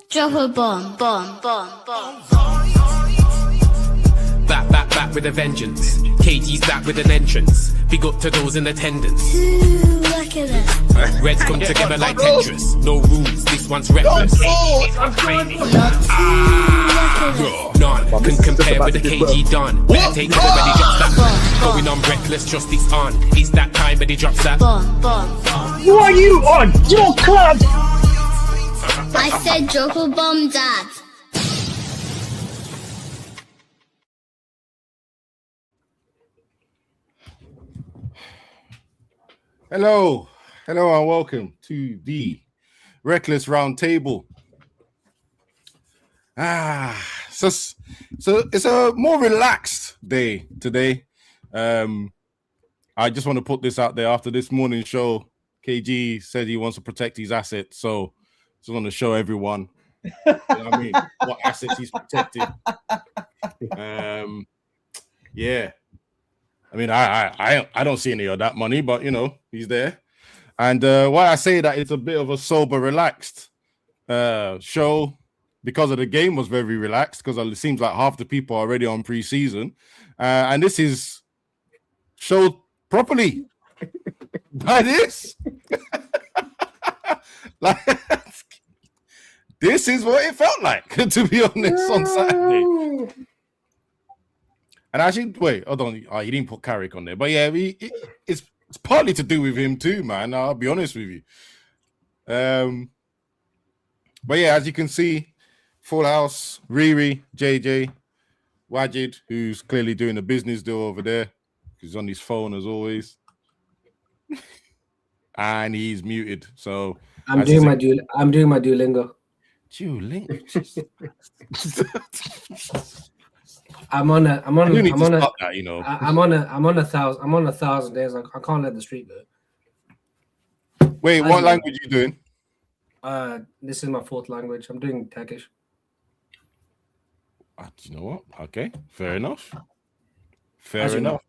Drop a bomb. Back with a vengeance. KG's back with an entrance. Big up to those in attendance. Ooh, look at that. Reds come together like Tetris. No rules, this one's reckless. None can compare with the KG done. Better take it when he drops that. Going on reckless, just it's on. It's that time when he drops that. Bomb. Who are you on? Your club! I said drop a bomb, Dad. Hello, and welcome to the Reckless Roundtable. So it's a more relaxed day today. I just want to put this out there. After this morning show, KG said he wants to protect his assets, so just want to show everyone, you know what I mean, what assets he's protecting. Yeah. I mean, I don't see any of that money, but you know, he's there. And why I say that it's a bit of a sober, relaxed show, because of the game was very relaxed, because it seems like half the people are already on pre-season, and this is showed properly by this. Like, this is what it felt like, to be honest, on Saturday. And actually, wait, hold on. Oh, he didn't put Carrick on there. But yeah, it's partly to do with him too, man. I'll be honest with you. But yeah, as you can see, Full House, Riri, JJ, Wajid, who's clearly doing a business deal over there. He's on his phone as always. And he's muted. So I'm doing my Duolingo. Duolingo? I'm on a 1,000 days. I can't let the street go. Wait, what language are you doing? This is my fourth language. I'm doing Turkish. You know what? Okay, fair enough. Fair enough.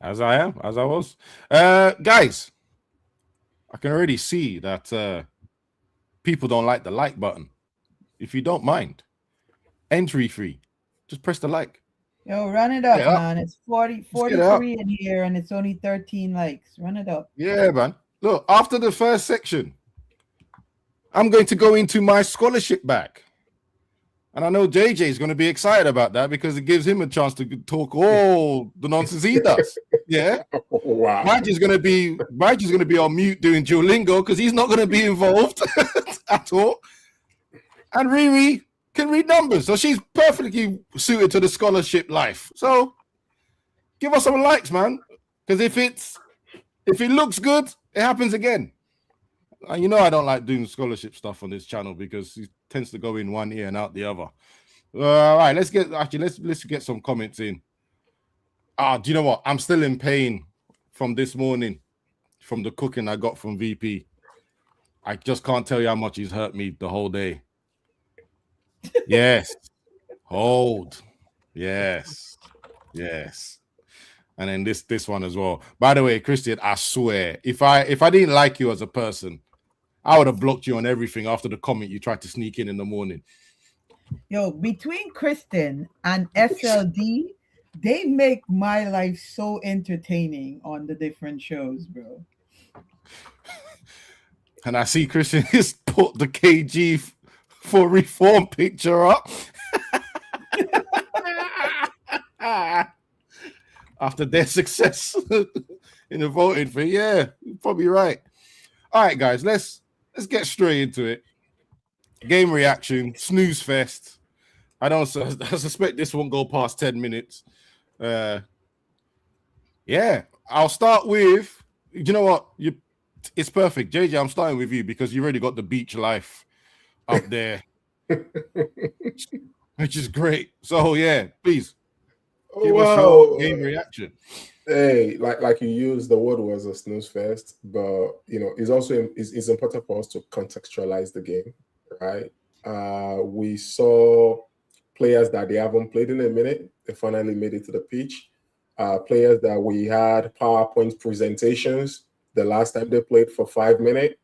As I was. Guys, I can already see that people don't like the like button. If you don't mind, entry free. Just press the like. Yo, run it up, man. It's 43 in here, and it's only 13 likes. Run it up. Yeah, man. Look, after the first section, I'm going to go into my scholarship back. And I know JJ is going to be excited about that because it gives him a chance to talk all the nonsense he does. Yeah. Wow. Raji's going to be on mute doing Duolingo because he's not going to be involved at all. And Riri can read numbers, so she's perfectly suited to the scholarship life. So give us some likes, man, because if it looks good, it happens again. And you know I don't like doing scholarship stuff on this channel because it tends to go in one ear and out the other. All right, let's get some comments in. Do you know what? I'm still in pain from this morning, from the cooking I got from VP. I just can't tell you how much he's hurt me the whole day. Yes. Hold. Yes. And then this one as well. By the way, Christian, I swear, if I didn't like you as a person, I would have blocked you on everything after the comment you tried to sneak in the morning. Yo, between Kristen and SLD, they make my life so entertaining on the different shows, bro. And I see Christian has put the KG for reform picture up. After their success in the voting for, yeah, you're probably right. All right, guys, let's get straight into it. Game reaction, snooze fest. I suspect this won't go past 10 minutes. Yeah, I'll start with, you know what? It's perfect. JJ, I'm starting with you because you already got the beach life up there, which is great. So yeah, please give us your game reaction. Hey, like you used, the word was a snooze fest, but you know, it's important for us to contextualize the game, right? We saw players that they haven't played in a minute. They finally made it to the pitch. Players that we had PowerPoint presentations the last time they played for 5 minutes,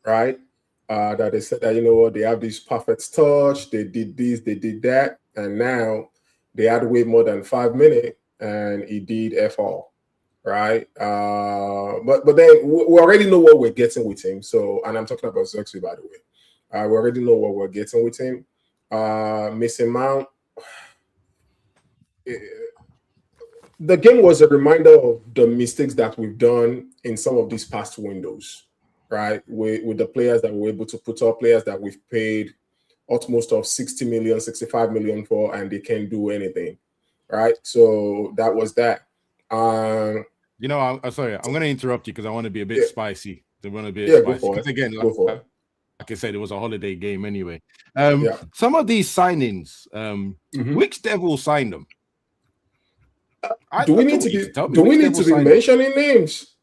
right? that they said that, you know what, they have this perfect touch, they did this, they did that, and now they had way more than 5 minutes, and he did F all, right? But then we already know what we're getting with him. So, and I'm talking about Xerxes, by the way. We already know what we're getting with him. Missing Mount. The game was a reminder of the mistakes that we've done in some of these past windows, right? With the players that we're able to put up, players that we've paid utmost of 60 million, 65 million for, and they can't do anything, right? So that was that. You know, I'm sorry, I'm going to interrupt you because I want to be a bit spicy. I want to be Yeah, spicy. Because again, like I said, it was a holiday game anyway. Some of these signings, which devil signed them? Do we need to be mentioning names?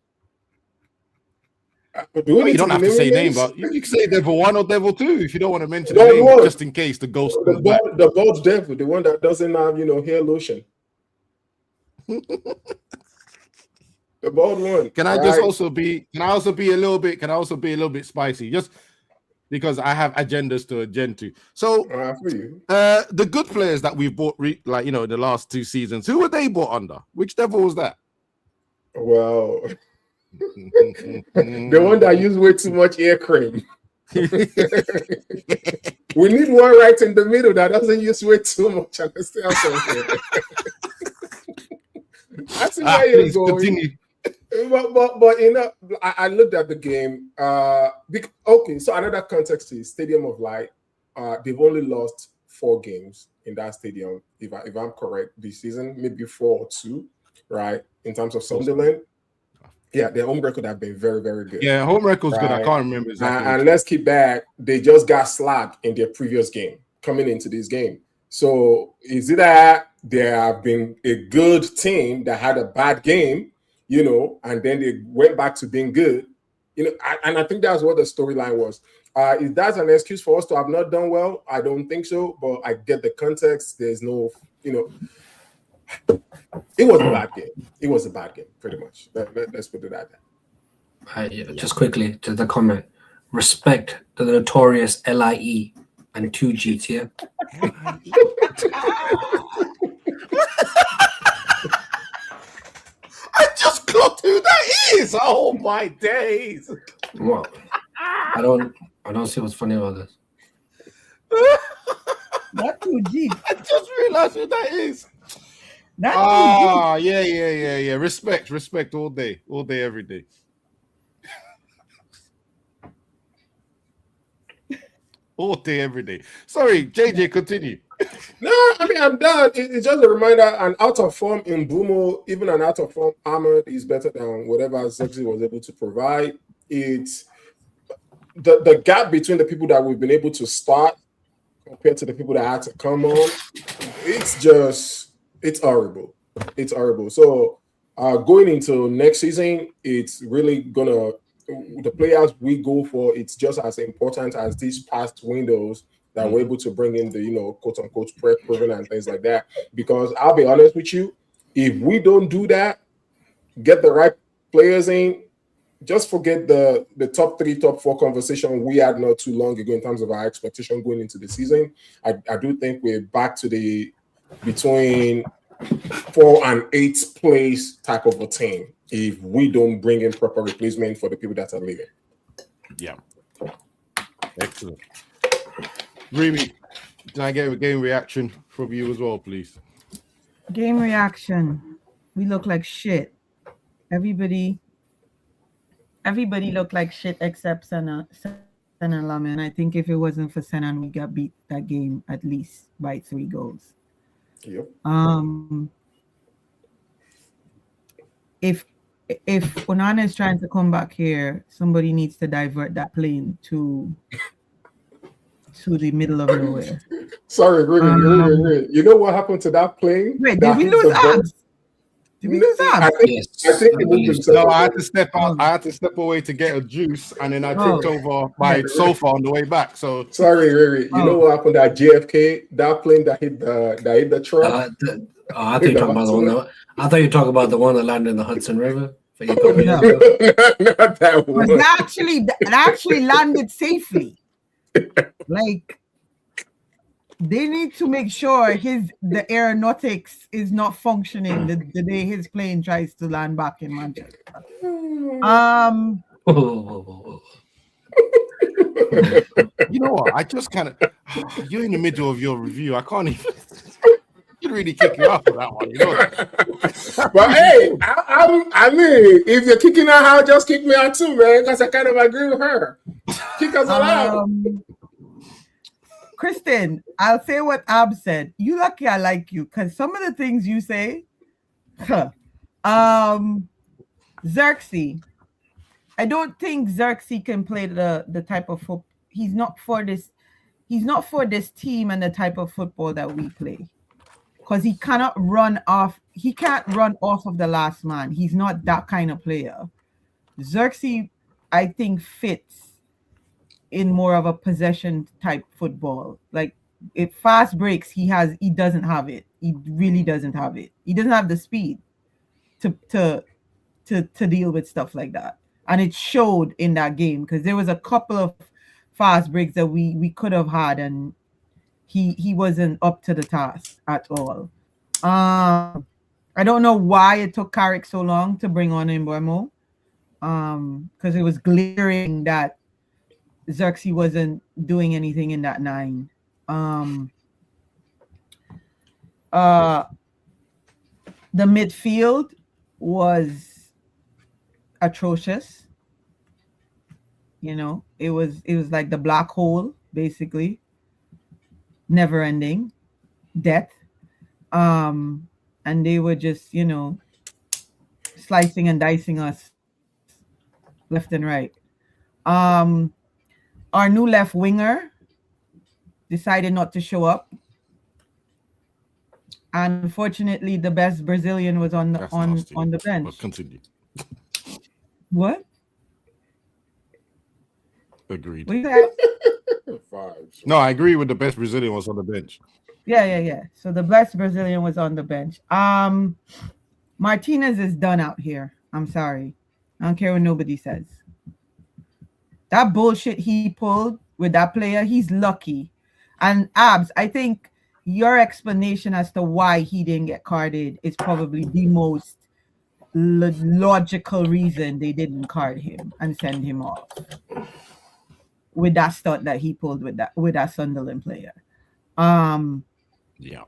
You don't have to say name, but you can say devil 1 or devil 2 if you don't want to mention the name, just in case the ghost comes back. The bald devil, the one that doesn't have, hair lotion. The bald one. Can I also be a little bit spicy? Just because I have agendas to attend to. So the good players that we've bought, the last 2 seasons, who were they bought under? Which devil was that? Well, the one that used way too much air cream. We need one right in the middle that doesn't use way too much. Understand something? That's where you're going. Continue. But I looked at the game. So another context is Stadium of Light. They've only lost 4 games in that stadium, if I'm correct, this season, maybe 4 or 2, right? In terms of Sunderland. Yeah, their home record have been very, very good. Yeah, home record's good. I can't remember exactly. And let's keep back. They just got slapped in their previous game coming into this game. So is it that they have been a good team that had a bad game, and then they went back to being good, and I think that's what the storyline was. Is that an excuse for us to have not done well? I don't think so, but I get the context. There's no, it was a bad game. It was a bad game, pretty much. Let's put it at that. Just quickly to the comment. Respect the notorious LIE and 2G tier. I just clocked who that is. Oh my days! What? I don't see what's funny about this. That 2G. I just realized who that is. Yeah. Respect all day, every day. All day, every day. Sorry, JJ, continue. No, I mean, I'm done. It's just a reminder, an out of form in Bumo, even an out of form Ahmed is better than whatever Xerxes was able to provide. It's the gap between the people that we've been able to start compared to the people that had to come on. It's horrible. It's horrible. So going into next season, it's really the players we go for, it's just as important as these past windows that we're able to bring in the, quote unquote, proven and things like that. Because I'll be honest with you, if we don't do that, get the right players in, just forget the top 3, top 4 conversation we had not too long ago in terms of our expectation going into the season. I do think we're back to the between 4th and 8th place type of a team if we don't bring in proper replacement for the people that are leaving. Yeah. Excellent. Remy, can I get a game reaction from you as well, please? Game reaction. We look like shit. Everybody looked like shit except Senan Lamin. I think if it wasn't for Senan, we got beat that game at least by 3 goals. Yep. If Onana is trying to come back here, somebody needs to divert that plane to the middle of nowhere. Sorry, really. You know what happened to that plane? Wait, did we lose abs? Did we lose abs? I think it moved. No, I had to step out. I had to step away to get a juice, and then I tripped over my sofa on the way back. So sorry, Riri. You know what happened at JFK? That plane that hit the truck. I thought you were talking about the one that landed in the Hudson River. for you couple No. years ago. Not that But one. it actually landed safely. Like, they need to make sure the aeronautics is not functioning the day his plane tries to land back in Manchester. Whoa, whoa, whoa, whoa. You know what? I just kind of. You're in the middle of your review. I can't even. You really kick me off for that one. You know. But hey, I mean, if you're kicking her out, just kick me out too, man, because I kind of agree with her. Kick us all out. Kristen, I'll say what Ab said. You lucky I like you, because some of the things you say, Xerxes. I don't think Xerxes can play the type of football. He's not for this team and the type of football that we play. Because he cannot run off. He can't run off of the last man. He's not that kind of player. Xerxes, I think, fits in more of a possession type football. Like, if fast breaks, he doesn't have it. He really doesn't have it. He doesn't have the speed to deal with stuff like that. And it showed in that game, because there was a couple of fast breaks that we could have had, and he wasn't up to the task at all. I don't know why it took Carrick so long to bring on Mbeumo, because it was glaring that Xerxes wasn't doing anything in that 9. The midfield was atrocious. You know, it was like the black hole, basically. Never ending death. And they were just, slicing and dicing us left and right. Our new left winger decided not to show up. And unfortunately, the best Brazilian was on the bench. But continue. What? Agreed. What you said? Vibes. No, I agree with the best Brazilian was on the bench. Yeah. So the best Brazilian was on the bench. Martinez is done out here. I'm sorry. I don't care what nobody says. That bullshit he pulled with that player, he's lucky. And Abs, I think your explanation as to why he didn't get carded is probably the most logical reason they didn't card him and send him off. With that stunt that he pulled with that Sunderland player. Yeah.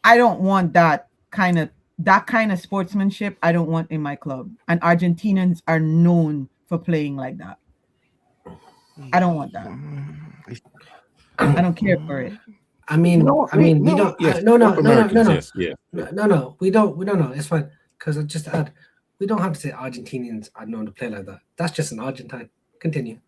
I don't want that kind of sportsmanship. I don't want in my club. And Argentinians are known for playing like that. I don't want that. I don't care for it. I mean, we don't. Yes, No. Yes, yeah. No. We don't. No, it's fine. Because just to add, we don't have to say Argentinians are known to play like that. That's just an Argentine. Continue.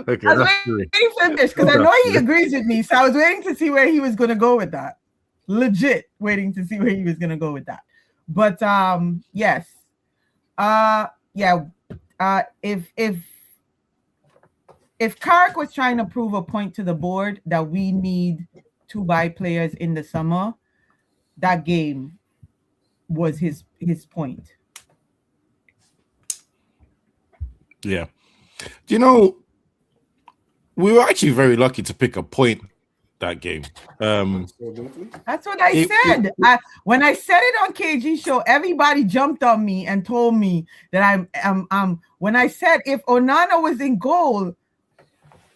Okay, I was that's true. waiting for this because I know he agrees with me. So I was waiting to see where he was going to go with that. Legit waiting to see where he was going to go with that. But yes. If Carrick was trying to prove a point to the board that we need to buy players in the summer, that game was his point. Yeah. Do you know, we were actually very lucky to pick a point that game. That's what I said. When I said it on KG show, everybody jumped on me and told me that I'm when I said if Onana was in goal,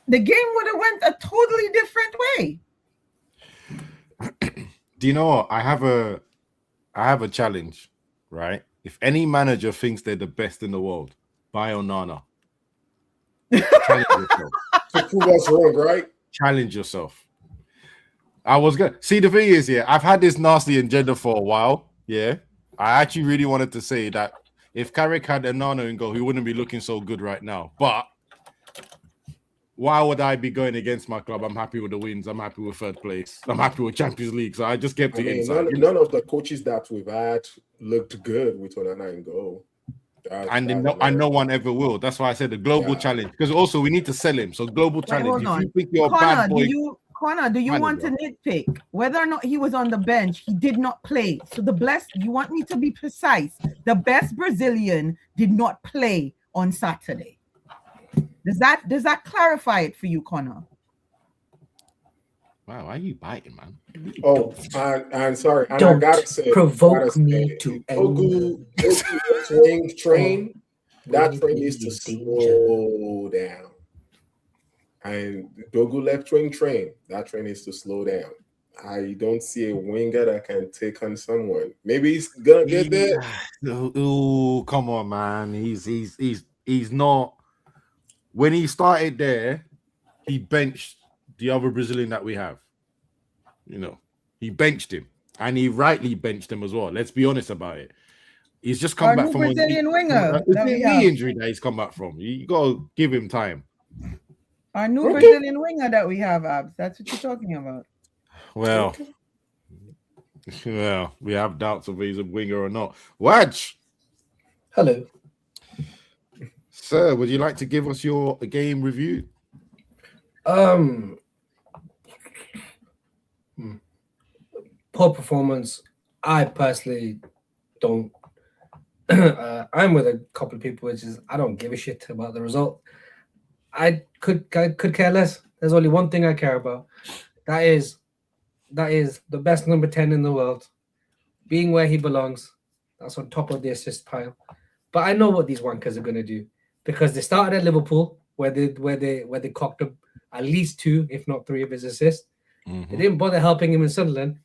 the game would have went a totally different way. Do you know what? I have a challenge, right? If any manager thinks they're the best in the world, buy Onana. Challenge yourself. To prove us wrong, right? Challenge yourself. I was gonna see, the thing is, I've had this nasty agenda for a while. Yeah, I actually really wanted to say that if Carrick had Onana in goal, he wouldn't be looking so good right now. But why would I be going against my club? I'm happy with the wins. I'm happy with third place. I'm happy with Champions League. So I just kept it inside. None of the coaches that we've had looked good with Onana in goal. and no one ever will. That's why I said the global challenge, because also we need to sell him. So global challenge. hold If on. you think you're a Connor, bad boy, do you want to nitpick whether or not he was on the bench? He did not play. So you want me to be precise. The best Brazilian did not play on Saturday. Does that clarify it for you, Connor? wow, why are you biting, man? Oh, I'm sorry. And Don't I gotta say, provoke me to Dogu train. That train needs to slow down. And Dogu left wing train. That train needs to slow down. I don't see a winger that can take on someone. Maybe he's gonna get there. Oh, come on, man. He's not. When he started there, he benched the other Brazilian that we have. You know, he benched him, and he rightly benched him as well. Let's be honest about it. He's just come back from a knee injury that he's come back from. You gotta give him time. Our new Brazilian winger that we have, Abs. That's what you're talking about. Well, we have doubts if he's a winger or not. Waj. Hello. Sir, would you like to give us your game review? Poor performance. I personally don't. I'm with a couple of people, which is I don't give a shit about the result. I could care less. There's only one thing I care about. That is the best number 10 in the world, being where he belongs. That's on top of the assist pile. But I know what these wankers are gonna do, because they started at Liverpool, where they cocked up at least 2, if not 3 of his assists. Mm-hmm. They didn't bother helping him in Sunderland.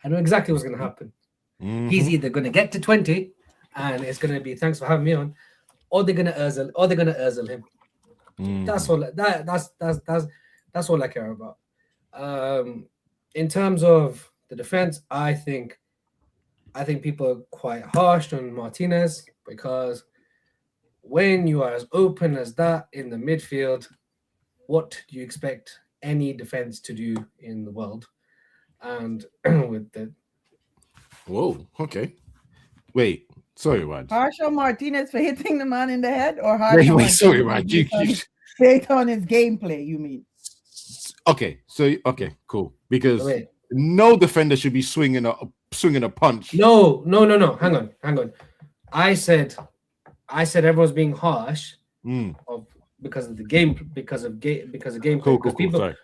I know exactly what's gonna happen. Mm-hmm. He's either gonna get to 20, and it's gonna be thanks for having me on, or they're gonna Özil him. Mm-hmm. That's all I care about. In terms of the defense, I think people are quite harsh on Martinez, because when you are as open as that in the midfield, what do you expect any defense to do in the world? And with the wait, sorry, Raj. Harsh on Martinez for hitting the man in the head, or harsh on Martinez sorry, Raj. based on his gameplay, you mean? Okay, cool. Because no defender should be swinging a punch. No. Hang on. I said everyone's being harsh because of the game, because of gameplay.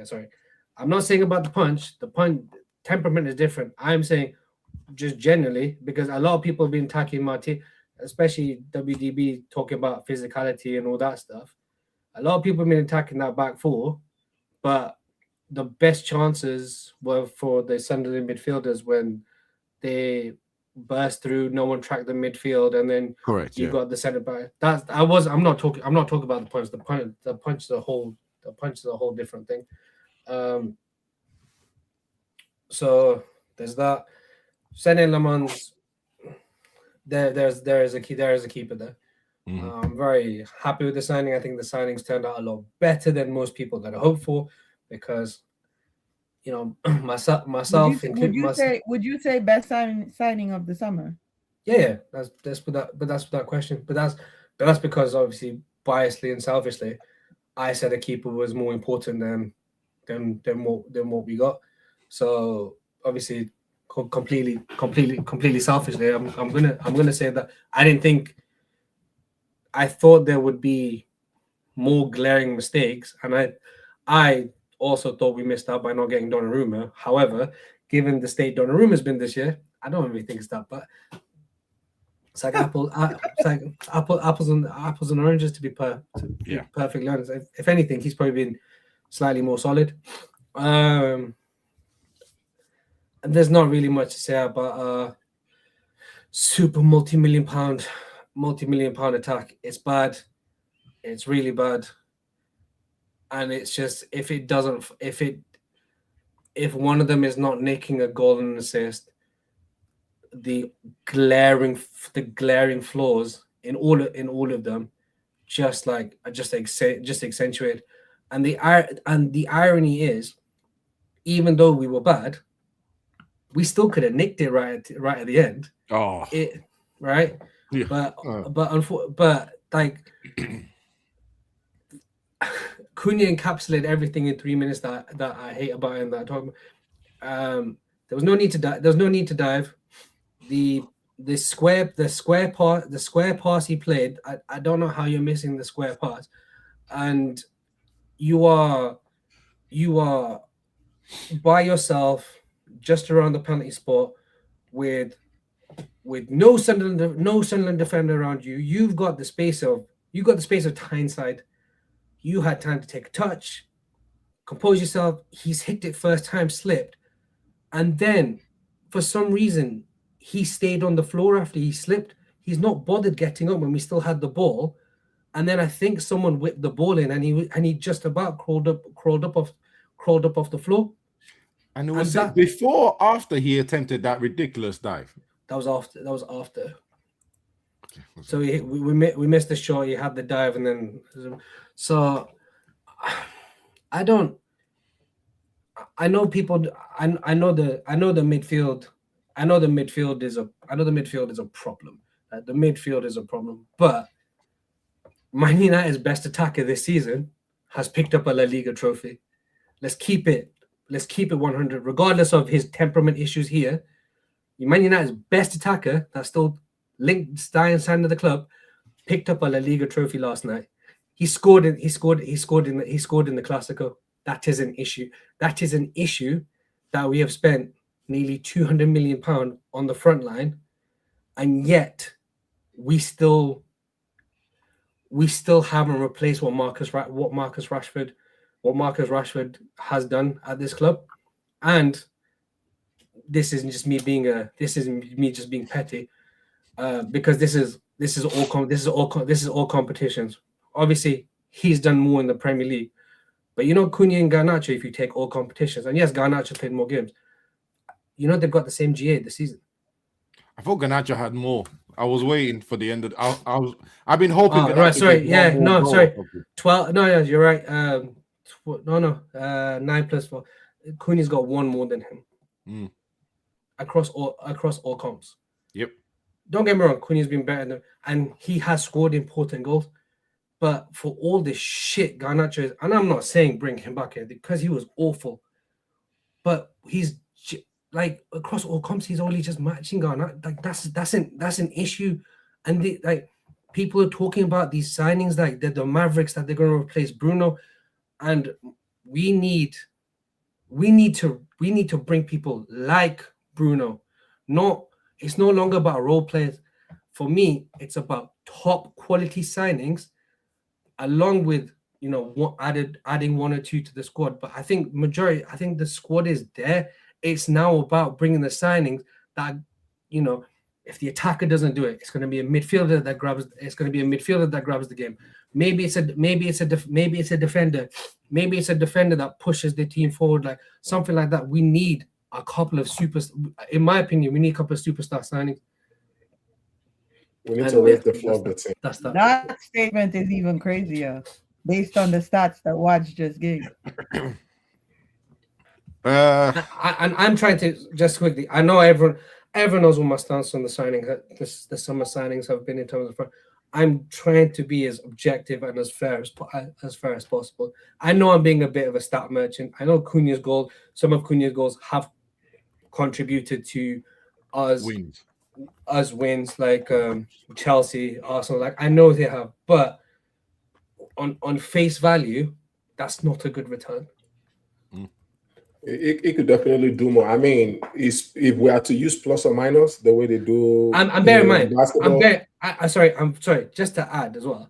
Sorry. I'm not saying about the punch. The punch temperament is different. I'm saying just generally, because a lot of people have been attacking Martin, especially WDB, talking about physicality and all that stuff. A lot of people have been attacking that back four, but the best chances were for the Sunderland midfielders when they burst through, no one tracked the midfield, and then you got the centre back. I'm not talking about the punch. The punch is a whole different thing. So there's that. Sending Lemons, there is a keeper there. I'm very happy with the signing. I think the signings turned out a lot better than most people that I hoped for, because myself would you say best signing of the summer? Yeah, that's without question. But that's because obviously biasly and selfishly, I said a keeper was more important than what we got. So obviously completely selfishly, I'm gonna say that I thought there would be more glaring mistakes, and I also thought we missed out by not getting Donnarumma. However, given the state Donnarumma's been this year, I don't really think it's that bad. It's like apples and oranges, to be perfectly honest. If anything, he's probably been slightly more solid. And there's not really much to say about super multi-million pound attack. It's bad. It's really bad. And it's just if one of them is not nicking a goal and an assist, the glaring flaws in all of them just accentuate. And the irony is, even though we were bad, we still could have nicked it right at the end. Oh, Right, yeah. but like Cunha encapsulated everything in 3 minutes that I hate about him. That I talk about. There was no need to dive. There's no need to dive. The square pass he played. I don't know how you're missing the square pass, and you are by yourself just around the penalty spot with no Sunderland defender around you. You've got the space of Tyneside. You had time to take a touch, compose yourself. He's hit it first time, slipped, and then for some reason he stayed on the floor after he slipped. He's not bothered getting up when we still had the ball, and then I think someone whipped the ball in, and he just about crawled up off the floor. And was it before or after he attempted that ridiculous dive? That was after. Okay. So we missed the shot. He had the dive, and then so I know people. I know the midfield. I know the midfield is a problem. The midfield is a problem. But Man United's best attacker this season has picked up a La Liga trophy. Let's keep it 100, regardless of his temperament issues here. Man United's best attacker that's still linked, signed to the club, picked up a La Liga trophy last night. He scored in the Clásico. That is an issue. That is an issue that we have spent nearly £200 million on the front line, and yet we still haven't replaced what Marcus Rashford has done at this club. And this isn't just me being petty, because this is all competitions. Obviously, he's done more in the Premier League, but Cunha and Garnacho, if you take all competitions, and yes, Garnacho played more games, they've got the same GA this season. I thought Garnacho had more. I was waiting for the end of. I've been hoping. Oh, right, sorry, yeah, no, sorry. 12. No, yeah, you're right. 9 plus 4. Cunha's got one more than him. Across all comps. Yep. Don't get me wrong, Cunha's been better than, and he has scored important goals. But for all this shit Garnacho is, and I'm not saying bring him back here because he was awful, but he's like across all comps, he's only just matching Garnacho. Like that's an issue, and people are talking about these signings like the Mavericks that they're going to replace Bruno, and we need to bring people like Bruno. It's no longer about role players. For me, it's about top quality signings, along with adding one or two to the squad. But I think the squad is there. It's now about bringing the signings that if the attacker doesn't do it, it's going to be a midfielder that grabs. It's going to be a midfielder that grabs the game. Maybe it's a defender. Maybe it's a defender that pushes the team forward, like something like that. We need a couple of in my opinion, we need a couple of superstar signings. We need to raise the floor of the team. That statement is even crazier based on the stats that Watch just gave. I'm trying to just quickly. I know everyone knows what my stance on the signing. The summer signings have been in terms of. I'm trying to be as objective and as fair as possible. I know I'm being a bit of a stat merchant. I know some of Cunha's goals have contributed to us wins, like Chelsea, Arsenal. Like I know they have, but on face value, that's not a good return. It could definitely do more. I mean, if we are to use plus or minus the way they do, I'm bearing in mind. I'm sorry. Just to add as well,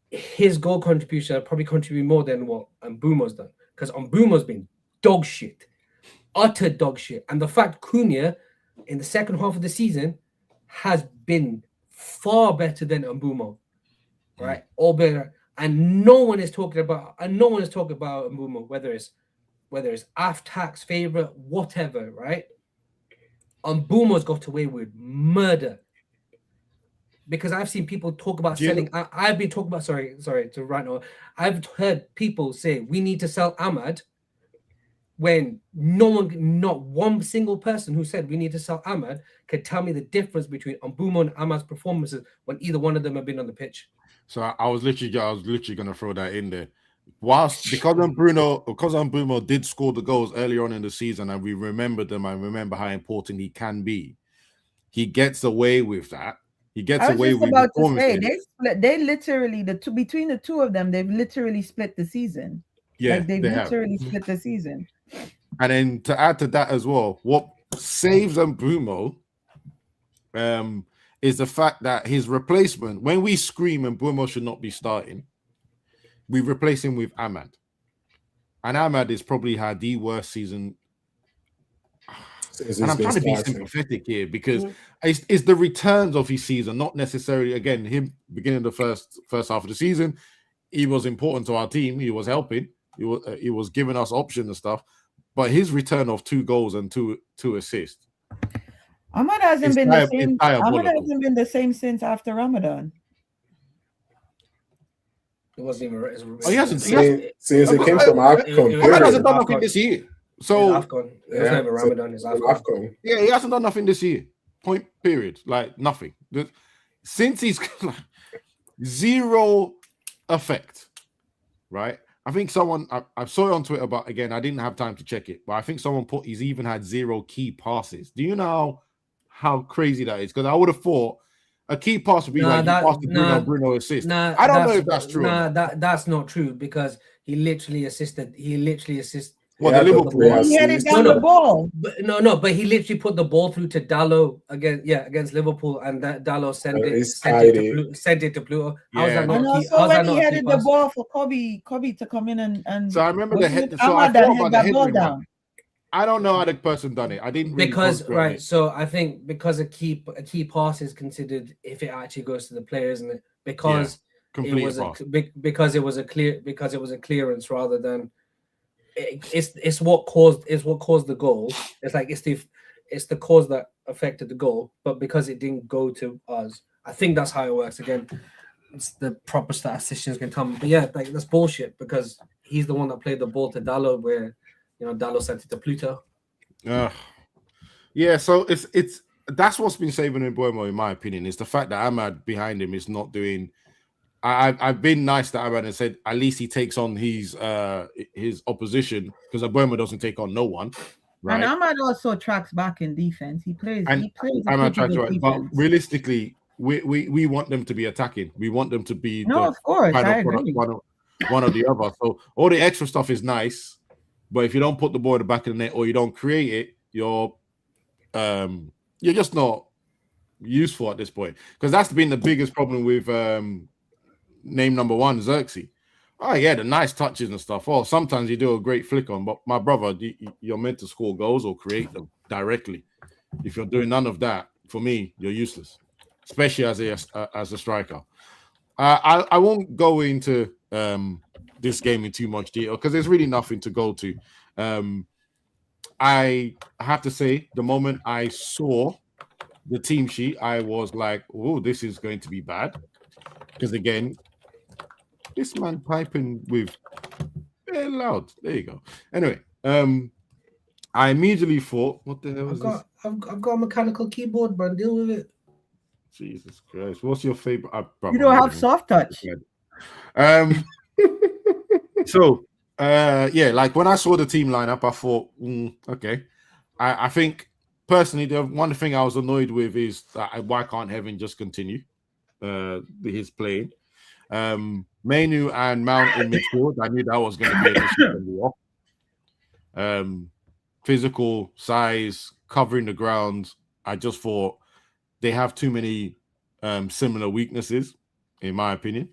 his goal contribution probably contribute more than what Mbeumo's done, because Mbeumo's been dog shit, utter dog shit, and the fact Cunha in the second half of the season has been far better than Mbeumo, right? All better, and no one is talking about Mbeumo, whether it's Aftak's favorite, whatever, right? Mbeumo's got away with murder. Because I've seen people talk about selling. I've been talking about, sorry to rant on. I've heard people say we need to sell Ahmad when not one single person who said we need to sell Ahmad could tell me the difference between Mbeumo and Ahmad's performances when either one of them have been on the pitch. So I was literally going to throw that in there. Because Mbeumo did score the goals earlier on in the season, and we remember them. I remember how important he can be. He gets away with that. He gets away with. About to say they literally between the two of them, they've literally split the season. Yeah, like they've literally split the season. And then to add to that as well, what saves Mbeumo is the fact that his replacement, when we scream Mbeumo should not be starting, we replace him with Ahmad. And Ahmad has probably had the worst season. And I'm trying to be sympathetic here because it's the returns of his season, not necessarily, again, him beginning the first half of the season. He was important to our team. He was helping. He was giving us options and stuff. But his return of 2 goals and two assists. Ahmad hasn't been the same. Ahmad hasn't been the same since after Ramadan. It wasn't even. He hasn't. Since he came from AFCON. Ahmad hasn't done nothing this year. So AFCON. It was never Ramadan. It's AFCON. Yeah, he hasn't done nothing this year. Point. Period. Like nothing. Since he's zero effect, right? I think someone I saw it on Twitter, but again, I didn't have time to check it. But I think someone put he's even had 0 key passes. Do you know how crazy that is? Because I would have thought a key pass would be Bruno assist. I don't know if that's true. That's not true because he literally assisted. Well, the Liverpool. He headed down the ball. But he literally put the ball through to Dalot against Liverpool, and that Dalot sent it to Pluto. So when he headed the ball for Kobe to come in and so I remember the head. So I thought about the ball down. I don't know how the person done it. I didn't really So I think because a key pass is considered if it actually goes to the player, isn't it? Because it was a clearance rather than. It's what caused the goal. It's like it's the cause that affected the goal, but because it didn't go to us, I think that's how it works. Again, it's the proper statisticians can tell me, but yeah, like that's bullshit because he's the one that played the ball to Dalot, where Dalot sent it to Pluto. Yeah, so it's that's what's been saving Mbeumo, in my opinion, is the fact that Ahmad behind him is not doing. I've been nice to Ahmad and said at least he takes on his opposition because Mbeumo doesn't take on no one. Right? And Ahmad also tracks back in defense. He plays. Ahmad tracks right, but realistically, we want them to be attacking. We want them to be of course, I agree. One or the other. So all the extra stuff is nice, but if you don't put the ball in the back of the net or you don't create it, you're just not useful at this point. Because that's been the biggest problem with name number 1, Xerxes. Oh, yeah, the nice touches and stuff. Oh, sometimes you do a great flick on, but my brother, you're meant to score goals or create them directly. If you're doing none of that, for me, you're useless, especially as a striker. I won't go into this game in too much detail because there's really nothing to go to. I have to say, the moment I saw the team sheet, I was like, oh, this is going to be bad. Because again, this man piping with very loud. There you go. Anyway, I immediately thought, what the hell is this? I've got a mechanical keyboard, man. Deal with it. Jesus Christ. What's your favorite? You don't have soft touch. So, like when I saw the team lineup, I thought, okay. I think personally, the one thing I was annoyed with is why can't Heaven just continue his playing? Menu and Mount in midfield. I knew that was going to be an issue. Physical size, covering the ground. I just thought they have too many similar weaknesses, in my opinion.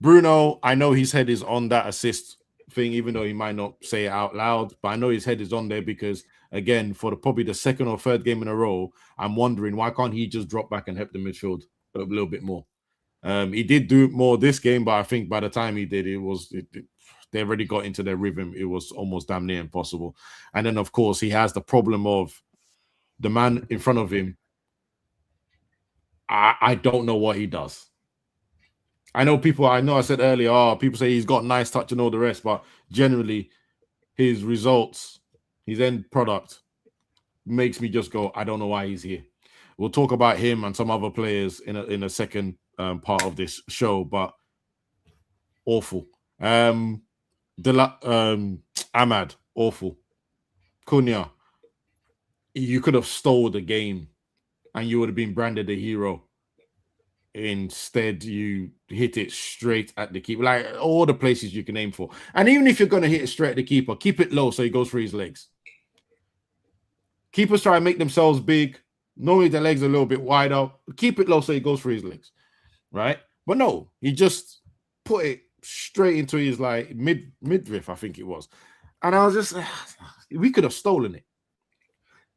Bruno, I know his head is on that assist thing, even though he might not say it out loud, but I know his head is on there because, again, for probably the second or third game in a row, I'm wondering why can't he just drop back and help the midfield a little bit more. He did do more this game, but I think by the time he did, they already got into their rhythm. It was almost damn near impossible. And then, of course, he has the problem of the man in front of him. I don't know what he does. I know I said earlier, people say he's got nice touch and all the rest, but generally, his results, his end product makes me just go, I don't know why he's here. We'll talk about him and some other players in a second part of this show, but awful. Ahmad, awful. Cunha, you could have stole the game and you would have been branded a hero. Instead, you hit it straight at the keeper, like all the places you can aim for. And even if you're going to hit it straight at the keeper, keep it low so he goes for his legs. Keepers try and make themselves big. Normally, the legs are a little bit wider. Keep it low so he goes for his legs, right? But no, he just put it straight into his like midriff, I think it was. And I was just, we could have stolen it.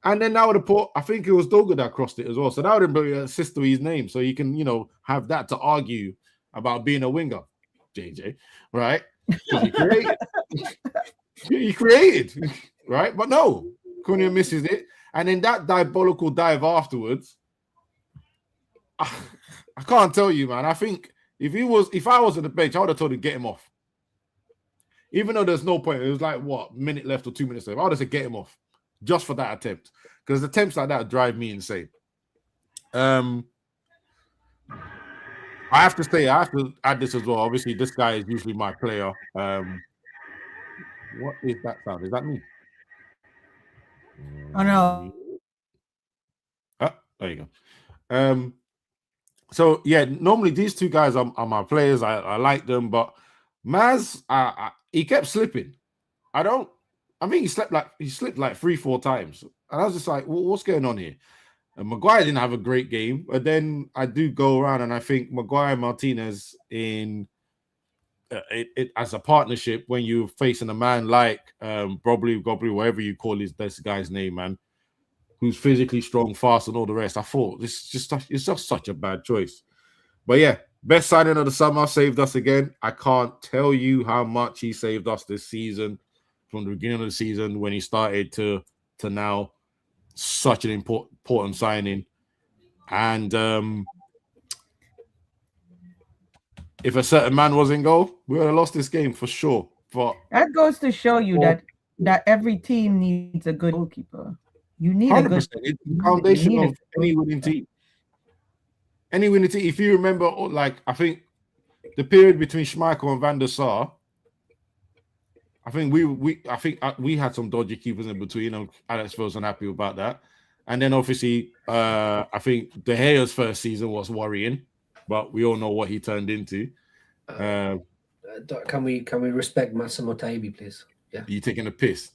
And then that would have put, I think it was Doga that crossed it as well. So that would have been assist to his name. So you can, have that to argue about being a winger, JJ, right? Because he created, right? But no, Cunha misses it. And then that diabolical dive afterwards, I can't tell you, man. I think if I was at the bench, I would have told him, get him off. Even though there's no point, it was like, minute left or 2 minutes left. I would have said, get him off. Just for that attempt, because attempts like that drive me insane. I have to say, I have to add this as well. Obviously, this guy is usually my player. What is that sound? Is that me? Oh no! There you go. So yeah, normally these two guys are my players. I like them, but Maz, he kept slipping. I think he slipped like 3-4 times, and I was just like, "What's going on here?" And Maguire didn't have a great game, but then I do go around, and I think Maguire and Martinez in it as a partnership when you're facing a man like Gobbley, whatever you call this guy's name, man, who's physically strong, fast, and all the rest. I thought it's just such a bad choice. But yeah, best signing of the summer, saved us again. I can't tell you how much he saved us this season. From the beginning of the season when he started to now, such an important signing. And if a certain man was in goal, we would have lost this game for sure. But that goes to show you that every team needs a good goalkeeper. You need 100%. It's the foundation of any winning team. Any winning team. If you remember, like I think the period between Schmeichel and Van der Sar, I think we had some dodgy keepers in between. Alex was unhappy about that. And then obviously, I think De Gea's first season was worrying, but we all know what he turned into. Can we respect Massimo Taibi, please? Yeah. You taking a piss?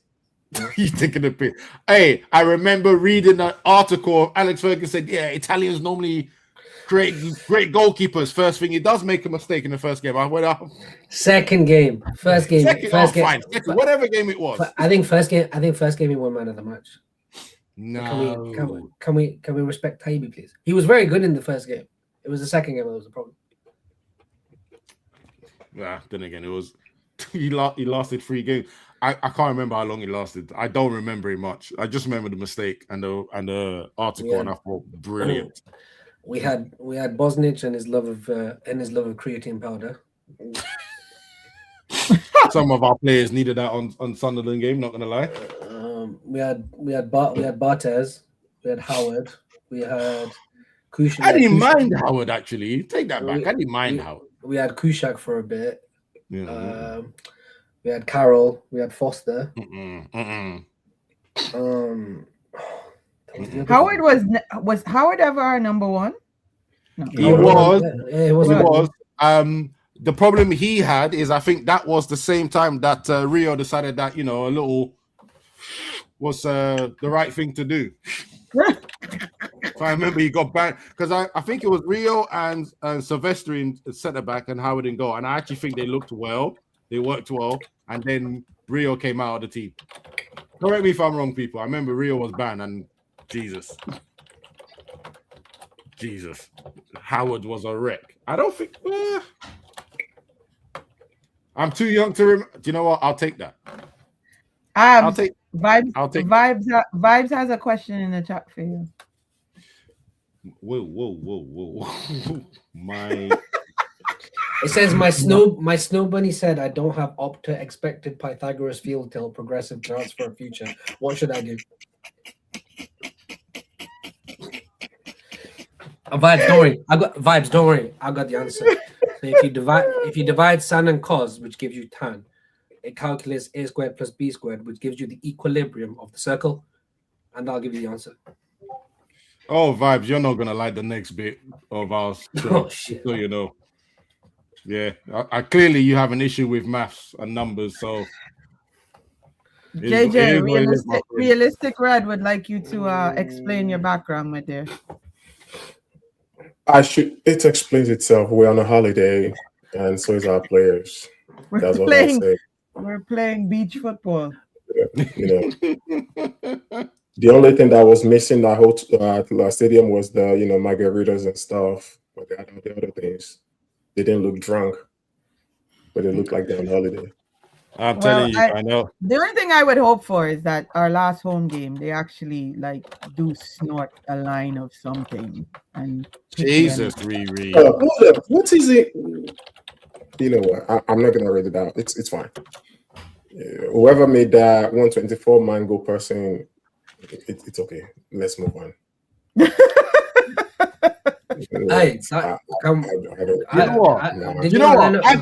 You taking a piss? Hey, I remember reading an article. Alex Ferguson said, "Yeah, Italians normally great goalkeepers. First thing, he does make a mistake in the first game." I went up. Second game, first game, first game. Fine. Whatever game it was. I think first game he won man of the match. No. Can we respect Taibi, please? He was very good in the first game. It was the second game that was the problem. Yeah. Then again, it was he lasted 3 games. I can't remember how long he lasted. I don't remember it much. I just remember the mistake and the article, and I thought brilliant. We had Bosnich and his love of creatine powder. Some of our players needed that on Sunderland game. Not gonna lie. We had Barthez, we had Howard, we had Kushak. I didn't mind Howard actually. Take that back. I didn't mind Howard. We had Kushak for a bit. Yeah. We had Carroll. We had Foster. Howard was Howard ever our number one? No. He was. The problem he had is I think that was the same time that Rio decided that a little was the right thing to do. If I remember, he got banned because I think it was Rio and Sylvester in centre back and Howard in goal, and I actually think they looked well. They worked well, and then Rio came out of the team. Correct me if I'm wrong, people. I remember Rio was banned, and Jesus, Howard was a wreck. I don't think. I'm too young to remember. Do you know what? I'll take that. I'll take Vibes has a question in the chat for you. Whoa. My It says my snow bunny said I don't have up to expected Pythagoras field till progressive transfer future. What should I do? Vibes, don't worry. I got vibes. Don't worry. I got the answer. So if you divide sin and cos, which gives you tan, it calculates a squared plus b squared, which gives you the equilibrium of the circle, and I'll give you the answer. Oh, Vibes, you're not gonna like the next bit of ours. Oh shit! So you know, yeah. I clearly you have an issue with maths and numbers, so. JJ, realistic Red would like you to explain your background, my dear. It explains itself. We're on a holiday, and so is our players. That's what I say. We're playing beach football. You know, the only thing that was missing that whole stadium was the margaritas and stuff. But the other things, they didn't look drunk, but they looked like they're on holiday. I'm telling you, I know. The only thing I would hope for is that our last home game, they actually do snort a line of something. And Jesus, Riri. What is it? You know what? I'm not gonna read it out. It's fine. Whoever made that 124 mango person, it's okay. Let's move on. Hey, I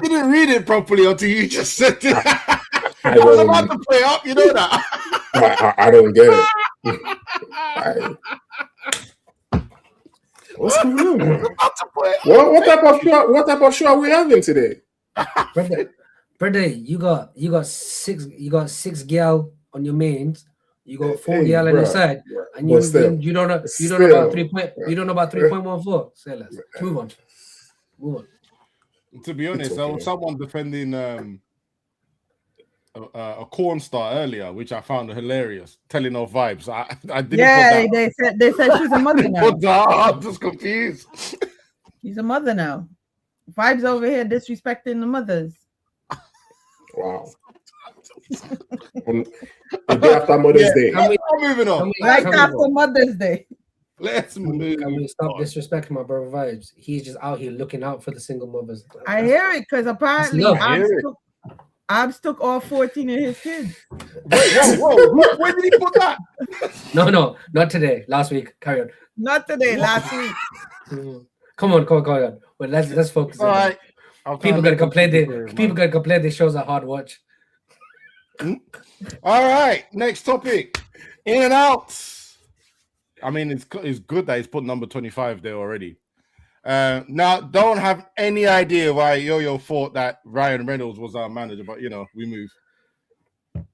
didn't read it properly until you just said it. I was about to play up, you know that. I don't get it. What's going on? What type of show are we having today? Brother, you got six gal on your mains. You got 4 gal on your side, and you don't know about 3.14. Say less. Move on. To be honest, there was someone defending a corn star earlier, which I found hilarious, telling off Vibes. I didn't. Yeah, they said she's a mother now. I'm just confused. She's a mother now. Vibes over here disrespecting the mothers. Wow. The day after Mother's Day. I'm moving on. After Mother's Day. Let's move. Can we stop disrespecting my brother Vibes? He's just out here looking out for the single mothers. I hear it because apparently Abs took all 14 of his kids. Whoa. Where did he put that? No, not today. Last week. Carry on. Not today, last week. Come on. Well, let's focus. All right. People gonna complain. The shows are hard watch. All right. Next topic. In and out. I mean, it's good that he's put number 25 there already. Now, don't have any idea why Yo-Yo thought that Ryan Reynolds was our manager, but we move. Do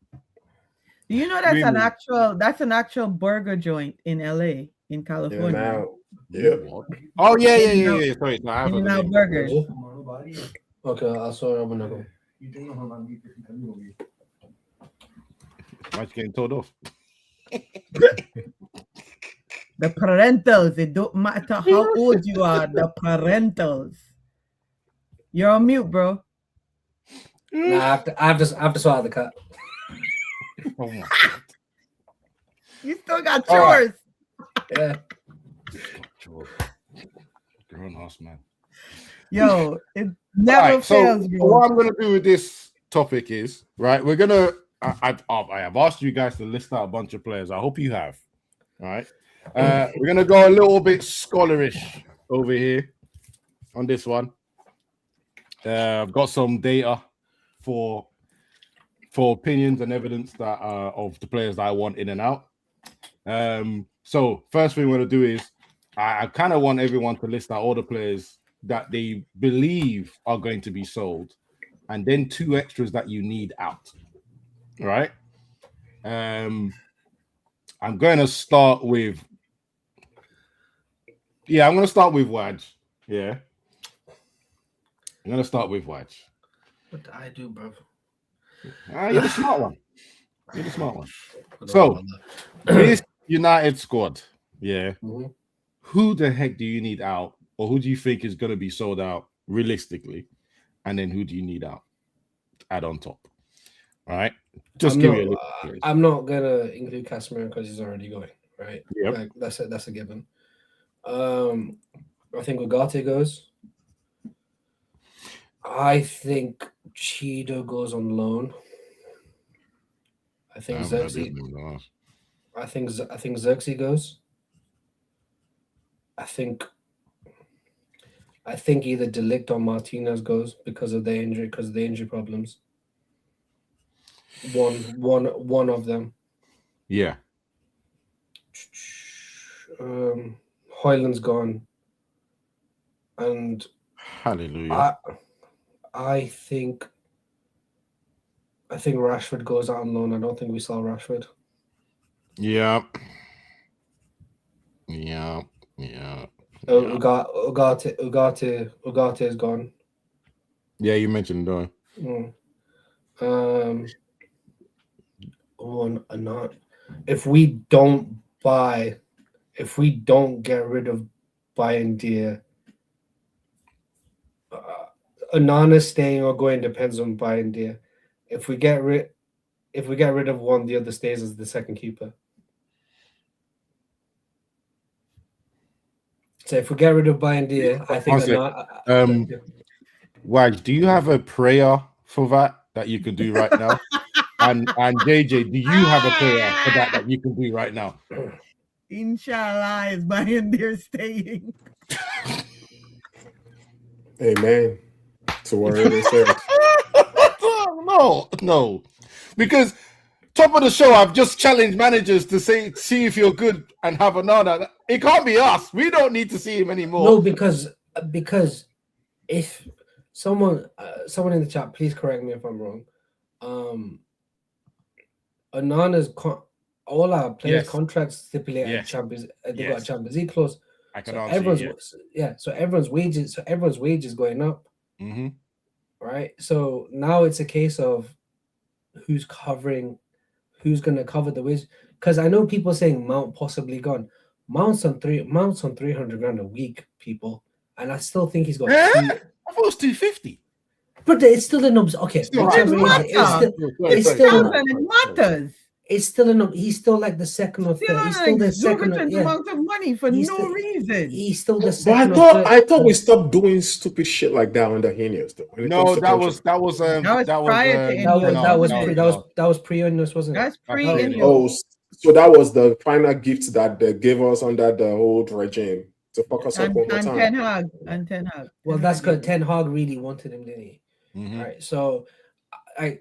you know that's an actual burger joint in LA, in California? Yeah. Oh yeah. Sorry, no, I have now burgers. Okay, I saw I'm gonna go. Why you getting told off? The parentals, it don't matter how old you are, the parentals. You're on mute, bro. Nah, I have to swallow the cut. You still got chores. Yeah. Grown house, man. Yo, it never fails, so bro. What I'm gonna do with this topic is we're gonna I have asked you guys to list out a bunch of players. I hope you have. All right. We're gonna go a little bit scholarish over here on this one. I've got some data for opinions and evidence that of the players that I want in and out. So first thing we're gonna do is I kind of want everyone to list out all the players that they believe are going to be sold, and then 2 extras that you need out. All right. I'm going to start with. Yeah, I'm going to start with Waj. Yeah. I'm going to start with Waj. What did I do, bro? You're the smart one. So, this United squad, yeah. Mm-hmm. Who the heck do you need out, or who do you think is going to be sold out realistically? And then who do you need out? Add on top. All right. Just give me a little. I'm not going to include Casemiro because he's already going, right? Yep. Like, that's a given. I think Ugarte goes. I think Cheeto goes on loan. I I think haven't heard his Xerxes. name in a while. I think Xerxes goes. I think either Delict or Martinez goes because of the injury problems. One of them. Yeah. Hoyland's gone, and Hallelujah. I think Rashford goes out on loan. I don't think we sell Rashford. Yeah. Yeah. Yeah. Ugarte is gone. Yeah, you mentioned though. Not if we don't get rid of Bayern, Anana staying or going depends on Bayern. If we get rid of one, the other stays as the second keeper. So if we get rid of Bayern, I think Wag, do you have a prayer for that you can do right now? and JJ, do you have a prayer for that you can do right now? Inshallah is buying their staying. Amen. To whatever they said. No. Because top of the show, I've just challenged managers to see if you're good and have another. It can't be us. We don't need to see him anymore. No, because if someone in the chat, please correct me if I'm wrong. Anana's all our players' contracts stipulate at Champions. They got a Champions League clause. I can So everyone's wages going up. Mm-hmm. Right. So now it's a case of who's going to cover the wage. Because I know people saying Mount possibly gone. Mount's on 300 grand a week, people, and I still think he's got. I thought it was 250. But it's still a number. Okay, It matters. It's still a. He's still like the second or third. He's still the second. Amount of money for no reason. He's still the But second. I thought we stopped doing stupid shit like that under Henius, though. No, that was prior to that was pre-Onius, wasn't it? That's pre-Onius. Oh, so that was the final gift that they gave us under the old regime to fuck us up one more time. Ten Hag. Well, that's because Ten Hag really wanted him, didn't he? Mm-hmm. Right. So,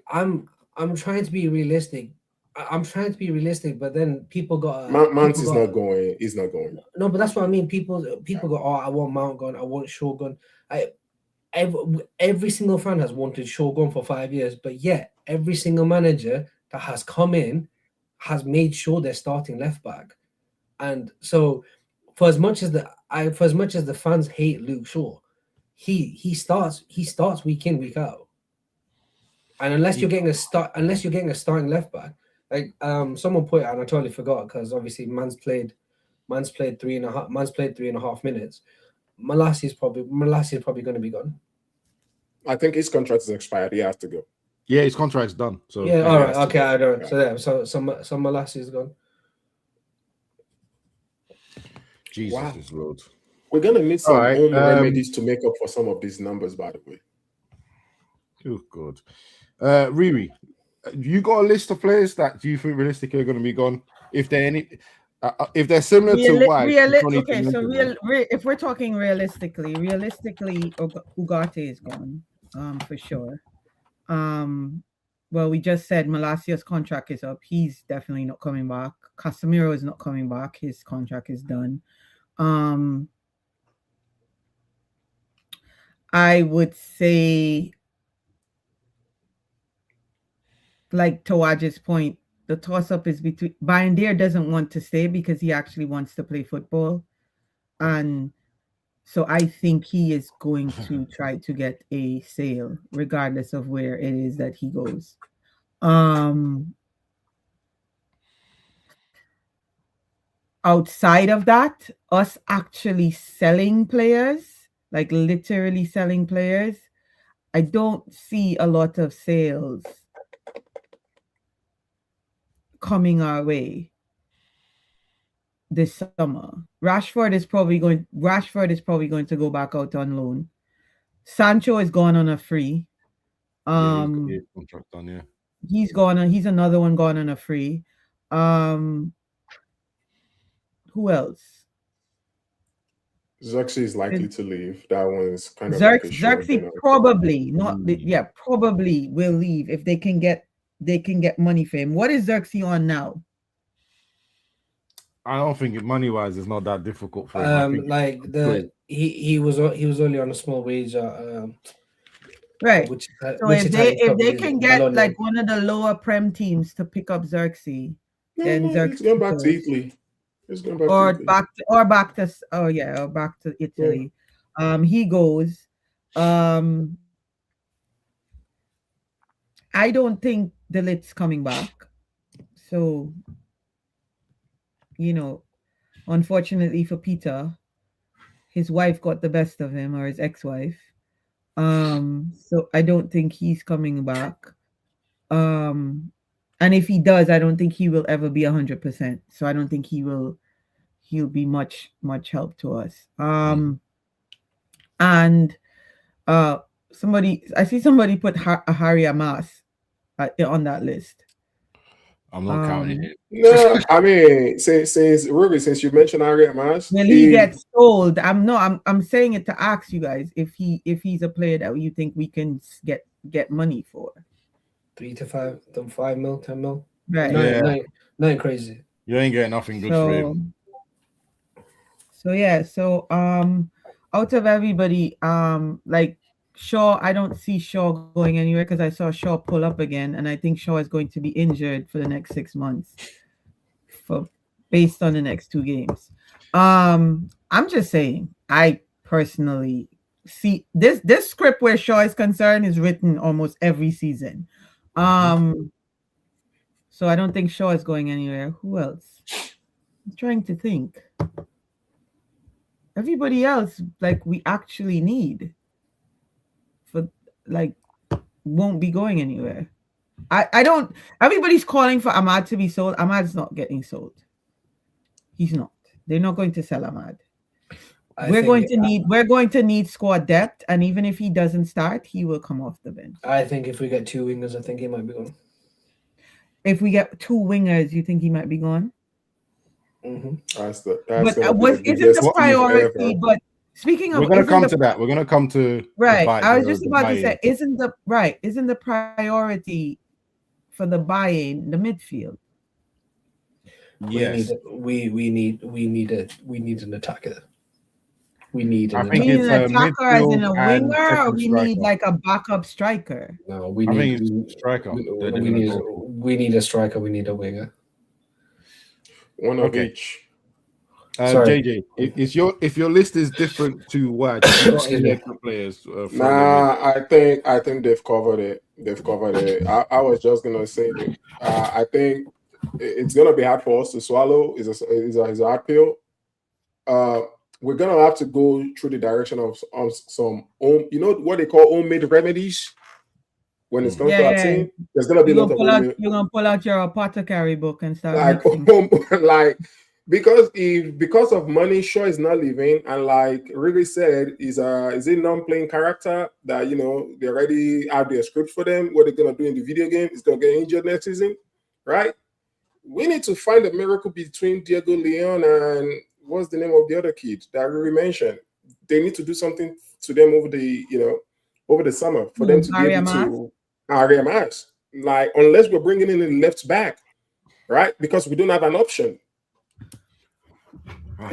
I'm trying to be realistic. But then people got Mount is not going. He's not going. No, but that's what I mean. People go, oh, I want Mount gone. I want Shaw gone. Every single fan has wanted Shaw gone for 5 years, but yet every single manager that has come in has made sure they're starting left back. And so, for as much as the fans hate Luke Shaw, he starts week in, week out. And unless you're getting a starting left back, like someone put it, and I totally forgot because obviously man's played 3.5 minutes. Malassi's probably going to be gone. I think his contract is expired. He has to go. Yeah, his contract's done. So yeah, all right, okay, I don't. So some Malassi's gone. Jesus is Lord. We're gonna need some home remedies to make up for some of these numbers, by the way. Oh God, Riri, you got a list of players that you think realistically are going to be gone? If they're if they're similar to White. Okay, so if we're talking realistically, Ugarte is gone, for sure. Well, we just said Malacia's contract is up. He's definitely not coming back. Casemiro is not coming back. His contract is done. I would say, like Tawaja's point, the toss-up is between Bayern doesn't want to stay because he actually wants to play football. And so I think he is going to try to get a sale, regardless of where it is that he goes. Outside of that, us actually selling players, like literally selling players, I don't see a lot of sales coming our way this summer. Rashford is probably going to go back out on loan. Sancho is gone on a free. His contract done, yeah. He's gone on. He's another one gone on a free. Who else? Xerxes is likely to leave. That one's kind of like a Xerxes probably not. Yeah, probably will leave if they can get money for him. What is Xerxes on now? I don't think money wise it's not that difficult for him. Like he was only on a small wage. Right. Which so if they can get like one of the lower prem teams to pick up Xerxes, then Xerxes he's going back to Italy. He's going back or to Italy. back to Italy. Yeah. He goes. I don't think De Ligt's coming back. So, unfortunately for Peter, his wife got the best of him, or his ex-wife. So I don't think he's coming back. And if he does, I don't think he will ever be 100%. So I don't think he'll be much help to us. And I see somebody put Harry Amas on that list. I'm not counting it. No, I mean, since Ruby, since you mentioned Harry Amas, when he gets sold, I'm saying it to ask you guys if he's a player that you think we can get money for. 3 to 5, 5 mil, 10 mil. Right. Nothing crazy. You ain't getting nothing good for him. So out of everybody, like Shaw, I don't see Shaw going anywhere because I saw Shaw pull up again, and I think Shaw is going to be injured for the next 6 months, based on the next 2 games. I'm just saying, I personally see this script where Shaw is concerned is written almost every season. So I don't think Shaw is going anywhere. Who else? I'm trying to think. Everybody else, like we actually need, won't be going anywhere. I don't. Everybody's calling for Ahmad to be sold. Ahmad's not getting sold. He's not. They're not going to sell Ahmad. We're going to need squad depth, and even if he doesn't start, he will come off the bench. I think if we get 2 wingers, I think he might be gone. If we get 2 wingers, you think he might be gone? Mm-hmm. That's isn't the priority? But speaking of, we're going to come to that. We're going to come to I was just about to say, isn't the priority for the buy-in the midfield? Yes, we need an attacker. We need an attacker as in a winger, or we need like a backup striker? No, I think it's a striker. We need a striker. We need a winger. One of each. JJ, if your list is different to what players, I think they've covered it. I was just gonna say, I think it's gonna be hard for us to swallow. Is a hard pill. We're gonna have to go through the direction of some what they call homemade remedies. When it's comes to our team, there's gonna be a lot of you're gonna pull out your apothecary book and start because of money, Shaw is not leaving, and like Riri said, is a non-playing character that they already have their script for them. What they're gonna do in the video game is gonna get injured next season, right? We need to find a miracle between Diego Leon and what's the name of the other kid that Riri mentioned. They need to do something to them over the summer for them to be able to Harry Amas. Like, unless we're bringing in a left back, right? Because we don't have an option.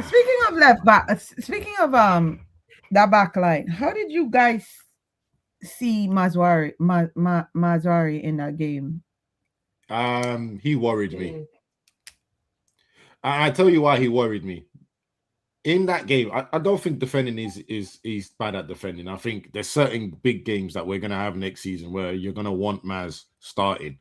Speaking of left back, that back line, how did you guys see Mazwari in that game? He worried me. I tell you why he worried me. In that game, I don't think defending is bad at defending. I think there's certain big games that we're gonna have next season where you're gonna want Maz starting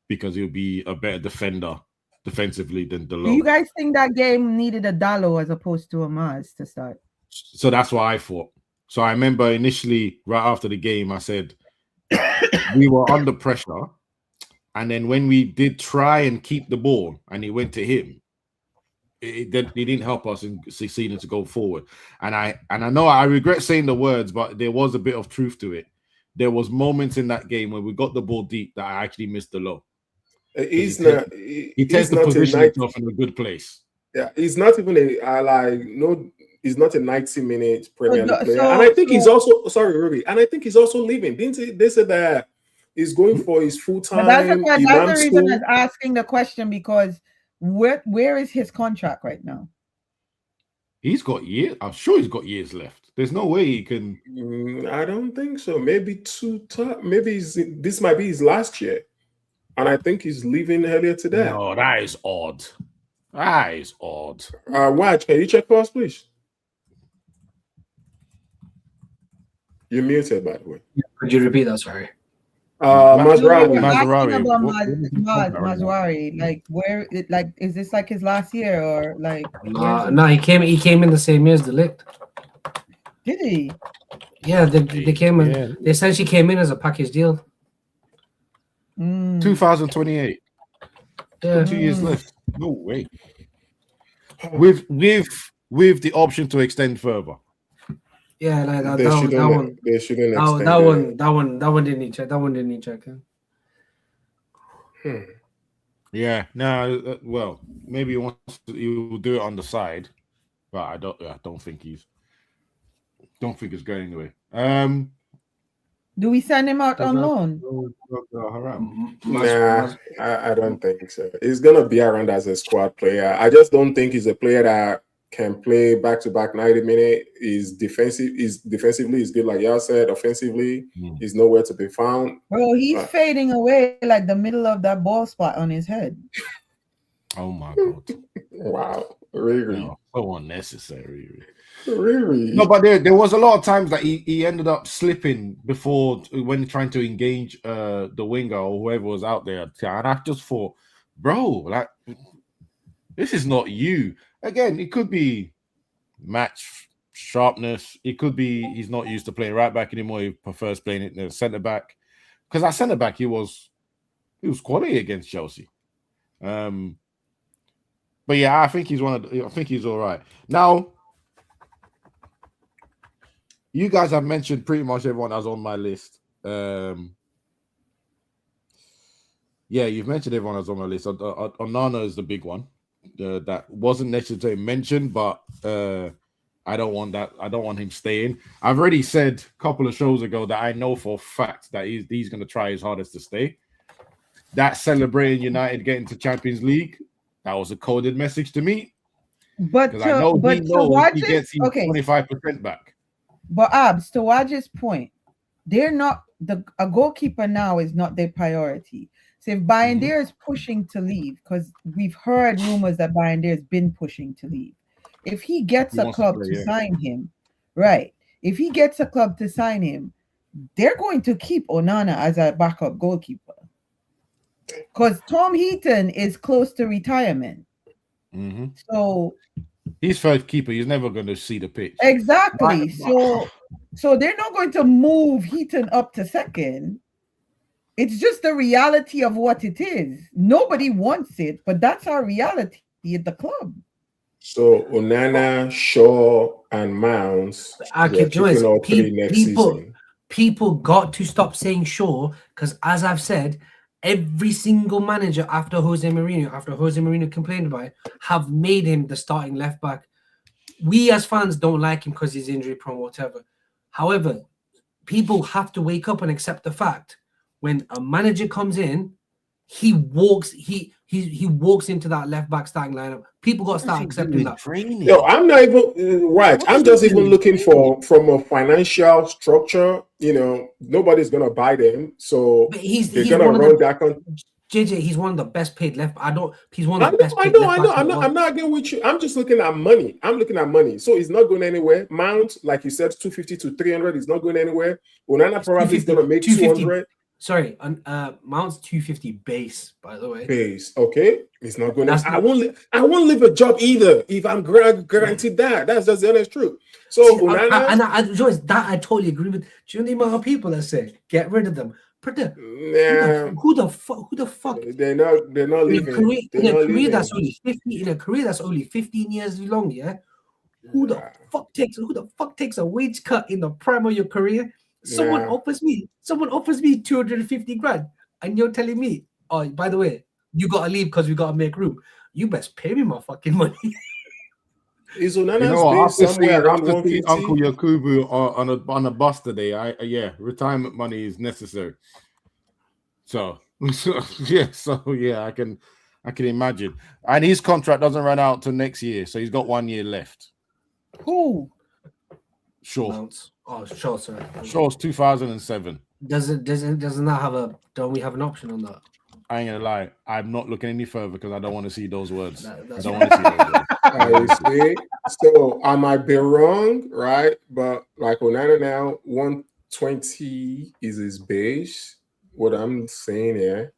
because he'll be a better defender defensively than Delo. Do you guys think that game needed a Dalo as opposed to a Maz to start? So that's what I thought. So I remember initially, right after the game, I said we were under pressure, and then when we did try and keep the ball and it went to him, it didn't help us in succeeding to go forward. And I know I regret saying the words, but there was a bit of truth to it. There was moments in that game when we got the ball deep that I actually missed the low. He tends to position himself in a good place. Yeah, he's not even he's not a 90-minute Premier League player. And I think he's also Ruby. And I think he's also leaving. They said that he's going for his full-time. That's the reason I'm asking the question, because where is his contract right now? He's got years. I'm sure he's got years left. There's no way he can. I don't think so. Maybe this might be his last year, and I think he's leaving earlier today. No, that is odd. That is odd. Watch, can you check for us, please? You're muted, by the way. Could you repeat that? Sorry. Mazraoui. Like, where? Is this like his last year, or like? No, he came in the same year as De Ligt. Did he? Yeah, they came in. Yeah. They essentially came in as a package deal. 2028. Yeah. 2 years left. No way. With the option to extend further. Yeah, like that. They shouldn't extend That one didn't need check. That one didn't need check. Yeah. No. Well, maybe he will do it on the side, but I don't think it's going anywhere. Do we send him out on loan? Nah, I don't think so. He's gonna be around as a squad player. I just don't think he's a player that can play back-to-back 90 minutes. Defensively he's good, like y'all said. Offensively, he's nowhere to be found. Bro, he's fading away like the middle of that ball spot on his head. Oh my god! Wow, really? No, so unnecessary. Really? No, but there was a lot of times that he ended up slipping before when trying to engage the winger or whoever was out there, and I just thought, bro, like, this is not you. Again, it could be match sharpness. It could be he's not used to playing right back anymore. He prefers playing it in the centre back. Because at centre back, he was quality against Chelsea. But yeah, I think he's all right. Now, you guys have mentioned pretty much everyone that's on my list. Yeah, you've mentioned everyone that's on my list. Onana is the big one. That wasn't necessarily mentioned, but I don't want that. I don't want him staying. I've already said a couple of shows ago that I know for a fact that he's going to try his hardest to stay. That celebrating United getting to Champions League, that was a coded message to me. But I know he knows he gets 25% back. But Abs, to Waj's point, they're not a goalkeeper now is not their priority. So if Bayindir is pushing to leave, because we've heard rumors that Bayindir has been pushing to leave. If he gets a club to sign him, right? If he gets a club to sign him, they're going to keep Onana as a backup goalkeeper. Because Tom Heaton is close to retirement. So he's first keeper. He's never going to see the pitch. Exactly. So they're not going to move Heaton up to second. It's just the reality of what it is. Nobody wants it, but that's our reality at the club. So Onana, Shaw, and Mounts. People got to stop saying Shaw, because as I've said, every single manager after Jose Mourinho complained about it, have made him the starting left back. We as fans don't like him because he's injury prone, whatever. However, people have to wake up and accept the fact when a manager comes in, he walks into that left back starting lineup. People got to start accepting that. Yo, I'm not even right. I'm just even looking from a financial structure. You know, nobody's gonna buy them, so they're gonna run that. JJ, he's one of the best paid left. He's one of the best paid left backs. I'm not again with you. I'm just looking at money. So he's not going anywhere. Mount, like you said, 250 to 300. He's not going anywhere. Onana probably is gonna make 200. Sorry, Mount's 250 base, by the way. Base, okay. It's not going to. I won't leave a job either if I'm guaranteed that. That's just the honest truth. So Joyce, that I totally agree with. Do you know the amount of people that say get rid of them? Brother, Nah, who the fuck they're not leaving. They're not leaving. that's only 50 in a career that's only 15 years long, yeah? Who the fuck takes a wage cut in the prime of your career? Someone Yeah. offers me 250 grand, and you're telling me, oh, by the way, you gotta leave because we gotta make room. You best pay me my fucking money. Is You Onana's know what? base somewhere around After seeing 150? Uncle Yakubu on a bus today, retirement money is necessary. So yeah, I can imagine. And his contract doesn't run out till next year, so he's got 1 year left. Who? Sure. Mounts. Oh, sure, sorry. Shaw's 2007. Doesn't that have a? Don't we have an option on that? I ain't gonna lie. I'm not looking any further because I don't want to see those words. I That's don't want to see those words. I see. So I might be wrong, right? But like Onana now, 120 is his base. What I'm saying here,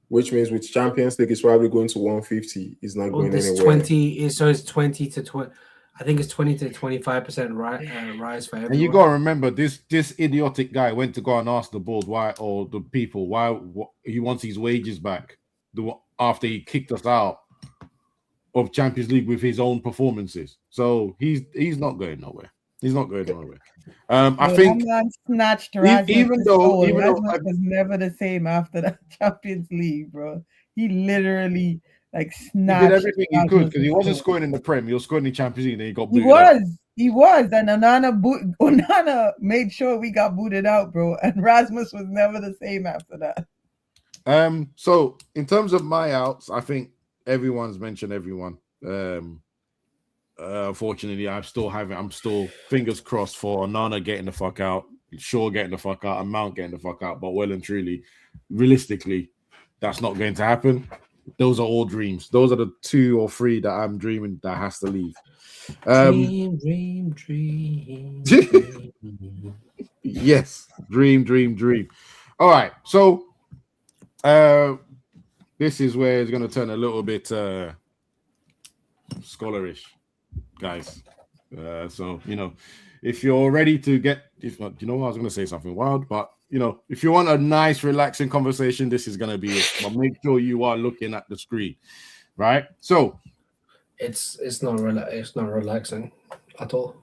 which means with Champions League, it's probably going to 150. It's not going This anywhere. 20 is so it's 20 to 20. I think it's 20 to 25% rise for everyone. And you gotta remember, this idiotic guy went to go and ask the board why, or the people why he wants his wages back after he kicked us out of Champions League with his own performances. So he's not going nowhere. He's not going nowhere. I think snatched even though Rasmus was never the same after that Champions League, bro. He literally snatched. He did everything he could because he wasn't scoring in the Prem. He was scoring in the Champions League, and he got booted out. He was, and Onana made sure we got booted out, bro. And Rasmus was never the same after that. So in terms of my outs, I think everyone's mentioned everyone. Unfortunately, I'm still fingers crossed for Onana getting the fuck out, Shaw getting the fuck out, and Mount getting the fuck out. But well and truly, realistically, that's not going to happen. Those are all dreams. Those are the 2 or 3 that I'm dreaming that has to leave. Dream. Yes, dream. All right, so this is where it's going to turn a little bit scholarish, guys. So if you're ready to get, if not, I was going to say something wild, but if you want a nice, relaxing conversation, this is going to be it. But make sure you are looking at the screen, right? So it's not relaxing at all.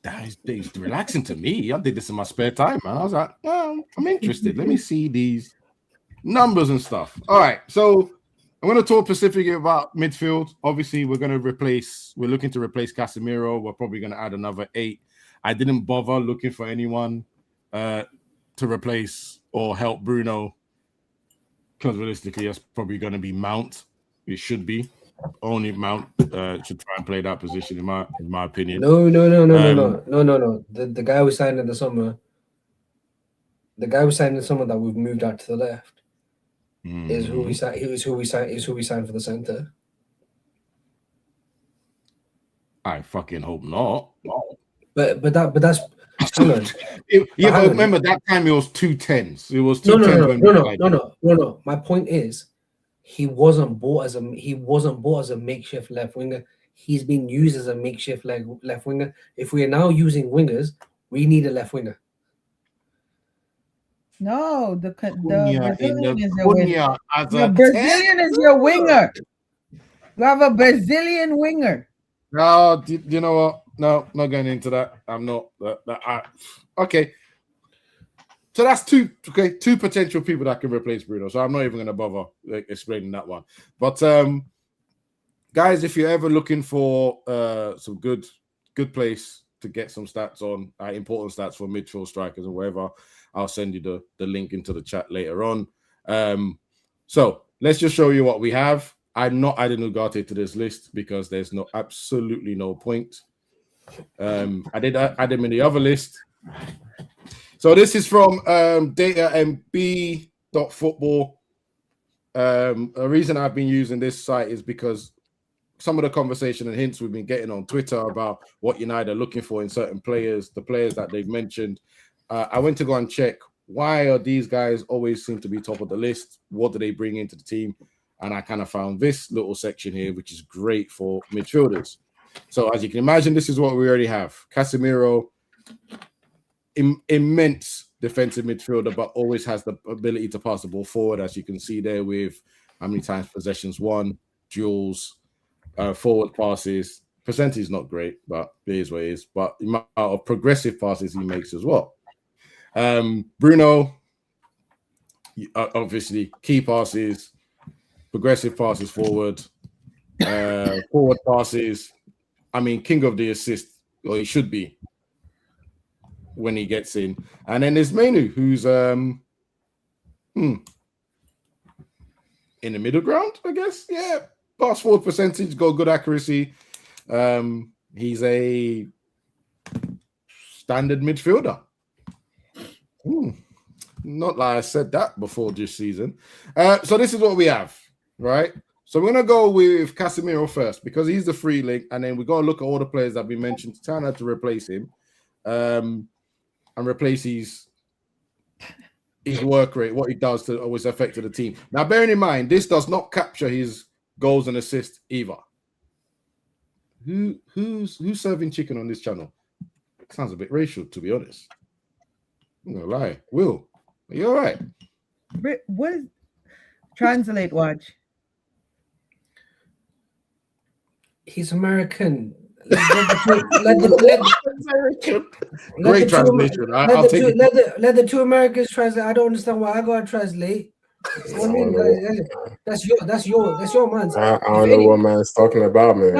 It's relaxing to me. I did this in my spare time, man. I was like, I'm interested. Let me see these numbers and stuff. All right, so I'm going to talk specifically about midfield. Obviously, we're looking to replace Casemiro. We're probably going to add another 8. I didn't bother looking for anyone to replace or help Bruno because realistically, that's probably going to be Mount. It should be only Mount should try and play that position in my opinion. No. The guy we signed in the summer. The guy we signed in the summer that we've moved out to the left is who we signed. Is who we signed for the center. I fucking hope not. But that's. Remember that time it was 2 10s. It was 2 10s. No. My point is, he wasn't bought as a makeshift left winger. He's been used as a makeshift left winger. If we are now using wingers, we need a left winger. No, the Brazilian is your winger. The Brazilian is your winger. You have a Brazilian winger. No, you know what? No, not going into that. I'm not. Okay. So that's 2 potential people that can replace Bruno. So I'm not even going to bother explaining that one. But guys, if you're ever looking for some good place to get some stats on, important stats for midfield strikers or whatever, I'll send you the link into the chat later on. So let's just show you what we have. I'm not adding Ugarte to this list because there's absolutely no point. I did add him in the other list. So this is from datamb.football. The reason I've been using this site is because some of the conversation and hints we've been getting on Twitter about what United are looking for in certain players, the players that they've mentioned. I went to go and check, why are these guys always seem to be top of the list? What do they bring into the team? And I kind of found this little section here, which is great for midfielders. So as you can imagine, this is what we already have. Casemiro, immense defensive midfielder, but always has the ability to pass the ball forward, as you can see there with how many times possessions won, duels, forward passes. Percentage is not great, but it is what it is. But the amount of progressive passes he makes as well. Bruno, obviously, key passes, progressive passes forward, forward passes. I mean, king of the assist, or he should be when he gets in. And then there's Manu, who's in the middle ground, I guess. Yeah, pass forward percentage, got good accuracy. He's a standard midfielder. Not like I said that before this season. So this is what we have, right? So we're going to go with Casemiro first because he's the free link, and then we're going to look at all the players that we mentioned, trying to replace him, and replace his work rate, what he does to always affect the team. Now, bearing in mind, this does not capture his goals and assists either. Who's serving chicken on this channel? Sounds a bit racial, to be honest. I'm gonna lie. Will, are you all right? What is translate? Watch. He's American. Great translation. Let the two Americans translate. I don't understand why I gotta translate. What I mean, that's your man's. I don't know what man's talking about, man.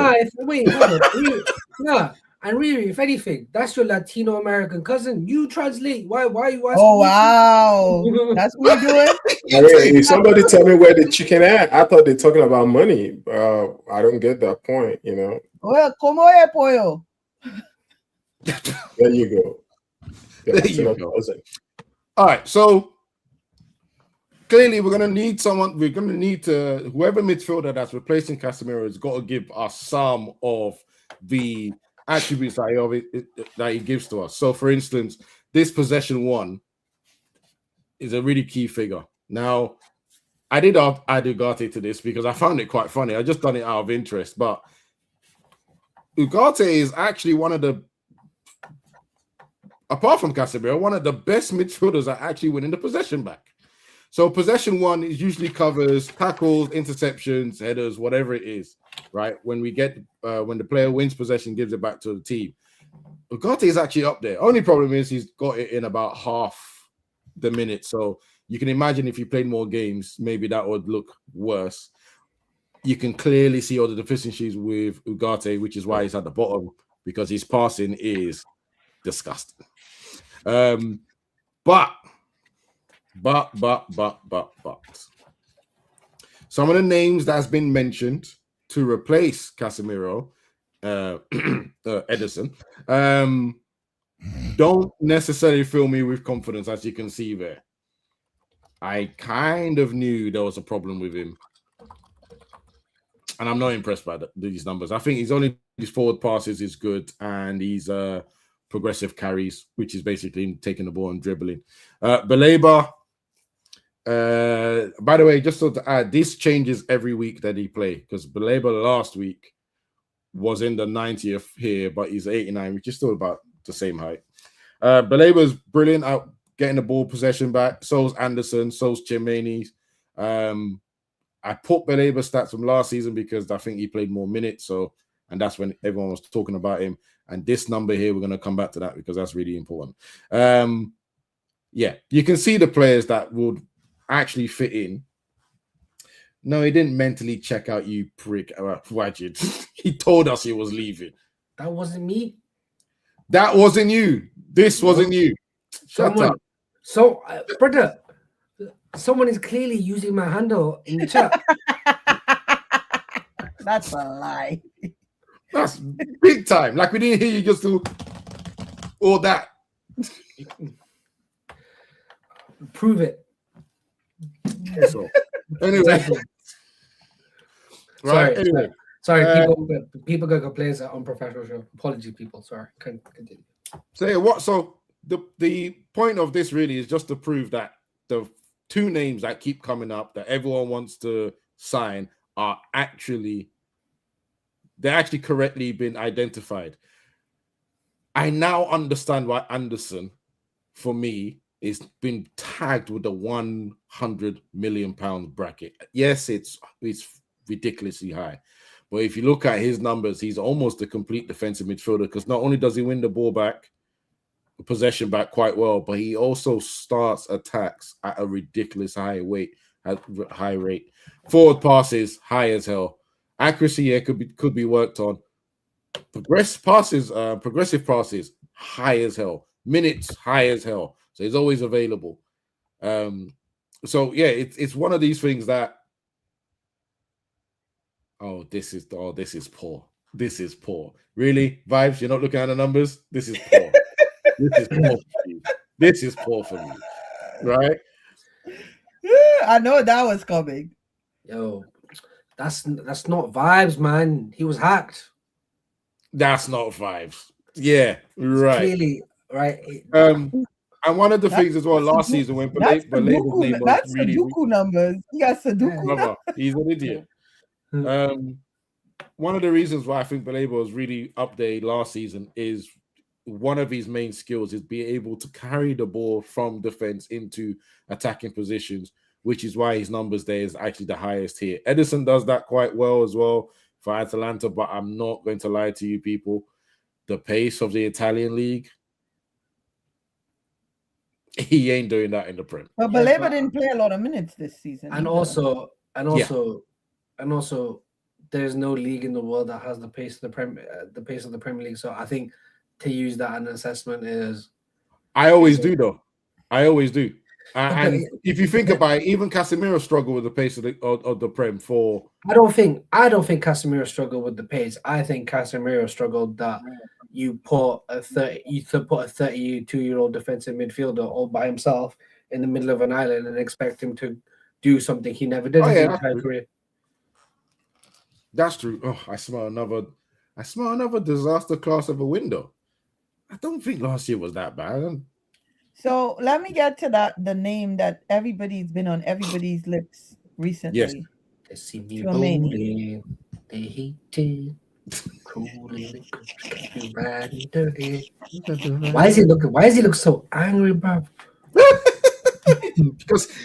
And really, if anything, that's your Latino American cousin. You translate. Why are you asking? Oh wow, that's what you're doing. If somebody tell me where the chicken at, I thought they're talking about money. I don't get that point, you know. Well, como es pollo? There you go. There you go. All right, so clearly we're going to need someone. We're going to need to whoever midfielder that's replacing Casemiro has got to give us some of the attributes that he gives to us. So, for instance, this possession one is a really key figure. Now, I did add Ugarte to this because I found it quite funny. I just done it out of interest, but Ugarte is actually one of the, apart from Casemiro, one of the best midfielders that actually winning the possession back. So possession one is usually covers tackles, interceptions, headers, whatever it is, right? When we get when the player wins possession, gives it back to the team. Ugarte is actually up there. Only problem is he's got it in about half the minute. So you can imagine if he played more games, maybe that would look worse. You can clearly see all the deficiencies with Ugarte, which is why he's at the bottom, because his passing is disgusting. But some of the names that's been mentioned to replace Casemiro, Edison, don't necessarily fill me with confidence, as you can see there. I kind of knew there was a problem with him, and I'm not impressed by these numbers. I think his forward passes is good, and he's progressive carries, which is basically taking the ball and dribbling. Baleba, by the way, just so to add, this changes every week that he play, because Baleba last week was in the 90th here, but he's 89, which is still about the same height. Baleba's brilliant at getting the ball possession back. So's Anderson, so's Chimene. I put Baleba stats from last season because I think he played more minutes, and that's when everyone was talking about him. And this number here, we're going to come back to that because that's really important. Yeah, you can see the players that would actually fit in. No, he didn't mentally check out, you prick. Wajid. He told us he was leaving. That wasn't me. That wasn't you. This wasn't you. Shut up. So, brother, someone is clearly using my handle in the chat. That's a lie. That's big time. Like, we didn't hear you just do all that. Prove it. So, anyway. Right. Anyway. Sorry, people got complaints at unprofessional show. Apology, people. Sorry. Continue. So the point of this really is just to prove that the two names that keep coming up that everyone wants to sign are actually correctly been identified. I now understand why Anderson, for me, it's been tagged with the £100 million bracket. Yes, it's ridiculously high. But if you look at his numbers, he's almost a complete defensive midfielder because not only does he win the ball back, possession back quite well, but he also starts attacks at a ridiculous high rate. Forward passes, high as hell. Accuracy, yeah, could be worked on. Progressive passes, high as hell. Minutes, high as hell. So he's always available. So yeah, it's one of these things that this is poor. This is poor. Really? Vibes, you're not looking at the numbers? This is poor. This is poor for you. This is poor for you. Right? I know that was coming. Yo, that's not vibes, man. He was hacked. That's not vibes. Yeah, right. Clearly, right. And one of the things as well last season when Belabo's name was that's really Sudoku numbers. He got Sudoku numbers. He's an idiot. One of the reasons why I think Belabo was really up there last season is one of his main skills is being able to carry the ball from defense into attacking positions, which is why his numbers there is actually the highest here. Edison does that quite well as well for Atalanta, but I'm not going to lie to you people. The pace of the Italian league, he ain't doing that in the Prem. But Baleba didn't play a lot of minutes this season. And also, there's no league in the world that has the pace of the Premier League. So I think to use that as an assessment is. I always do though. I always do. And if you think about it, even Casemiro struggled with the pace of the Prem for. I don't think Casemiro struggled with the pace. I think Casemiro struggled that you put a 32-year-old defensive midfielder all by himself in the middle of an island and expect him to do something he never did in his entire career. That's true. Oh, I smell another disaster class of a window. I don't think last year was that bad. So let me get to the name that everybody's been on everybody's lips recently. Yes. They see me bowling. They hate it. Why is he look so angry, bro?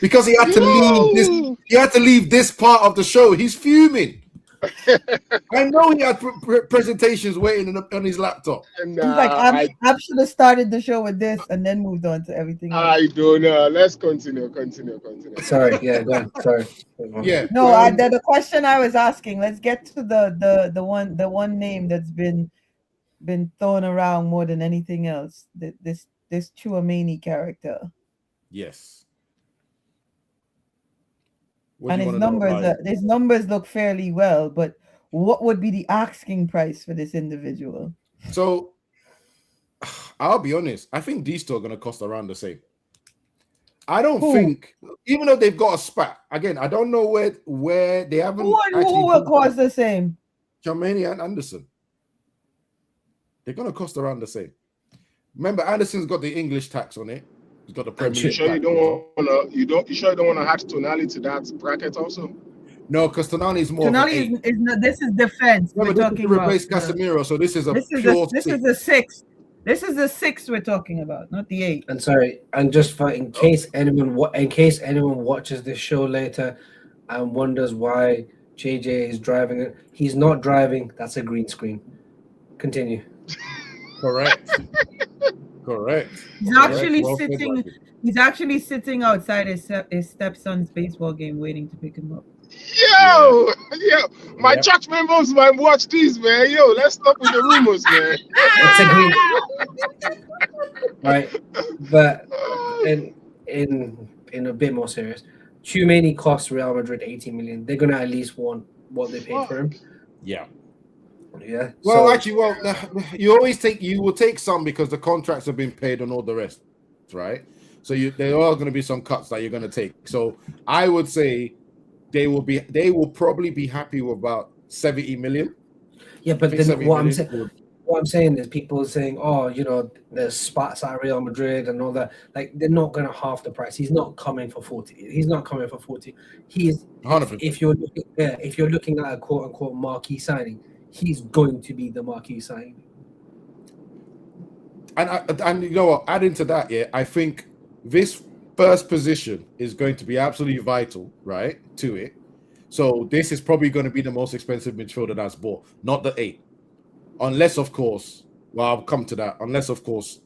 because he had to leave this. He had to leave this part of the show. He's fuming. I know he had presentations waiting on his laptop. He's like, I should have started the show with this and then moved on to everything else. I don't know. Let's continue. Sorry, yeah, go on. Sorry. Yeah. No, the question I was asking. Let's get to the one name that's been thrown around more than anything else. This Chouameni character. Yes. And his numbers look fairly well, but what would be the asking price for this individual? So I'll be honest, I think these two are going to cost around the same. I don't think, even though they've got a spat, again, I don't know where they haven't. Who will cost the same? Chouameni and Anderson. They're going to cost around the same. Remember, Anderson's got the English tax on it. He's got the Premier League. You don't want to add Tonali to that bracket also? No, because Tonali is more. Tonali is not. This is defense. We're talking about replace Casemiro, so this is this is the sixth. This is the sixth we're talking about, not the 8th. And sorry, and just in case anyone watches this show later and wonders why JJ is driving it, he's not driving. That's a green screen. Continue. Correct. Correct. He's actually sitting outside his stepson's baseball game, waiting to pick him up. Yo, my church members might watch this, man. Yo, let's stop with the rumors, man. It's a green. Right, but in a bit more serious, Chouameni costs Real Madrid 80 million. They're gonna at least want what they paid for him. Yeah. Yeah. Well, you will take some because the contracts have been paid and all the rest, right? So there are going to be some cuts that you're going to take. So I would say they will probably be happy with about 70 million. Yeah, but then what I'm saying is people are saying, there's spots at Real Madrid and all that. Like they're not going to half the price. He's not coming for 40. He's not coming for 40. He is. 100%. If you're looking at a quote unquote marquee signing, he's going to be the marquee signing. And you know what? Adding to that, I think this first position is going to be absolutely vital, right, to it. So this is probably going to be the most expensive midfielder that's bought, not the 8. Unless, of course, well, I'll come to that. Unless, of course,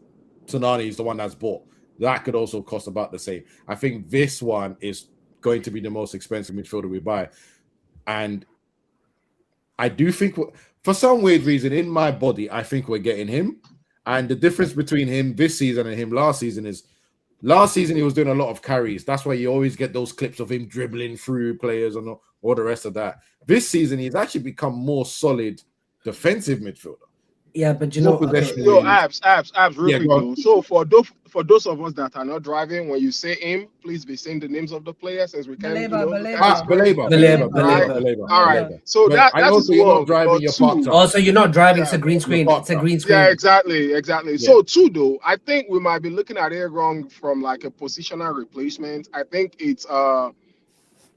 Tonali is the one that's bought. That could also cost about the same. I think this one is going to be the most expensive midfielder we buy. And I do think, for some weird reason, in my body, I think we're getting him. And the difference between him this season and him last season is, last season he was doing a lot of carries. That's why you always get those clips of him dribbling through players and all the rest of that. This season, he's actually become more solid defensive midfielder. Yeah, but you know, Yo, abs, real quick though. So for those of us that are not driving, when you say him, please be saying the names of the players, as we can. Baleba. All right. So that is you're not driving your parked up. Also, you're not driving. It's a green screen. It's a green screen. Yeah, exactly. Yeah. So 2 though, I think we might be looking at it wrong from like a positional replacement. I think it's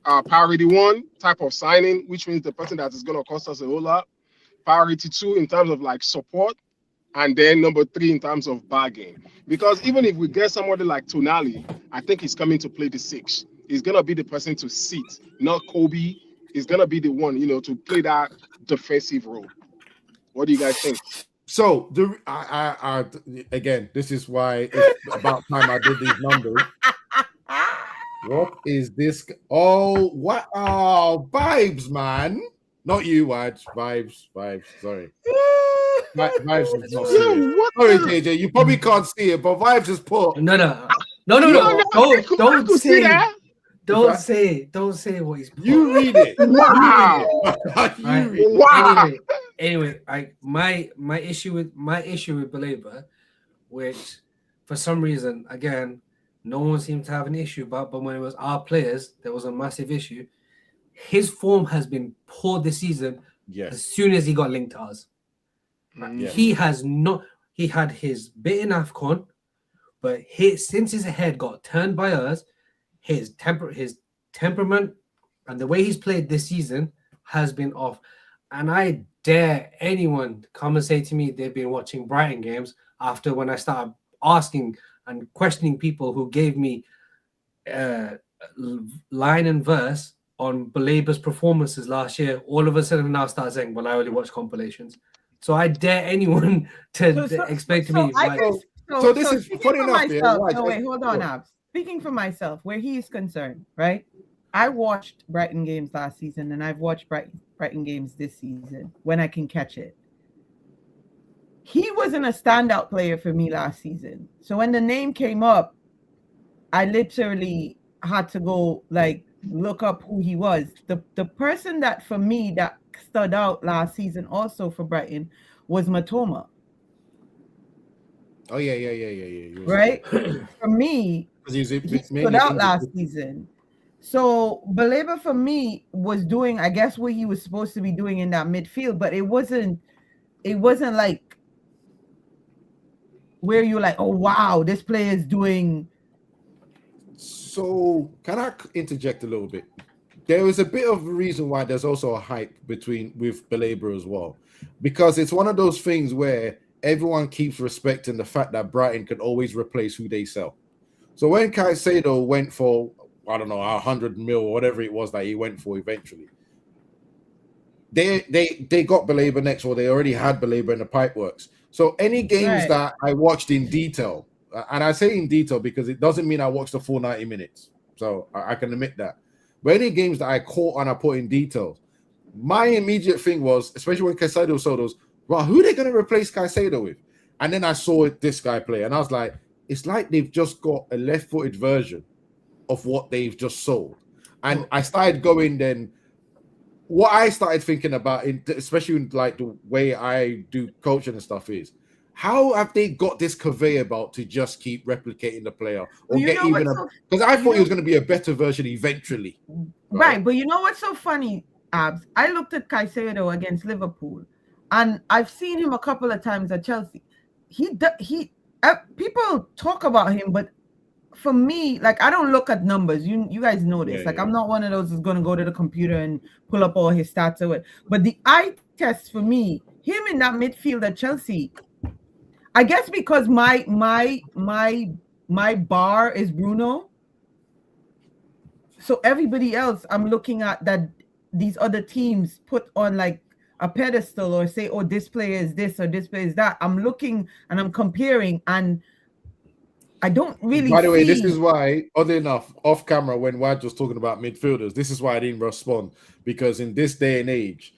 priority 1 type of signing, which means the person that is going to cost us a whole lot. Priority 2 in terms of like support, and then number 3 in terms of bargain. Because even if we get somebody like Tonali, I think he's coming to play the 6. He's gonna be the person to sit, not Kobe. He's gonna be the one, to play that defensive role. What do you guys think? So again, this is why it's about time I did these numbers. What is this? Oh, what? Oh, vibes, man. Not you, Waj. Vibes. Sorry. Vibes is not serious. Sorry, JJ. You probably can't see it, but Vibes is put. No. Don't say what he's put. You read it. Wow. Wow. Anyway, my issue with Baleba, which for some reason, again, no one seemed to have an issue about, but when it was our players, there was a massive issue. His form has been poor this season. Yes. As soon as he got linked to us, he has not. He had his bit in AFCON, but since his head got turned by us, his temperament and the way he's played this season has been off. And I dare anyone to come and say to me they've been watching Brighton games after when I started asking and questioning people who gave me line and verse on Baleba's performances last year, all of a sudden now start saying, well, I only watch compilations. So I dare anyone to explain to me. So this is funny enough. Wait, hold on, Abs. Speaking for myself, where he is concerned, right? I watched Brighton games last season, and I've watched Brighton games this season when I can catch it. He wasn't a standout player for me last season. So when the name came up, I literally had to go look up who he was. The person that for me that stood out last season also for Brighton was Matoma. Oh yeah. Right? For me, he stood out last season. So Baleba for me was doing, I guess, what he was supposed to be doing in that midfield, but it wasn't like where you're like, oh wow, this player is doing. So can I interject a little bit? There is a bit of a reason why there's also a hype with Baleba as well, because it's one of those things where everyone keeps respecting the fact that Brighton can always replace who they sell. So when Caicedo went for, I don't know, 100 mil or whatever it was that he went for eventually, they got Baleba next, or they already had Baleba in the pipeworks. So any games that I watched in detail, and I say in detail because it doesn't mean I watched the full 90 minutes, so I can admit that. But any games that I caught and I put in detail, my immediate thing was, especially when Caicedo sold those, well, who are they going to replace Caicedo with? And then I saw this guy play, and I was like, it's like they've just got a left-footed version of what they've just sold. And I started going then, what I started thinking about, especially like the way I do coaching and stuff, is how have they got this conveyor belt to just keep replicating the player or get even a, because I thought he was going to be a better version eventually. Right, but you know what's so funny, Abs? I looked at Caicedo against Liverpool, and I've seen him a couple of times at Chelsea. People talk about him, but for me, like, I don't look at numbers. You guys know this. I'm not one of those who's going to go to the computer and pull up all his stats or it. But the eye test for me, him in that midfield at Chelsea, I guess because my my bar is Bruno. So everybody else, I'm looking at that these other teams put on like a pedestal or say, oh, this player is this or this player is that. I'm looking and I'm comparing, and I don't really By the way, this see- is why, oddly enough, off camera, when Wad was talking about midfielders, this is why I didn't respond. Because in this day and age,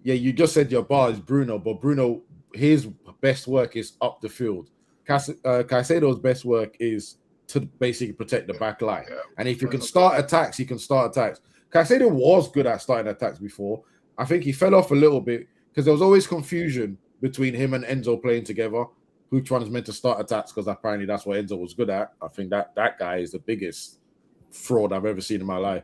yeah, you just said your bar is Bruno, but Bruno, his best work is up the field. Caicedo's best work is to basically protect the back line. Yeah. And if you can start attacks, he can start attacks. Caicedo was good at starting attacks before. I think he fell off a little bit because there was always confusion between him and Enzo playing together. Which one is meant to start attacks? Because apparently that's what Enzo was good at. I think that guy is the biggest fraud I've ever seen in my life.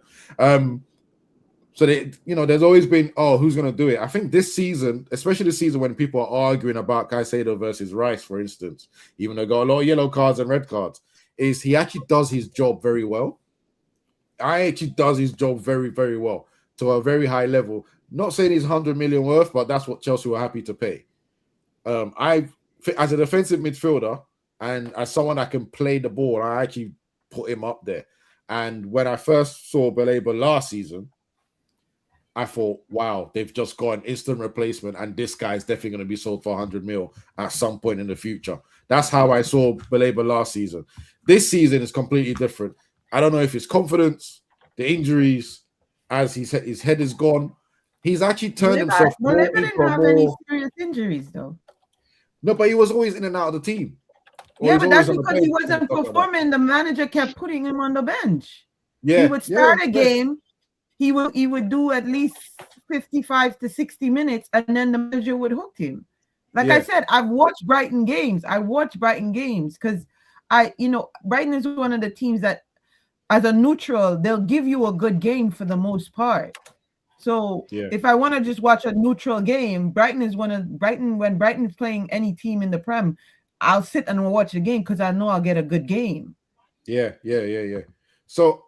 So there's always been, oh, who's going to do it? I think this season, especially this season when people are arguing about Caicedo versus Rice, for instance, even though got a lot of yellow cards and red cards, is he actually does his job very well. I actually does his job very, very well to a very high level. Not saying he's 100 million worth, but that's what Chelsea were happy to pay. As a defensive midfielder and as someone that can play the ball, I actually put him up there. And when I first saw Baleba last season, I thought, wow, they've just got an instant replacement, and this guy is definitely going to be sold for 100 mil at some point in the future. That's how I saw Baleba last season. This season is completely different. I don't know if it's confidence, the injuries, as his head is gone. He's actually turned himself more Baleba didn't into a have any more... serious injuries though. No, but he was always in and out of the team. Yeah, but that's because he wasn't performing. The manager kept putting him on the bench. Yeah, He would start a game. He would do at least 55 to 60 minutes, and then the manager would hook him. Like I said, I've watched Brighton games. I watch Brighton games because Brighton is one of the teams that, as a neutral, they'll give you a good game for the most part. So if I want to just watch a neutral game, when Brighton is playing any team in the Prem, I'll sit and watch the game because I know I'll get a good game. Yeah. So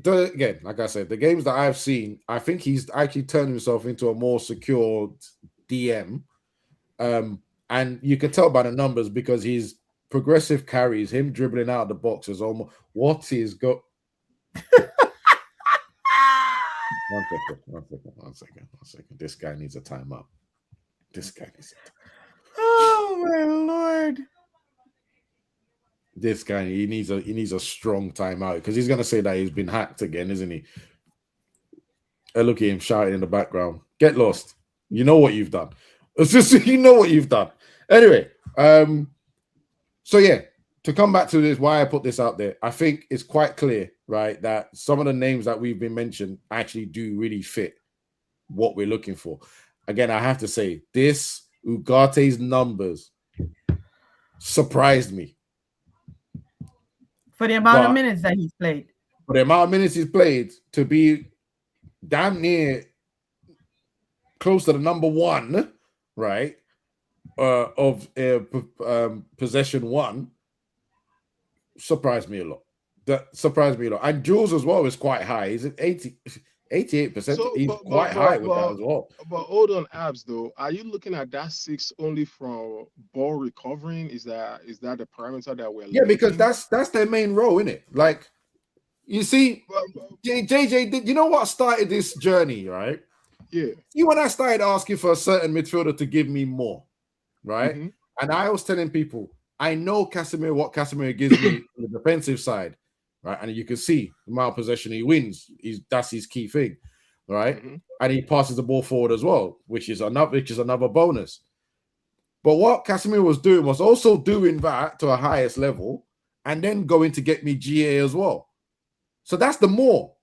again, like I said, the games that I've seen, I think he's actually turned himself into a more secure DM. And you can tell by the numbers because his progressive carries, him dribbling out of the box is almost what he's got. One second. This guy needs a timeout. Oh my Lord. This guy, he needs a strong timeout because he's gonna say that he's been hacked again, isn't he? I look at him shouting in the background. Get lost. You know what you've done. It's just you know what you've done. Anyway, so yeah, to come back to this, why I put this out there, I think it's quite clear, right, that some of the names that we've been mentioned actually do really fit what we're looking for. Again, I have to say, this Ugate's numbers surprised me. For the amount of minutes that he's played. For the amount of minutes he's played, to be damn near close to the number one, right, of possession one, surprised me a lot. That surprised me a lot. And Jules as well is quite high. Is it 88%? So, He's quite high with that as well. But hold on, Abs though. Are you looking at that 6 only from ball recovering? Is that the parameter that we're Yeah, because that's their main role, isn't it? Like, you see, JJ, you know what started this journey, right? Yeah. See, when I started asking for a certain midfielder to give me more, right? Mm-hmm. And I was telling people, I know what Casemiro gives me on the defensive side, right? And you can see the amount of possession he wins. That's his key thing, right? Mm-hmm. And he passes the ball forward as well, which is another bonus. But what Casemiro was doing was also doing that to a highest level, and then going to get me GA as well. So that's the more.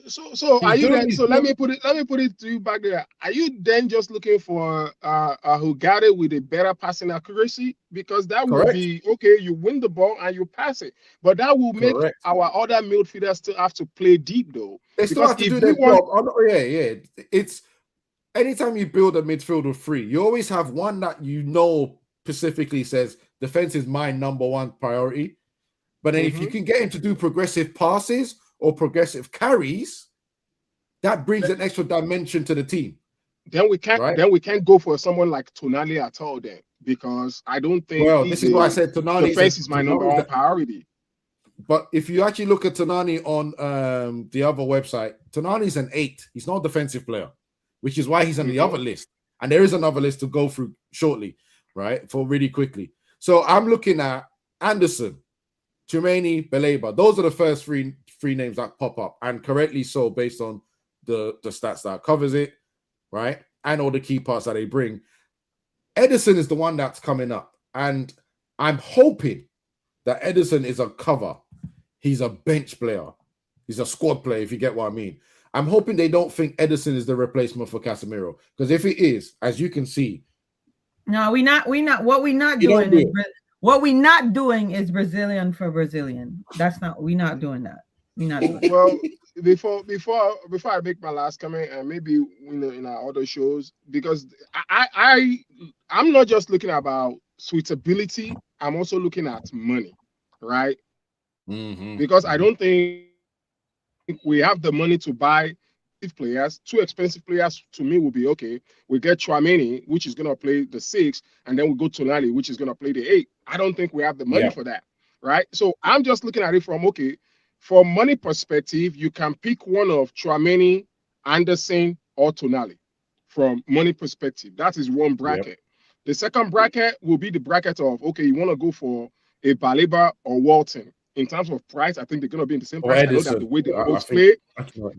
So are you then? So let me put it to you back there. Are you then just looking for who got it with a better passing accuracy? Because that would be okay. You win the ball and you pass it, but that will make our other midfielders still have to play deep though. They still have to do their job. Yeah. It's anytime you build a midfield of 3, you always have one that specifically says defense is my number one priority. But then if you can get him to do progressive passes or progressive carries, that brings an extra dimension to the team. Then we can't go for someone like Tonali at all then. because I don't think Well, this is why I said Tonani defense is my number one priority. But if you actually look at Tonani on the other website, Tonani's an 8. He's not a defensive player, which is why he's on the other list. And there is another list to go through shortly, right? For really quickly. So I'm looking at Anderson, Tchouaméni, Baleba. Those are the first three names that pop up, and correctly so based on the stats that covers it, right? And all the key parts that they bring. Edison is the one that's coming up, and I'm hoping that Edison is a cover. He's a bench player. He's a squad player, if you get what I mean. I'm hoping they don't think Edison is the replacement for Casemiro, because if it is, as you can see, no, we're not. What we're not doing is Brazilian for Brazilian. That's not. We're not doing that. We're not doing Well, before I make my last comment, and maybe in our other shows, because I'm not just looking about suitability. I'm also looking at money, right? Because I don't think we have the money to buy players. Too expensive players to me will be okay. We get Tchouaméni, which is gonna play the 6, and then we go Tonali, which is gonna play the 8. I don't think we have the money for that, right? So I'm just looking at it from from money perspective, you can pick one of Tchouaméni, Anderson, or Tonali. From money perspective, that is one bracket. The second bracket will be the bracket of you want to go for a Baleba or Walton. In terms of price, I think they're going to be in the same price. I know that the way they both play.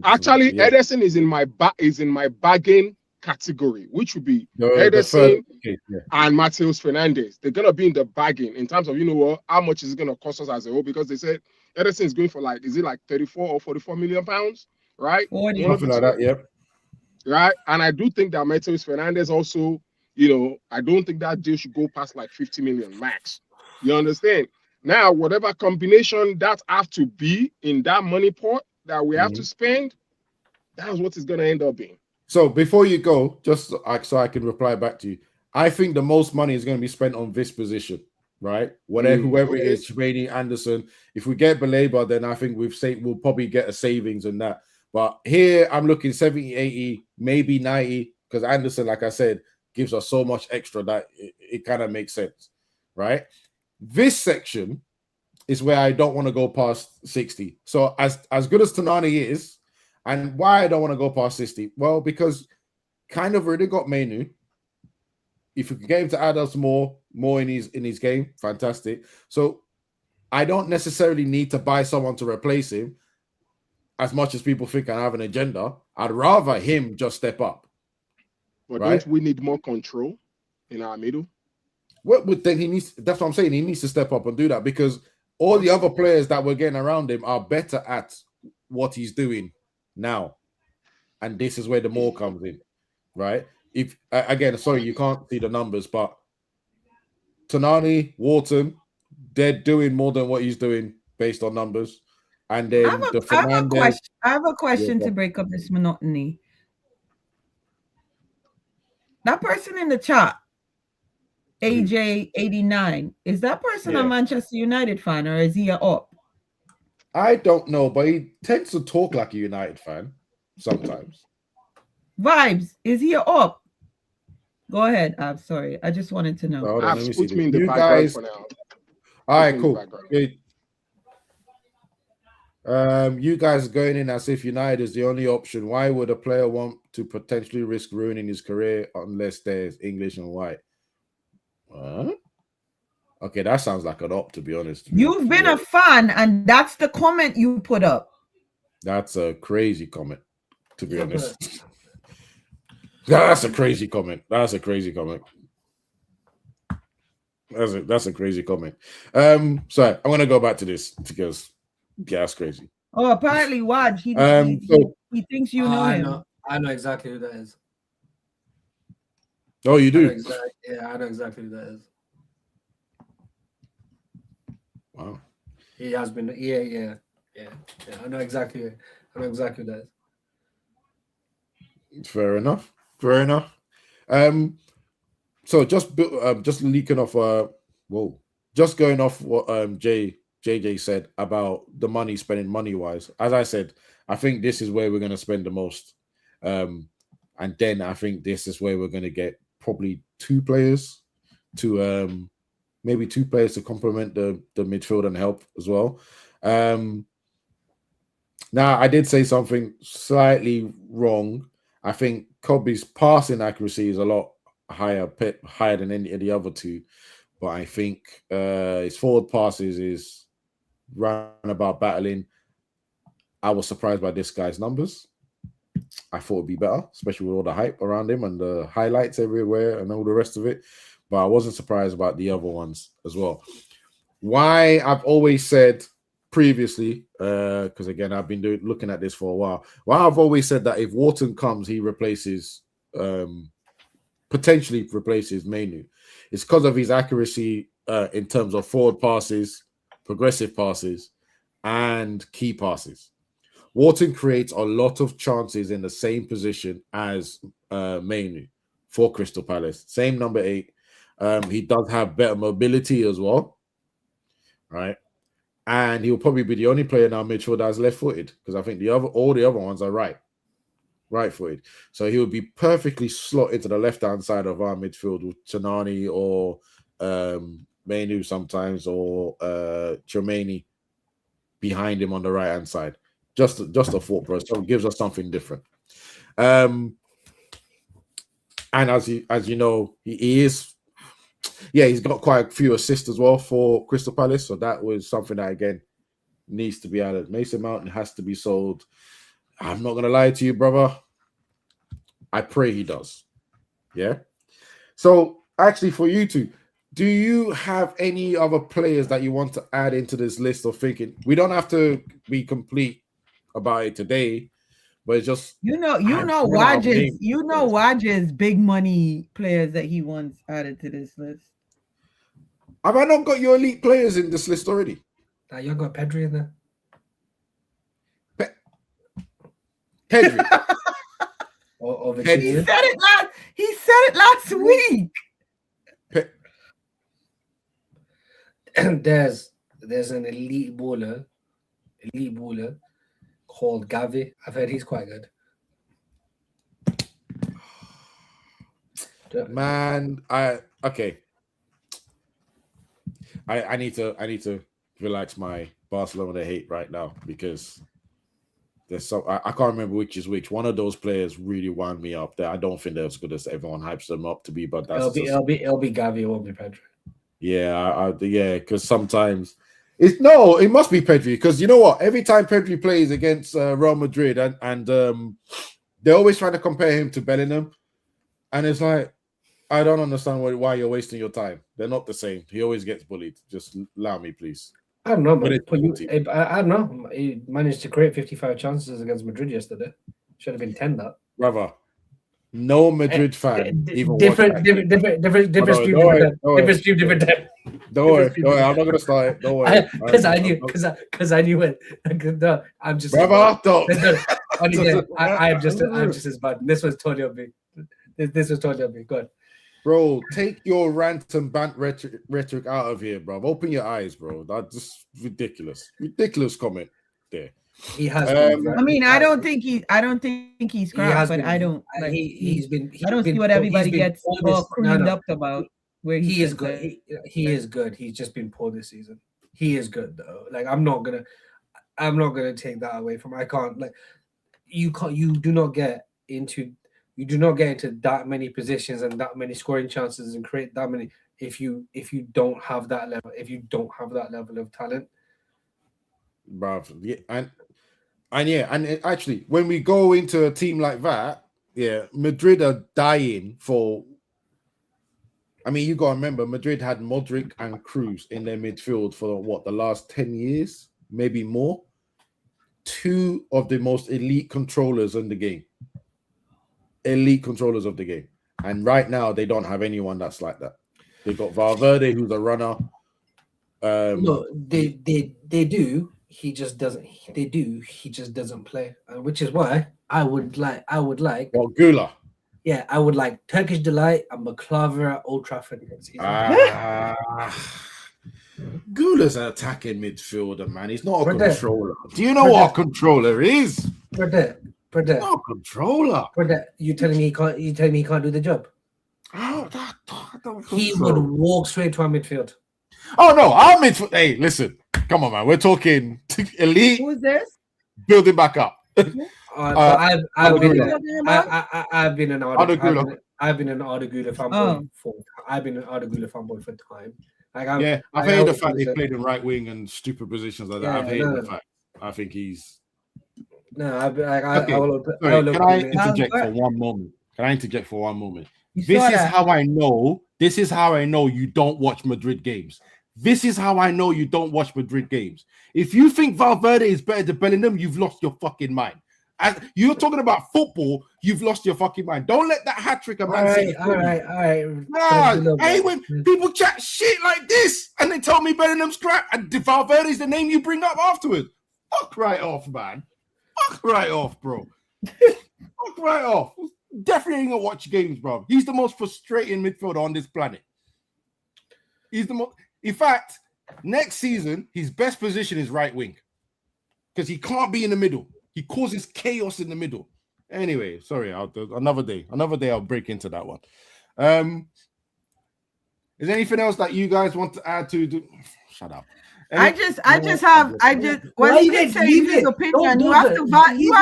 Actually, Edison is in my bargain category, which would be Edison and Matheus Fernandes. They're going to be in the bargain in terms of, how much is it going to cost us as a whole? Because they said Edison is going for 34 or 44 million pounds, right? Something like that, yep. Right, and I do think that Matheus Fernandes also, I don't think that deal should go past 50 million max. You understand? Now, whatever combination that have to be in that money pot that we have to spend, that's what it's going to end up being. So before you go, just so I can reply back to you, I think the most money is going to be spent on this position, right? Whoever it is, Tchouaméni, Anderson. If we get Baleba, then I think we'll probably get a savings in that. But here I'm looking 70, 80, maybe 90, because Anderson, like I said, gives us so much extra that it kind of makes sense, right? This section is where I don't want to go past 60. So as good as Tonani is, and why I don't want to go past 60, well, because kind of already got Menu. If we could get him to add us more in his game, fantastic. So I don't necessarily need to buy someone to replace him. As much as people think I have an agenda, I'd rather him just step up. But don't we need more control in our middle? Then he needs. That's what I'm saying. He needs to step up and do that, because all the other players that we're getting around him are better at what he's doing now, and this is where the more comes in, right? If again, sorry, you can't see the numbers, but Tonani, Wharton, they're doing more than what he's doing based on numbers. And then I have a question to break up this monotony. That person in the chat, AJ89, is that person a Manchester United fan, or is he a up? I don't know, but he tends to talk like a United fan sometimes. Vibes, is he a up? Go ahead. I'm sorry. I just wanted to know. Put me in the background for now. All right, cool. You guys are going in as if United is the only option. Why would a player want to potentially risk ruining his career unless there's English and white? Okay, that sounds like an op, to be honest. You've been a fan, and that's the comment you put up. That's a crazy comment, to be honest. That's a crazy comment. That's a crazy comment. That's a crazy comment. Sorry, I'm gonna go back to this because that's crazy. Oh, apparently, Waj, he thinks you know him. I know exactly who that is. Oh, you do? I know exactly who that is. Wow. He has been. Yeah. I know exactly who that is. Fair enough. So just leaking off. Just going off what JJ said about the money, spending money-wise. As I said, I think this is where we're going to spend the most. And then I think this is where we're going to get probably 2 players to maybe 2 players to complement the midfield and help as well. Now, I did say something slightly wrong. I think Kobe's passing accuracy is a lot higher than any of the other two, but I think his forward passes is roundabout battling. I was surprised by this guy's numbers. I thought it'd be better, especially with all the hype around him and the highlights everywhere and all the rest of it. But I wasn't surprised about the other ones as well. Why I've always said previously, because again, I've been looking at this for a while. Why I've always said that if Wharton comes, he potentially replaces Mainu. It's because of his accuracy in terms of forward passes, progressive passes, and key passes. Wharton creates a lot of chances in the same position as Mainu for Crystal Palace. Same number 8. He does have better mobility as well, right? And he'll probably be the only player in our midfield that's left-footed, because I think all the other ones are right-footed. So he would be perfectly slot into the left-hand side of our midfield with Tanani or Mainu sometimes, or Chomeni behind him on the right-hand side. Just a thought process. So it gives us something different. And as you know, he is. Yeah, he's got quite a few assists as well for Crystal Palace. So that was something that, again, needs to be added. Mason Mount has to be sold. I'm not going to lie to you, brother. I pray he does. Yeah. So actually for you two, do you have any other players that you want to add into this list of thinking? We don't have to be complete about it today, but it's just Waj's big money players that he wants added to this list. Have I not got your elite players in this list already? You got Pedri in there. Pedri. He said it last week. There's an elite baller called Gavi. I've heard he's quite good. Man, I need to relax my Barcelona hate right now, because there's some I can't remember which is which. One of those players really wound me up. That I don't think they're as good as everyone hypes them up to be, but that's it'll be Gavi, it won't be Pedri. Yeah, because sometimes it must be Pedri, because you know what? Every time Pedri plays against Real Madrid and they're always trying to compare him to Bellingham, and it's like, I don't understand why you're wasting your time. They're not the same. He always gets bullied. Just allow me, please. I don't know, but I don't know. He managed to create 55 chances against Madrid yesterday. Should have been 10 that. Brother, no Madrid fan. Different stream, different time. Don't worry. I'm not gonna start it. Don't worry. Because I knew it. No, I'm just. Brother, don't. I'm just as bad. This was totally on me. This was totally on me. Go on. Bro, take your rant and bant rhetoric out of here, bro. Open your eyes, bro. That's just ridiculous. Ridiculous comment there. He has. I don't think he's crap, but I don't. Like, I don't see what everybody gets all creamed up about. Where he is good. He is good. He's just been poor this season. He is good though. Like I'm not gonna take that away from him. I can't. Like you do not get into that many positions and that many scoring chances and create that many if you don't have that level. If you don't have that level of talent, bro. Yeah, and actually, when we go into a team like that, yeah, Madrid are dying for. I mean, you got to remember, Madrid had Modric and Cruz in their midfield for the last 10 years, maybe more. 2 of the most elite controllers in the game. Elite controllers of the game. And right now, they don't have anyone that's like that. They got Valverde, who's a runner. No, they do. He just doesn't. They do. He just doesn't play, which is why I would like. Well, Gula. Yeah, I would like Turkish Delight and Baklava at Old Trafford. Gula's an attacking midfielder, man. He's not a controller. Do you know what a controller is? Not a controller. You telling me he can't? You telling me he can't do the job? Oh, He would walk straight to our midfield. Oh no, our midfield. Hey, listen, come on, man. We're talking elite. Who's this? Building back up. I've been an Ardagula. I've been an Ardagula fanboy for. I've been an Ardagula fanboy for time. Like I've hated the fact they played in right wing and stupid positions like that. I've hated the fact. I think he's. No, Can I interject for one moment? This is how I know you don't watch Madrid games. This is how I know you don't watch Madrid games. If you think Valverde is better than Bellingham, you've lost your fucking mind. As you're talking about football, you've lost your fucking mind. Don't let that hat trick of Man City. All right. Nah, I hate when people chat shit like this and they tell me Bellingham's crap and Valverde is the name you bring up afterwards. Fuck right off, man. Fuck right off, bro. Fuck right off. Definitely ain't gonna watch games, bro. He's the most frustrating midfielder on this planet. He's the most. In fact, next season, his best position is right wing because he can't be in the middle. He causes chaos in the middle. Anyway, sorry. Another day. I'll break into that one. Is there anything else that you guys want to add to? Shut up. When he says his opinion, you have to value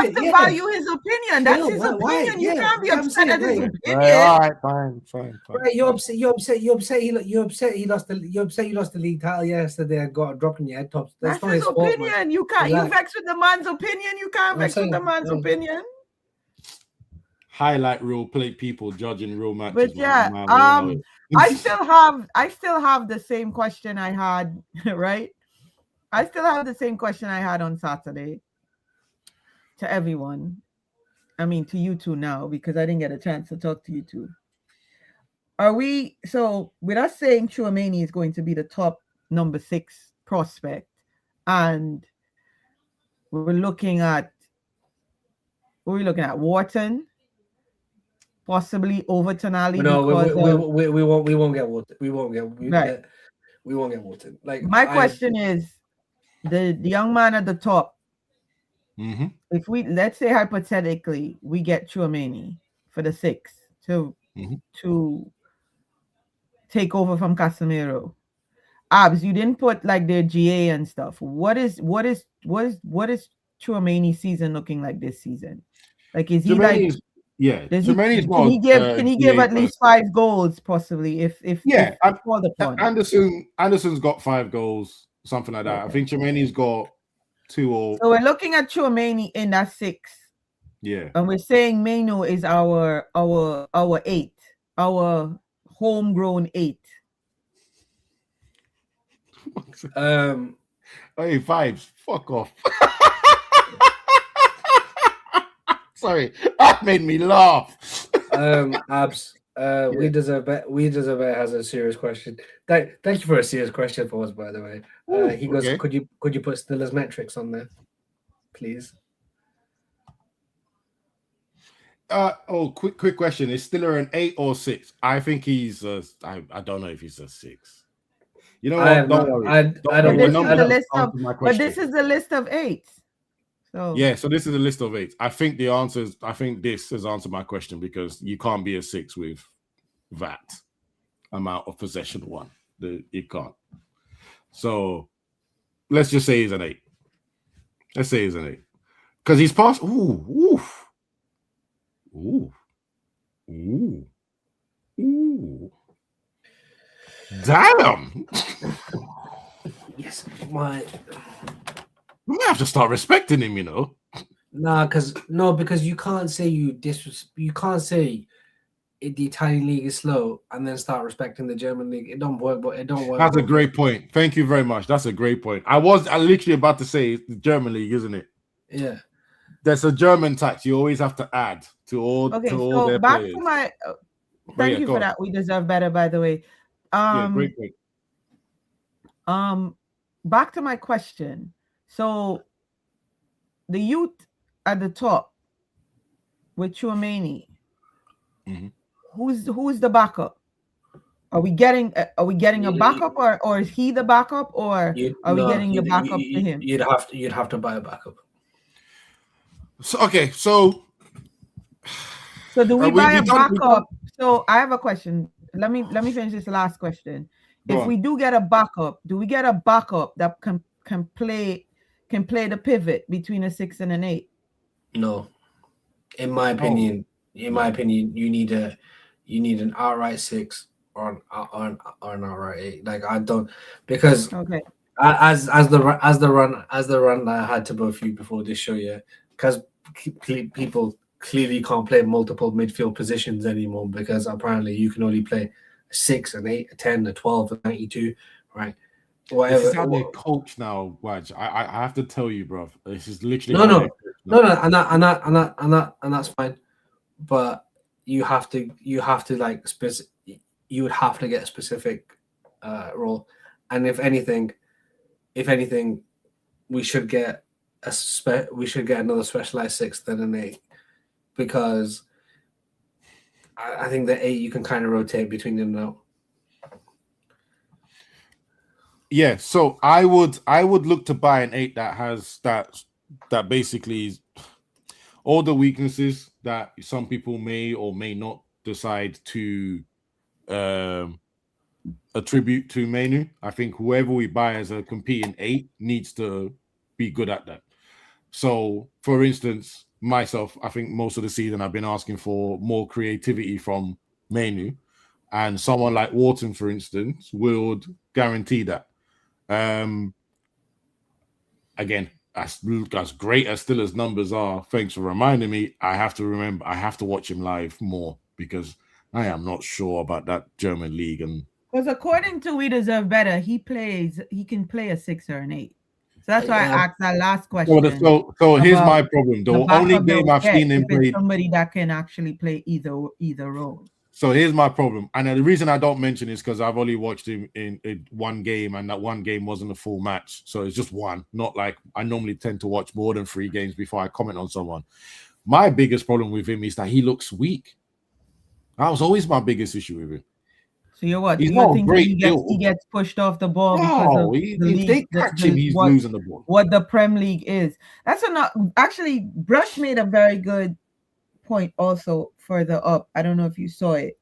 his opinion. That's his opinion. You can't be upset at his opinion. All right, fine. Right, you're upset. You lost the league title yesterday and got a drop in your head tops. That's not his opinion. You can't. You vex with the man's opinion. You can't vex with the man's opinion. Highlight real play people judging real matches. But yeah, I still have the same question I had, right? I still have the same question I had on Saturday to everyone. I mean, to you two now, because I didn't get a chance to talk to you two. With us saying Tchouaméni is going to be the top number 6 prospect, and we're looking at Wharton, possibly over Tonali. No, we won't get Wharton. We won't get Wharton. Like, my question is, the young man at the top. Mm-hmm. If let's say hypothetically we get Tchouaméni for the 6 to take over from Casemiro. Abs, you didn't put like their GA and stuff. What is Tchouaméni's season looking like this season? Like, is he Tchouaméni's, can he give at least 5 goals possibly if called upon? Anderson's got 5 goals, something like that. Okay. I think Tchouaméni's got 2 or so we're looking at Tchouaméni in that 6. Yeah. And we're saying Maino is our 8, our homegrown 8. Hey, Vibes, fuck off. Sorry, that made me laugh. Abs, we deserve it. We deserve it. Has a serious question. Thank you for a serious question for us, by the way. He goes, okay. Could you put Stiller's metrics on there, please? Quick question: is Stiller an 8 or 6? I think he's. I don't know if he's a 6. You know what? Don't worry. But this is the list of 8. So yeah, so this is a list of 8. I think this has answered my question because you can't be a 6 with that amount of possession one. You can't. So let's just say he's an 8. Let's say he's an 8. Because he's passed. Ooh. Damn. Yes, we have to start respecting him, you know. Because you can't say you can't say the Italian league is slow and then start respecting the German league. It don't work. That's a great point. Thank you very much. That's a great point. I literally about to say it's the German league, isn't it? Yeah. There's a German tax you always have to add to all. Okay, to so all their back players. to my. Thank you for that. We deserve better, by the way. Great point. Back to my question. So, the youth at the top with Tchouaméni, who's the backup? Are we getting a backup, or is he the backup, or are we getting the backup to him? You'd have to buy a backup. So do we buy a backup? So I have a question. let me finish this last question. Go If on. we do get a backup, do we get a backup that can play the pivot between a 6 and an 8? No, in my opinion, you need an outright 6 or an outright 8. Like I don't, because Okay. as the run that I had to both of you before this show, yeah, because people clearly can't play multiple midfield positions anymore, because apparently you can only play a 6, an 8, a 10, a 12, a 92, right? Whatever. This is how they coach now, Waj. I have to tell you, bro. This is literally No, how no, they coach now. no, and that's fine. But you have to like you would have to get a specific role, and if anything, we should get another specialized 6 than an 8, because I think the 8 you can kind of rotate between in and out. Yeah, so I would look to buy an 8 that has that basically is all the weaknesses that some people may or may not decide to attribute to Menu. I think whoever we buy as a competing 8 needs to be good at that. So, for instance, myself, I think most of the season I've been asking for more creativity from Menu, and someone like Wharton, for instance, would guarantee that. Again, as great as Stiller's numbers are, thanks for reminding me. I have to watch him live more, because I am not sure about that German league. And because according to We Deserve Better, he can play a 6 or an 8. So that's why I asked that last question. So here's my problem. The only game I've seen him play, somebody that can actually play either role. So here's my problem, and the reason I don't mention is because I've only watched him in one game, and that one game wasn't a full match, so it's just one. Not like I normally tend to watch more than 3 games before I comment on someone. My biggest problem with him is that he looks weak. That was always my biggest issue with him. So you're what? He's You not think he gets pushed off the ball because of if they catch him, he's losing the ball. What the Prem League is. Actually, Brush made a very good point also further up. I don't know if you saw it.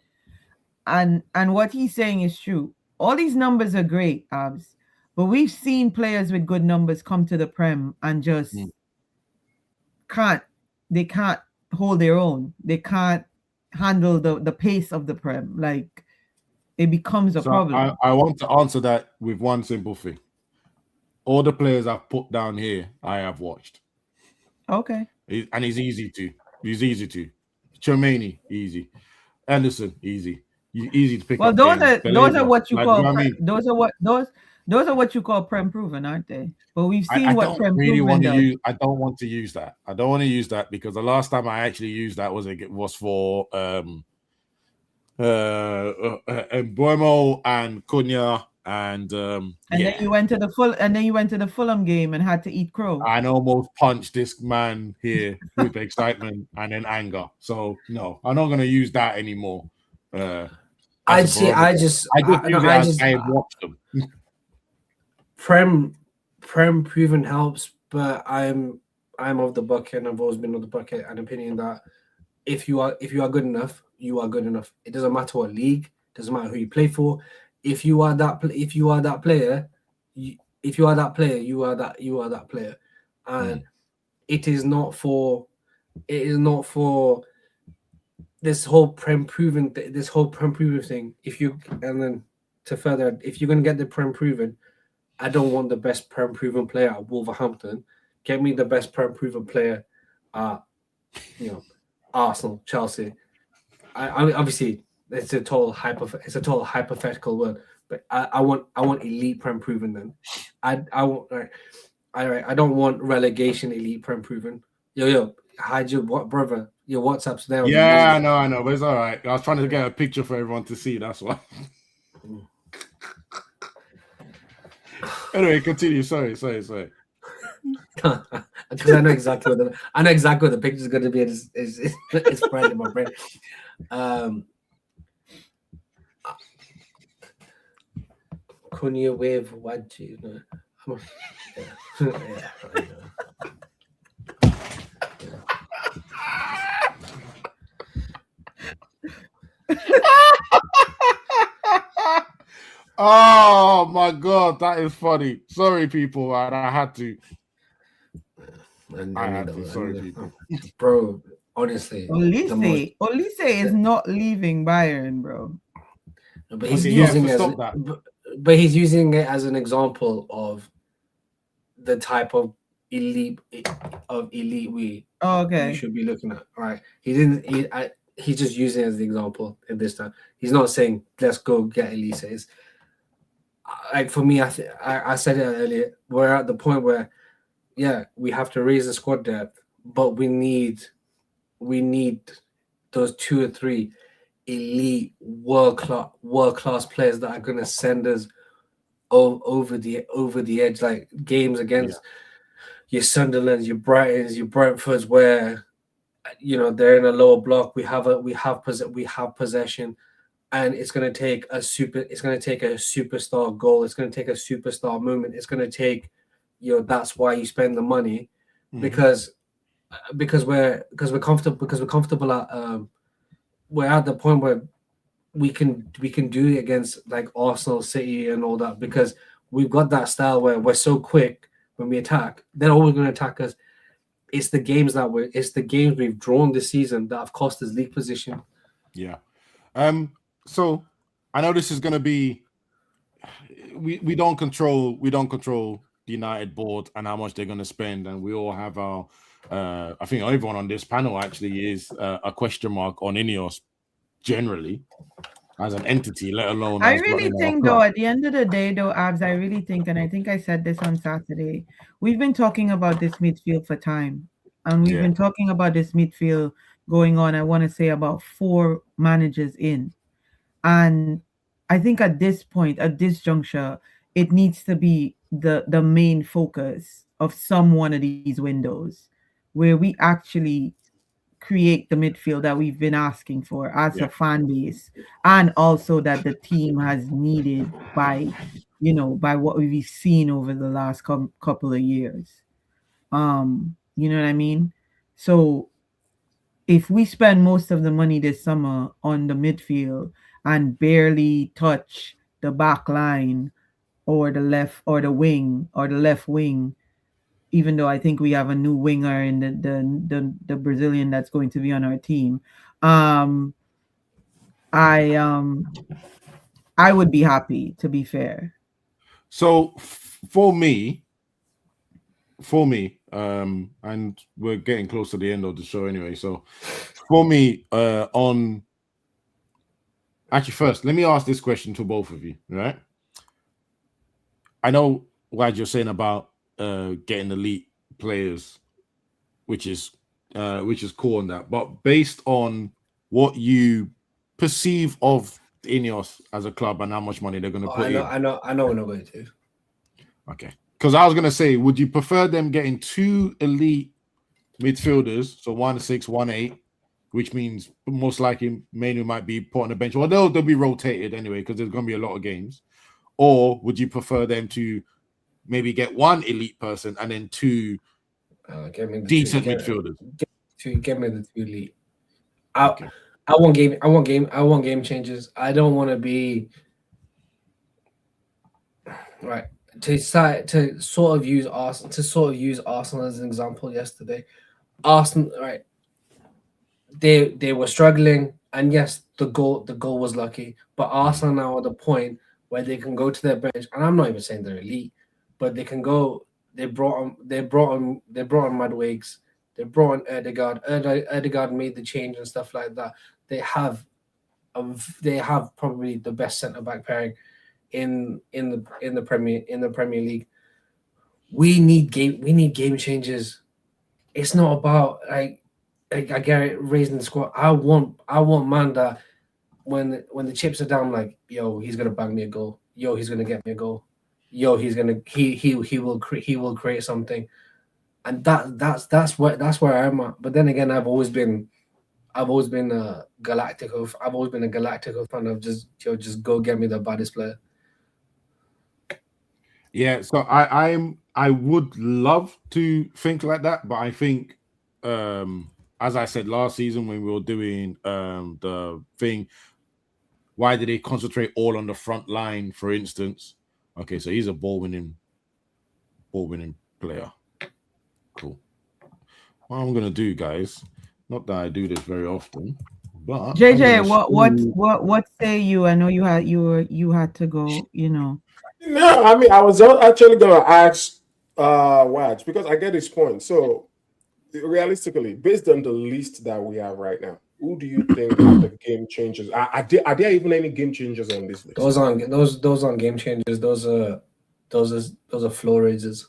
And what he's saying is true. All these numbers are great, Abs, but we've seen players with good numbers come to the Prem and just can't hold their own. They can't handle the pace of the Prem. Like, it becomes a problem. I want to answer that with one simple thing. All the players I've put down here, I have watched. Okay. And he's easy to. Chermany, easy. Anderson, easy. Easy to pick up. Those are what you call. I mean? Those are what you call Prem proven, aren't they? But we've seen I what don't Prem really proven does. I don't want to use that. I don't want to use that, because the last time I actually used that was for Buemo and Cunha and then you went to the Fulham game and had to eat crow. I almost punched this man here with excitement and then anger. So no, I'm not going to use that anymore. I just watched them. Prem proven helps, but I'm of the bucket, and I've always been of the bucket and opinion that if you are good enough, you are good enough. It doesn't matter what league, doesn't matter who you play for. If you are that player, you are that player, and it is not for this whole Prem proven thing. If you're going to get the Prem proven, I don't want the best Prem proven player at Wolverhampton. Get me the best Prem proven player at Arsenal, Chelsea. I obviously it's a total hypothetical word, but I want elite Prem proven. Then I don't want relegation elite Prem proven. Yo, hide your brother. Your WhatsApp's there. Yeah, I know, but it's all right. I was trying to get a picture for everyone to see. That's why. Anyway, continue. Sorry. Because I know exactly what the picture's going to be. It's spread in my brain. Cunha with Wadji, yeah, I know. Oh my god, that is funny. Sorry, people, and I had to. I had to. Sorry, people. Bro, honestly, Olise is not leaving Bayern, bro. but he's Okay, you have using to as stop that. but he's using it as an example of the type of elite we Okay. should be looking at. Right? He didn't. He's just using it as the example at this time. He's not saying let's go get Elise. It's, like for me, I said it earlier. We're at the point where, yeah, we have to raise the squad depth, but we need those 2 or 3 elite world class players that are going to send us over the edge, like games against your Sunderlands, your Brightons, your Brentfords, where they're in a lower block. We have possession, and it's going to take a superstar goal. It's going to take a superstar moment. It's going to take, that's why you spend the money, because we're comfortable at we're at the point where we can do it against like Arsenal, City, and all that, because we've got that style where we're so quick when we attack. They're always going to attack us. It's the games we've drawn this season that have cost us league position. Yeah. So I know this is going to be. We don't control the United board and how much they're going to spend, and we all have our. I think everyone on this panel actually is a question mark on Ineos generally as an entity, let alone. I really think, though, at the end of the day, though, Abs, I really think, and I think I said this on Saturday, we've been talking about this midfield for time, and we've been talking about this midfield going on, I want to say, about 4 managers in, and I think at this point, at this juncture, it needs to be the main focus of some one of these windows where we actually create the midfield that we've been asking for as a fan base, and also that the team has needed by what we've seen over the last couple of years. You know what I mean? So if we spend most of the money this summer on the midfield and barely touch the back line or the left or the wing or the left wing, even though I think we have a new winger in the Brazilian that's going to be on our team, I would be happy, to be fair. So for me, and we're getting close to the end of the show anyway. So for me, actually, first, let me ask this question to both of you. Right? I know what you're saying about getting elite players, which is cool on that. But based on what you perceive of Ineos as a club and how much money they're going to put in, I know we're not going to. Okay, because I was going to say, would you prefer them getting 2 elite midfielders, so 1-6, 1-8, which means most likely Manu might be put on the bench, or they'll be rotated anyway because there's going to be a lot of games, or would you prefer them to maybe get 1 elite person and then 2 decent midfielders? Get me the 2 elite. I want game changes. I don't want to be right to sort of use Arsenal as an example yesterday. Arsenal, right? They were struggling, and yes, the goal was lucky. But Arsenal now at the point where they can go to their bench, and I'm not even saying they're elite, but they can go. They brought on Madwigs. They brought on Ødegaard. Ødegaard made the change and stuff like that. They have probably the best centre back pairing in the Premier League. We need game changes. It's not about like I get it, raising the squad. I want Manda when the chips are down, like, yo, he's gonna bang me a goal. Yo, he's gonna get me a goal. Yo, he will create something, and that's where I'm at. But then again, I've always been a Galactico. I've always been a Galactico fan of just go get me the baddest player. Yeah, so I would love to think like that, but I think as I said last season when we were doing the thing, Why did they concentrate all on the front line, for instance? Okay, so he's a ball-winning player. Cool. What I'm gonna do, guys, not that I do this very often, but JJ, what say you? I know you had to go, you know. No, I mean, I was actually going to ask Waj, because I get his point. So, realistically, based on the list that we have right now, who do you think are the game changers? Are there even any game changers on this list? Those aren't game changers. Those are flow raisers.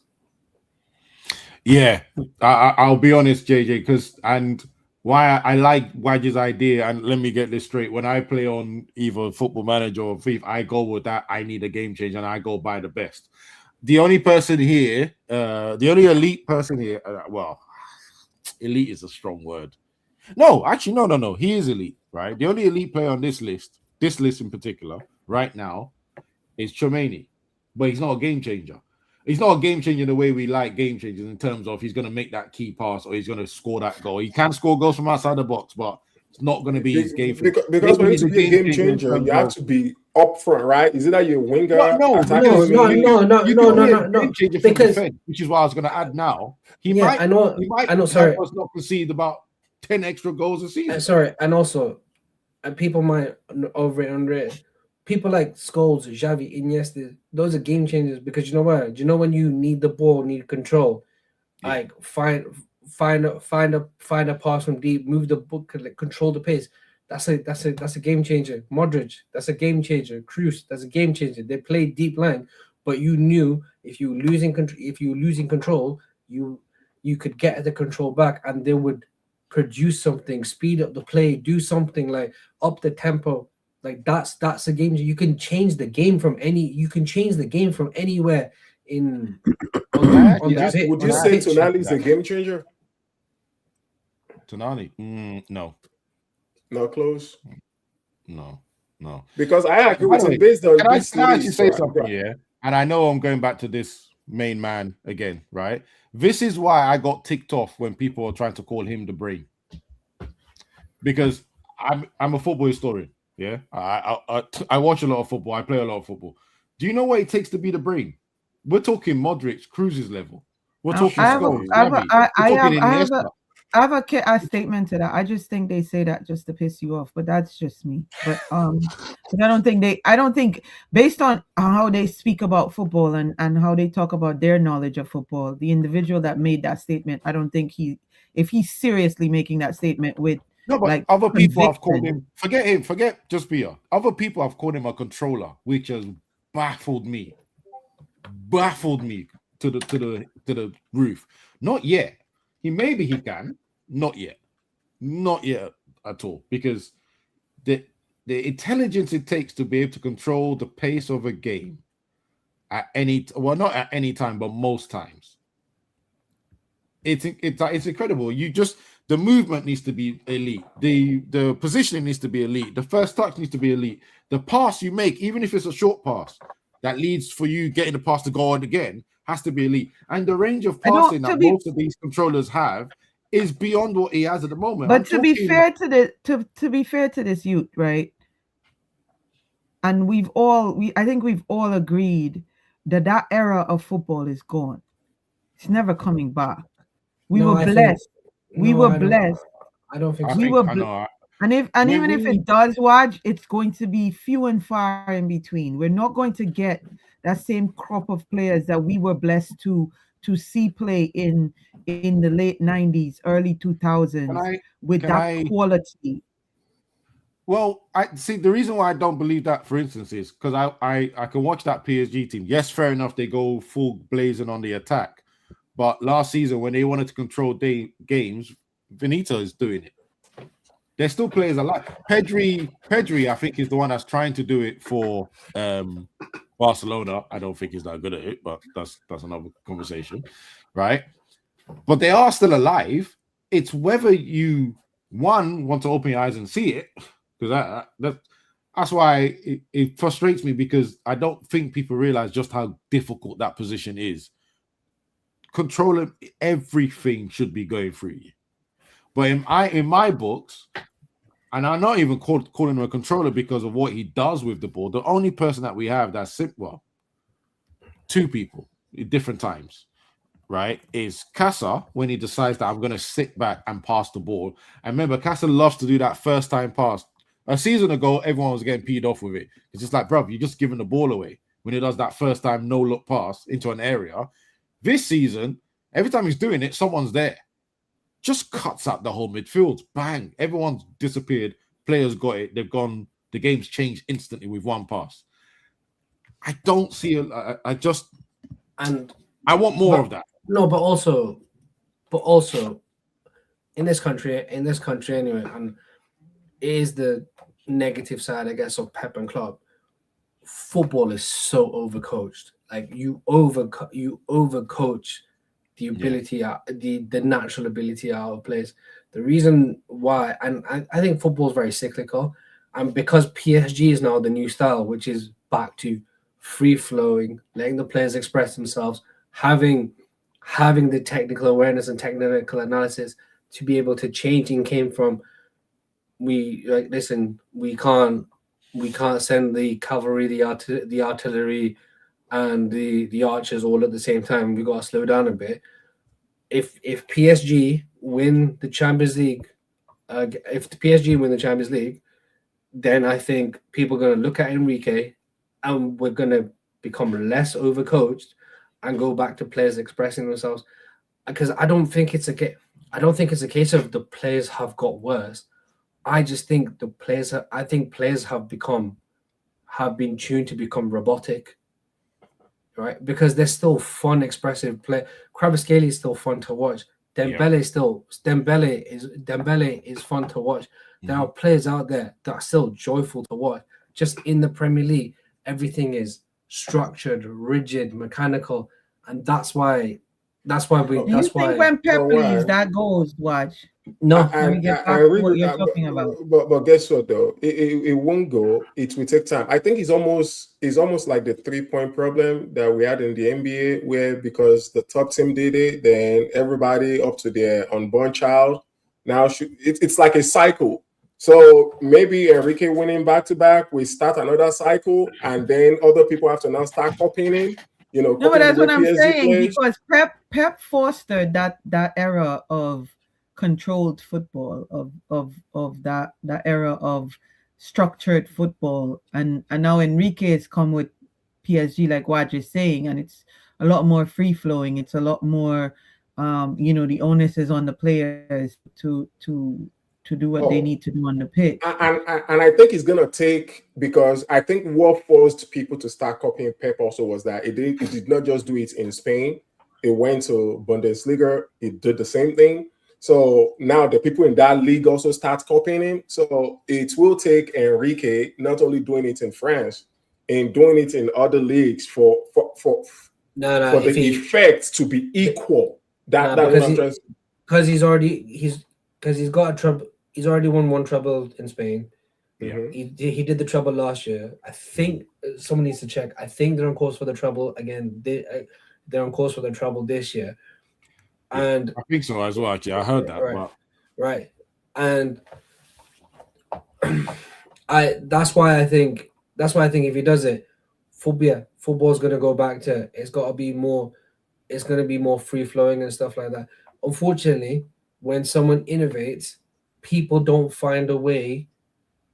Yeah, I'll be honest, JJ, because why I like Waj's idea, and let me get this straight. When I play on either Football Manager or FIFA, I go with that. I need a game changer, and I go buy the best. The only person here, the only elite person here, well, elite is a strong word. No, actually, no. He is elite, right? The only elite player on this list in particular, right now, is Chomeni, but he's not a game changer. He's not a game changer the way we like game changers in terms of he's going to make that key pass or he's going to score that goal. He can score goals from outside the box, but it's not going to be his game. Because for him to be a game changer, you have to be up front, right? Is it that you're a winger? No. Because which is what I was going to add now. He might sorry, us not concede about 10 extra goals a season. Sorry, and also, people might over it under it. People like Scholes, Xavi, Iniesta, those are game changers because you know what? Do you know when you need the ball, need control, like find a pass from deep, move the book, like, control the pace. That's a game changer. Modric, that's a game changer. Cruz, that's a game changer. They play deep line, but you knew if you were losing control, you could get the control back, and they would produce something, speed up the play, do something like up the tempo. Like that's a game. You can change the game from anywhere in. Would you say Tonali is a game changer? Tonali, no. Not close. No. Because I agree with him based on this. Can I actually say something here? And I know I'm going back to this main man again, right? This is why I got ticked off when people are trying to call him the brain. Because I'm a football historian. Yeah, I watch a lot of football. I play a lot of football. Do you know what it takes to be the brain? We're talking Modric, Cruz's level. We're talking Scholes. I have a statement to that. I just think they say that just to piss you off, but that's just me. But I don't think based on how they speak about football and how they talk about their knowledge of football, the individual that made that statement, I don't think if he's seriously making that statement with. No, but like other people have called him. Forget just Bia. Other people have called him a controller, which has baffled me to the roof. Not yet. Maybe he can. Not yet at all. Because the intelligence it takes to be able to control the pace of a game not at any time, but most times. It's incredible. The movement needs to be elite. The positioning needs to be elite. The first touch needs to be elite. The pass you make, even if it's a short pass that leads for you getting the pass to go on again, has to be elite. And the range of passing that most of these controllers have is beyond what he has at the moment. But to be fair to this youth, right? And I think we've all agreed that era of football is gone. It's never coming back. We were blessed. I don't think we were blessed. And even if it does, Waj, it's going to be few and far in between. We're not going to get that same crop of players that we were blessed to see play in the late 90s, early 2000s with that quality. Well, I see the reason why I don't believe that, for instance, is because I can watch that PSG team. Yes, fair enough, they go full blazing on the attack. But last season, when they wanted to control games, Benito is doing it. There's still players alive. Pedri, I think, is the one that's trying to do it for Barcelona. I don't think he's that good at it, but that's another conversation, right? But they are still alive. It's whether you, want to open your eyes and see it, because that's why it frustrates me, because I don't think people realize just how difficult that position is. Controlling everything should be going through you. But in my books, And I'm not even calling him a controller because of what he does with the ball. The only person that we have that's two people at different times, right, is Casa when he decides that I'm going to sit back and pass the ball. And remember, Casa loves to do that first time pass. A season ago, everyone was getting peed off with it. It's just like, bro, you're just giving the ball away when he does that first time no look pass into an area. This season, every time he's doing it, someone's there. Just cuts out the whole midfield. Bang. Everyone's disappeared. Players got it. They've gone. The game's changed instantly with one pass. I don't see I want more of that. No, but also in this country anyway, and it is the negative side, I guess, of Pep and Klopp. Football is so overcoached. Like you overcoach the ability, the natural ability out of players. The reason why, and I think football is very cyclical, and because PSG is now the new style, which is back to free flowing, letting the players express themselves, having the technical awareness and technical analysis to be able to change, and came from we can't send the cavalry, the artillery, and the archers all at the same time. We got to slow down a bit. If PSG win the Champions League, then I think people are going to look at Enrique, and we're going to become less overcoached and go back to players expressing themselves. Because I don't think it's a case of the players have got worse. I just think players have been tuned to become robotic, right? Because they're still fun, expressive play. Kvaratskhelia is still fun to watch. Dembele is fun to watch. There are players out there that are still joyful to watch. Just in the Premier League, everything is structured, rigid, mechanical, and that's why when Pep leaves, that goes. Watch. No, I really, what you're talking about. But guess what though? It won't go. It will take time. I think it's almost like the 3-point problem that we had in the NBA, where because the top team did it, then everybody up to their unborn child now it's like a cycle. So maybe Enrique winning back to back, we start another cycle, and then other people have to now start copying him. No, but that's what I'm saying, because Pep fostered that era of controlled football, of that era of structured football, and now Enrique has come with PSG, like what you're saying, and it's a lot more free flowing. It's a lot more, the onus is on the players to do what they need to do on the pitch. And I think it's gonna take, because I think what forced people to start copying Pep also was that it did not just do it in Spain. It went to Bundesliga. It did the same thing. So now the people in that league also start copying him. So it will take Enrique not only doing it in France and doing it in other leagues for the effect to be equal. Because he's already won one treble in Spain. Mm-hmm. He did the treble last year. I think someone needs to check. I think they're on course for the treble again. They're on course for the treble this year. And I think so as well. Actually, I heard that. Right. And that's why I think if he does it, football's going to go back to, it's going to be more free flowing and stuff like that. Unfortunately, when someone innovates, people don't find a way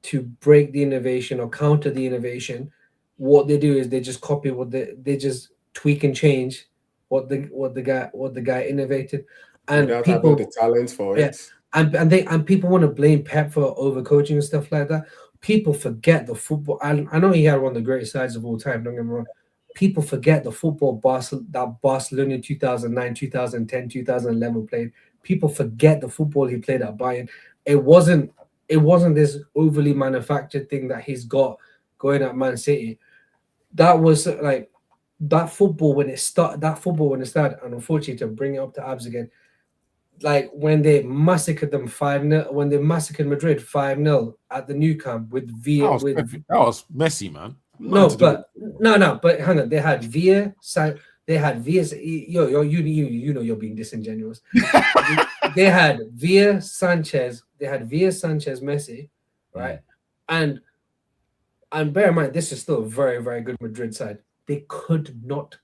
to break the innovation or counter the innovation. What they do is they just copy they just tweak and change what the guy innovated, and without people having the talent for it. And people want to blame Pep for overcoaching and stuff like that. People forget the football. I know he had one of the greatest sides of all time. Don't get me wrong. People forget the football that Barcelona 2009, 2010, 2011 played. People forget the football he played at Bayern. It wasn't this overly manufactured thing that he's got going at Man City. That was like that football when it started, and unfortunately to bring it up to Abs again, like when they massacred them 5-0, when they massacred Madrid 5-0 at the Nou Camp with Villa. That was messy, man. But hang on, they had Villa. They had Villa. You know you're being disingenuous. They had Villa, Sanchez, Messi, right? And bear in mind, this is still a very, very good Madrid side. They could not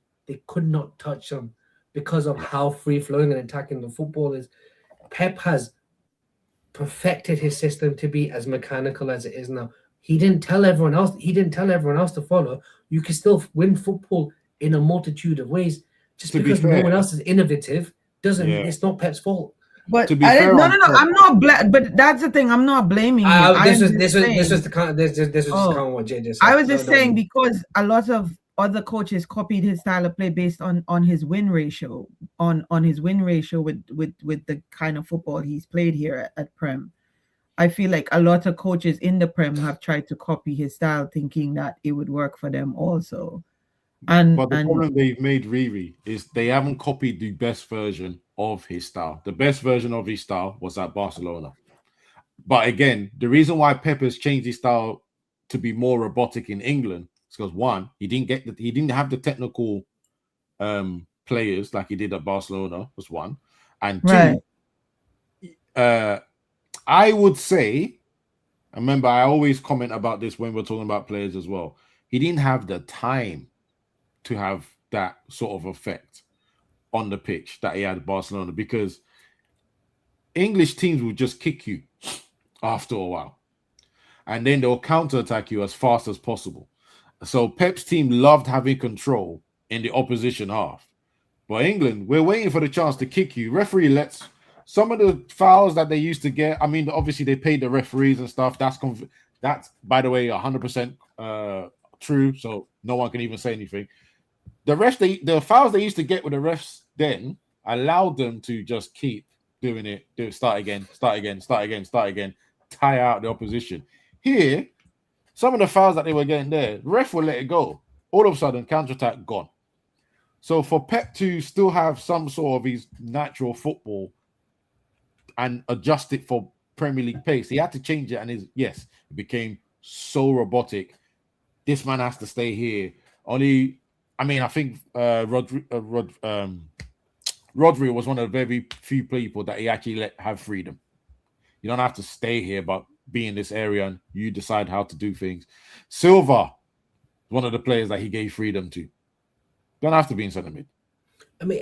touch them because of how free flowing and attacking the football is. Pep has perfected his system to be as mechanical as it is now. He didn't tell everyone else. He didn't tell everyone else to follow. You can still win football in a multitude of ways. Just because no one else is innovative doesn't mean it's not Pep's fault. But no. I'm not. But that's the thing. I'm not blaming you. This is the kind of what Jay just said. I was just saying because a lot of other coaches copied his style of play based on his win ratio, on his win ratio with the kind of football he's played here at Prem. I feel like a lot of coaches in the Prem have tried to copy his style, thinking that it would work for them also. But the problem they've made, Riri, is they haven't copied the best version of his style. The best version of his style was at Barcelona. But again, the reason why Pep has changed his style to be more robotic in England is because one, he didn't have the technical players like he did at Barcelona, was one. And two, I would say, remember, I always comment about this when we're talking about players as well. He didn't have the time to have that sort of effect on the pitch that he had at Barcelona, because English teams will just kick you after a while, and then they'll counterattack you as fast as possible. So Pep's team loved having control in the opposition half. But England, we're waiting for the chance to kick you. Referee lets some of the fouls that they used to get. I mean, obviously they paid the referees and stuff. That's by the way 100% true. So no one can even say anything. The fouls they used to get with the refs then allowed them to just keep doing it. Start again, tire out the opposition. Here, some of the fouls that they were getting there, ref will let it go. All of a sudden, counterattack gone. So for Pep to still have some sort of his natural football and adjust it for Premier League pace, he had to change it, and it became so robotic. This man has to stay here. I think Rodri was one of the very few people that he actually let have freedom. You don't have to stay here, but be in this area and you decide how to do things. Silva, one of the players that he gave freedom to. Don't have to be in centre mid. I mean,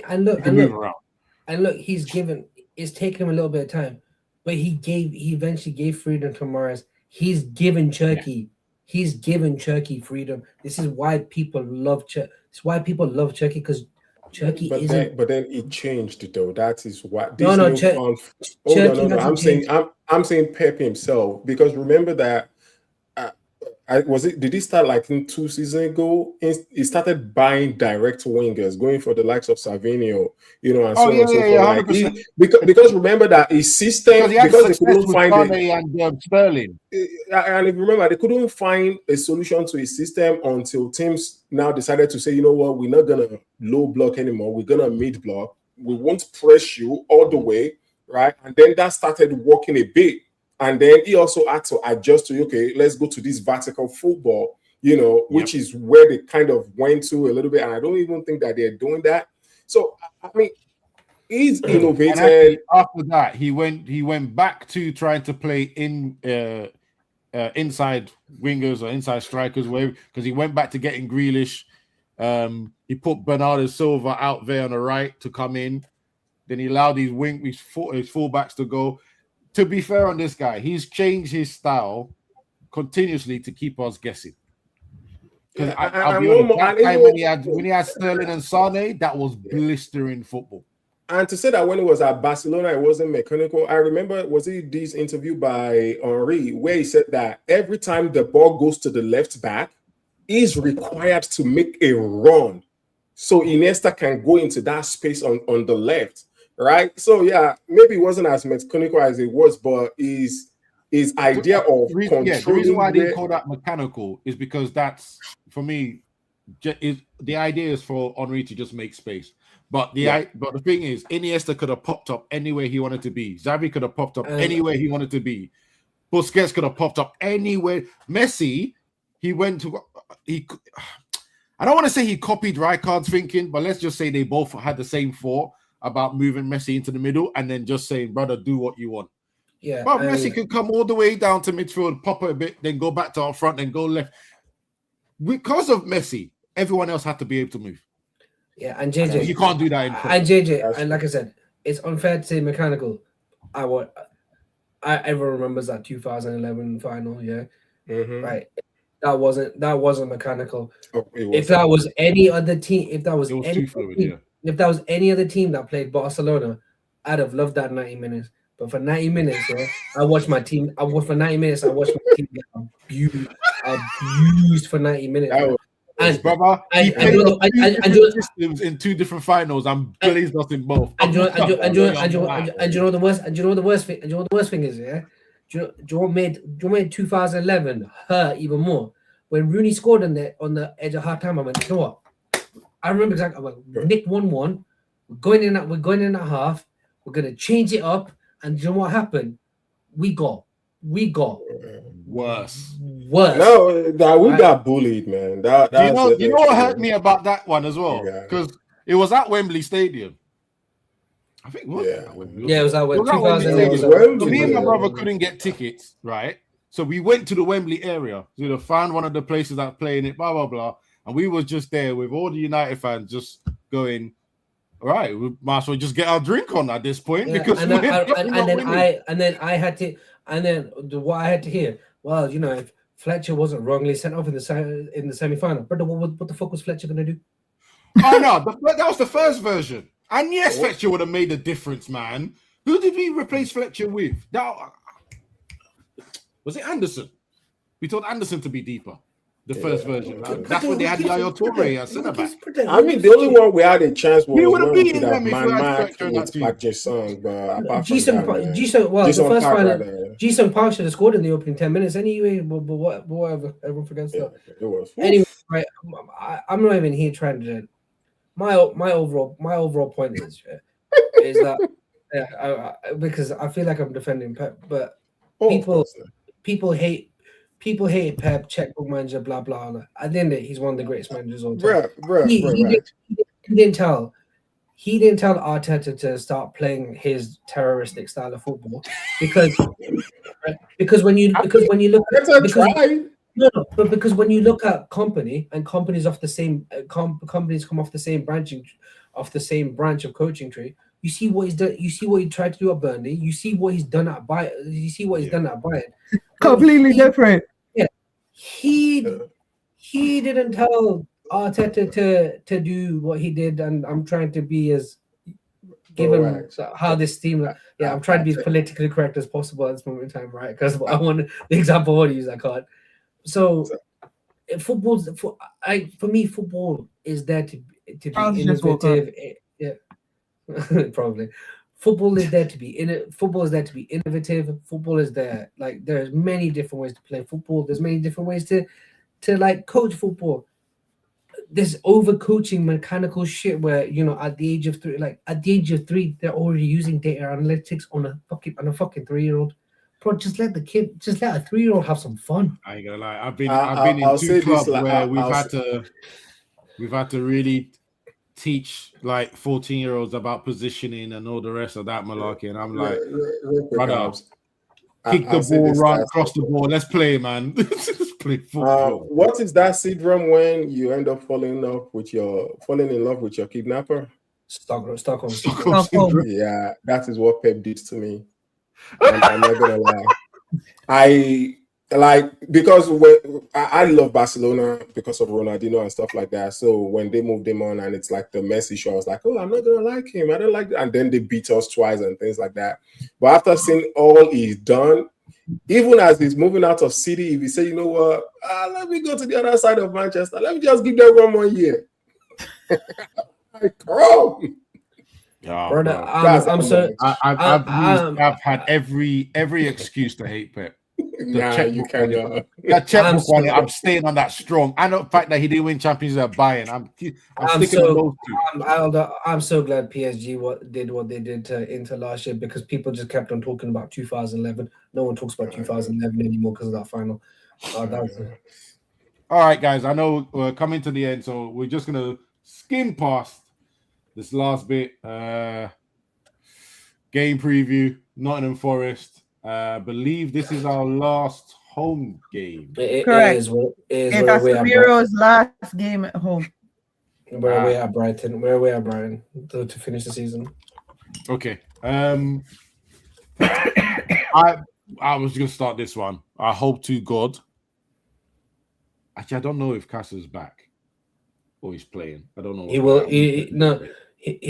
it's taken him a little bit of time, but he eventually gave freedom to Morris. He's given Turkey. He's given Turkey freedom. This is why people love Turkey. It's why people love Turkey, because Turkey isn't. But then it changed though. That is what. I'm saying Pep himself, because remember that. Did he start like in 2 seasons ago? He started buying direct wingers, going for the likes of Savinio, and so on and so forth. Because remember that his system, because they couldn't find and Sterling. And if you remember, they couldn't find a solution to his system until teams now decided to say, you know what, we're not gonna low block anymore. We're gonna mid block. We won't press you all the way, right? And then that started working a bit. And then he also had to adjust to, okay, let's go to this vertical football, which is where they kind of went to a little bit. And I don't even think that they're doing that. So, I mean, he's innovated. After that, he went back to trying to play inside wingers or inside strikers, because he went back to getting Grealish. He put Bernardo Silva out there on the right to come in. Then he allowed his fullbacks to go. To be fair on this guy, he's changed his style continuously to keep us guessing. Because when he had Sterling and Sane, that was blistering football. And to say that when he was at Barcelona, it wasn't mechanical. I remember, was it this interview by Henry, where he said that every time the ball goes to the left back, he's required to make a run so Iniesta can go into that space on the left. Right, so maybe it wasn't as mechanical as it was, but his idea of controlling. The reason why I didn't call that mechanical is because that's, for me, the idea is for Henry to just make space. But the thing is, Iniesta could have popped up anywhere he wanted to be. Xavi could have popped up anywhere he wanted to be. Busquets could have popped up anywhere. Messi, I don't want to say he copied Rijkaard's thinking, but let's just say they both had the same thought about moving Messi into the middle and then just saying, brother, do what you want. Yeah, But Messi could come all the way down to midfield, pop it a bit, then go back to our front, then go left. Because of Messi, everyone else had to be able to move. yeah, and JJ, You can't do that in and JJ, and like I said, it's unfair to say mechanical. Everyone remembers that 2011 final, yeah, right. That wasn't mechanical. If that was any other team, if that was any other team that played Barcelona, I'd have loved that 90 minutes. But for 90 minutes, yeah, I watched my team get abused for 90 minutes. And brother, he played two different systems in two different finals and blazed us in both. And you know the worst thing is, yeah. Do you know what made 2011 hurt even more? When Rooney scored on the edge of half time, I went, you know what? I remember exactly. I went, Nick 1-1. We're going in at half. We're gonna change it up, and do you know what happened? We got worse. No, we got bullied, man. You know what hurt me about that one as well? Because it was at Wembley Stadium. I think it was. Yeah, it was at Wembley. So me and my brother couldn't get tickets, right? So we went to the Wembley area, found one of the places that playing it, blah blah blah, and we was just there with all the United fans, just going, all right, we might as well just get our drink on at this point because what I had to hear. Well, if Fletcher wasn't wrongly sent off in the semi-final, but what the fuck was Fletcher gonna do? Oh no, that was the first version. And yes, Fletcher would have made a difference, man. Who did we replace Fletcher with? Was it Anderson? We told Anderson to be deeper. The first version. That's when they had Yaya Toure as centre back. I mean, the only one we had a chance was we would have beaten them if we had Fletcher with Park Ji-sung, but apart from the first final, Ji-sung Park should have scored in the opening 10 minutes anyway. But whatever, everyone forgets that. It was. Anyway, right, I'm not even here trying to. My overall point is that because I feel like I'm defending Pep, but people hate Pep, checkbook manager, blah blah. At the end of it, he's one of the greatest managers of all time. He didn't tell Arteta to start playing his terroristic style of football because when you look at company and companies off the same companies come off the same branch of coaching tree, you see what he's done. You see what he tried to do at Burnley. You see what he's done at Bayern. You see what he's done at Bayern. Completely different. Yeah, he didn't tell Arteta to do what he did, and I'm trying to be as given how this team. I'm trying to be as politically correct as possible at this moment in time, right? Because I want the example I want to use. I can't. So, for me, football is there to be innovative. Yeah, probably. Football is there to be innovative. Football is there. Like, there's many different ways to play football. There's many different ways to like coach football. This overcoaching mechanical shit where at the age of 3, they're already using data analytics on a fucking 3-year-old. Bro, just let a 3-year-old have some fun. I ain't gonna lie. I've been in two clubs where we've had to really teach like 14-year-olds about positioning and all the rest of that malarkey, and I'm like, brother, kick the ball, run across the ball. Let's play, man. Let's play football. What is that syndrome when you end up falling in love with your kidnapper? Stockholm. Yeah, that is what Pep did to me. I'm not gonna lie. Because I love Barcelona because of Ronaldinho and stuff like that. So when they moved him on and it's like the Messi show, I was like, oh, I'm not gonna like him. I don't like that. And then they beat us twice and things like that. But after seeing all he's done, even as he's moving out of City, if he say, you know what, let me go to the other side of Manchester. Let me just give them 1 more year. Bro. Yeah, brother, I'm sorry. I've had every excuse to hate Pep. You cannot. That checkbook one, I'm staying on that strong. And the fact that he didn't win Champions League at Bayern, I'm sticking on those two. I'm so glad PSG did what they did to Inter last year, because people just kept on talking about 2011. No one talks about 2011 anymore because of that final. All right, guys. I know we're coming to the end, so we're just gonna skim past this last bit. Game preview: Nottingham Forest believe this is our last home game. Correct. It is It's we're away at Brighton. Casemiro's last game at home. We're away at Brighton. We're away at Brighton to finish the season. Okay. I was gonna start this one. I hope to God. Actually, I don't know if Casa's back or he's playing. I don't know. He will. He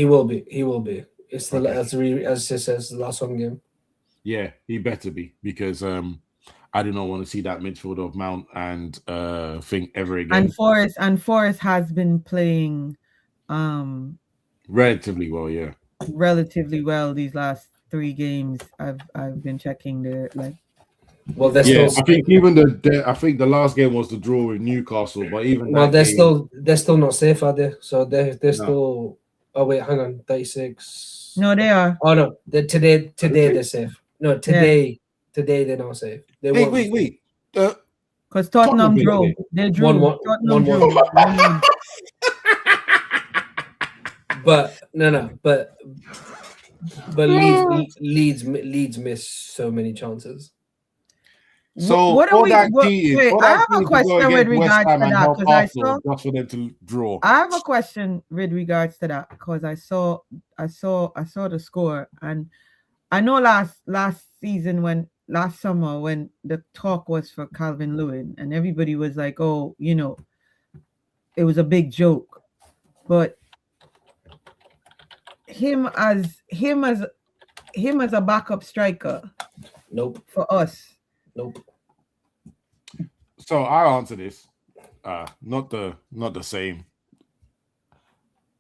will be. He will be. It's the as it says the last home game. Yeah, he better be because I do not want to see that midfield of Mount and thing ever again. And Forrest has been playing relatively well, yeah. Relatively well these last 3 games. I've been checking their like. Well, they're still. I think even the last game was the draw with Newcastle, but even they're still not safe, are they? So they're still. Oh wait, hang on, 36. No, they are. Oh no, today they're safe. No, today they're not safe. They wait. Because Tottenham drew. They drew. 1-1. But Leeds miss so many chances. So what are we? I have a question with regards to that because I saw just for them to draw. I have a question with regards to that because I saw the score, and I know last summer when the talk was for Calvin Lewin and everybody was like, oh, you know, it was a big joke, but him as a backup striker, nope, for us. Nope. So I'll answer this. Not the same.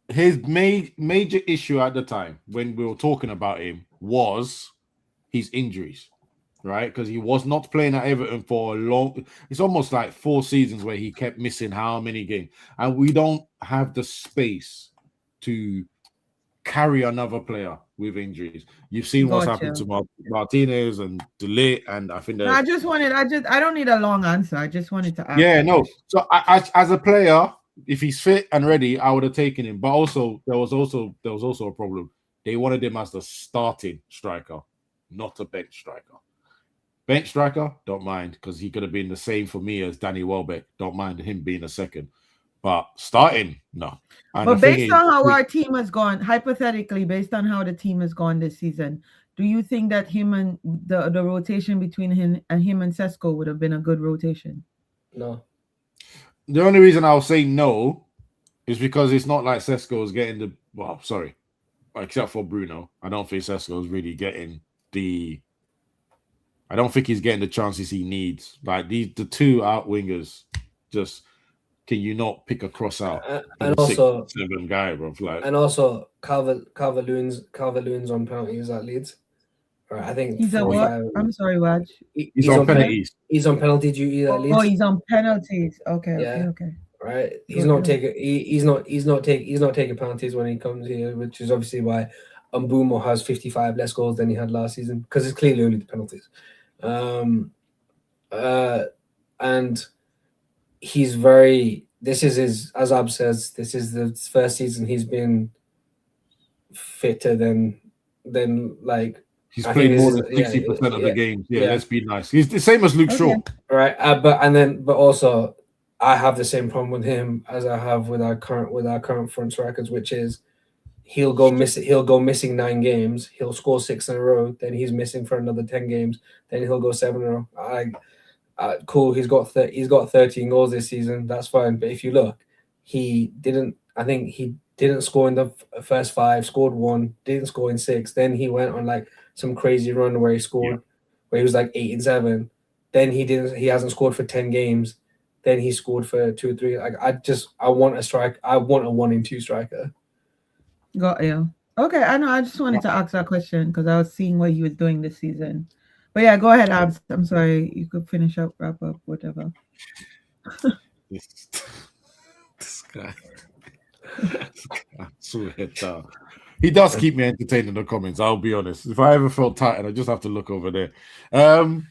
His major issue at the time when we were talking about him was his injuries, right? Because he was not playing at Everton for a long. It's almost like 4 seasons where he kept missing how many games, and we don't have the space to carry another player with injuries. You've seen what's happened to Martinez and De Ligt, and I think I don't need a long answer. I just wanted to ask. Yeah, no. So I as a player, if he's fit and ready, I would have taken him. But also there was also a problem. They wanted him as the starting striker, not a bench striker. Bench striker, don't mind, because he could have been the same for me as Danny Welbeck. Don't mind him being a second. But starting, no. And but based on how our team has gone, hypothetically, based on how the team has gone this season, do you think that him and the rotation between him and Sesko would have been a good rotation? No. The only reason I'll say no is because it's not like Sesko is getting except for Bruno. I don't think Sesko is really getting I don't think he's getting the chances he needs. Like the 2 out wingers just. Can you not pick a cross out? And also 6'7" guy, bro. Like, and also Calvert-Lewin's on penalties at Leeds. Right, I think he's a what? I'm sorry, Waj. He's on penalties. He's on penalty duty at Leeds. Oh, he's on penalties. Okay. Right. He's not taking penalties when he comes here, which is obviously why Mbeumo has 55 less goals than he had last season, because it's clearly only the penalties. And he's as Ab says, this is the first season he's been fitter than like he's played more than 60% of the games. Yeah, let's be nice. He's the same as Luke Shaw. Right. But also I have the same problem with him as I have with our current front strikers, which is he'll go missing 9 games, he'll score 6 in a row, then he's missing for another 10 games, then he'll go 7 in a row. Cool, he's got 13 goals this season. That's fine. But if you look, he didn't score in the first 5. Scored 1. Didn't score in 6. Then he went on like some crazy run where he scored, where he was like 8 and 7. Then he hasn't scored for 10 games. Then he scored for 2 or 3. Like I want a strike. I want a 1 and 2 striker. Got you. Okay, I know. I just wanted to ask that question because I was seeing what he was doing this season. But yeah, go ahead, Abs. I'm sorry. You could finish up, wrap up, whatever. This guy. I swear down. He does keep me entertained in the comments, I'll be honest. If I ever felt tired, I just have to look over there. I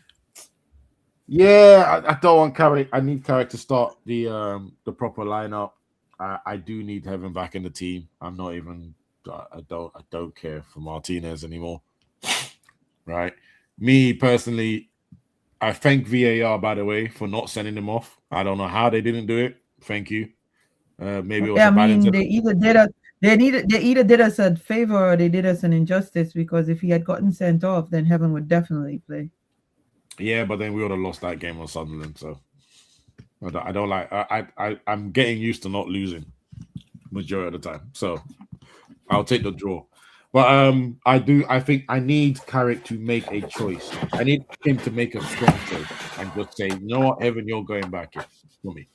don't want Carrick. I need Carrick to start the proper lineup. I do need Heaven back in the team. I'm not even I don't care for Martinez anymore. Right? Me personally, I thank VAR, by the way, for not sending him off. I don't know how they didn't do it. Thank you. Maybe it was I a bad mean, intent. they either did us a favor or they did us an injustice, because if he had gotten sent off, then Heaven would definitely play. Yeah, but then we would have lost that game on Sunderland. So I don't like. I'm getting used to not losing majority of the time. So I'll take the draw. But I think I need Carrick to make a choice. I need him to make a strong choice and just say, you know what, Evan, you're going back in for me.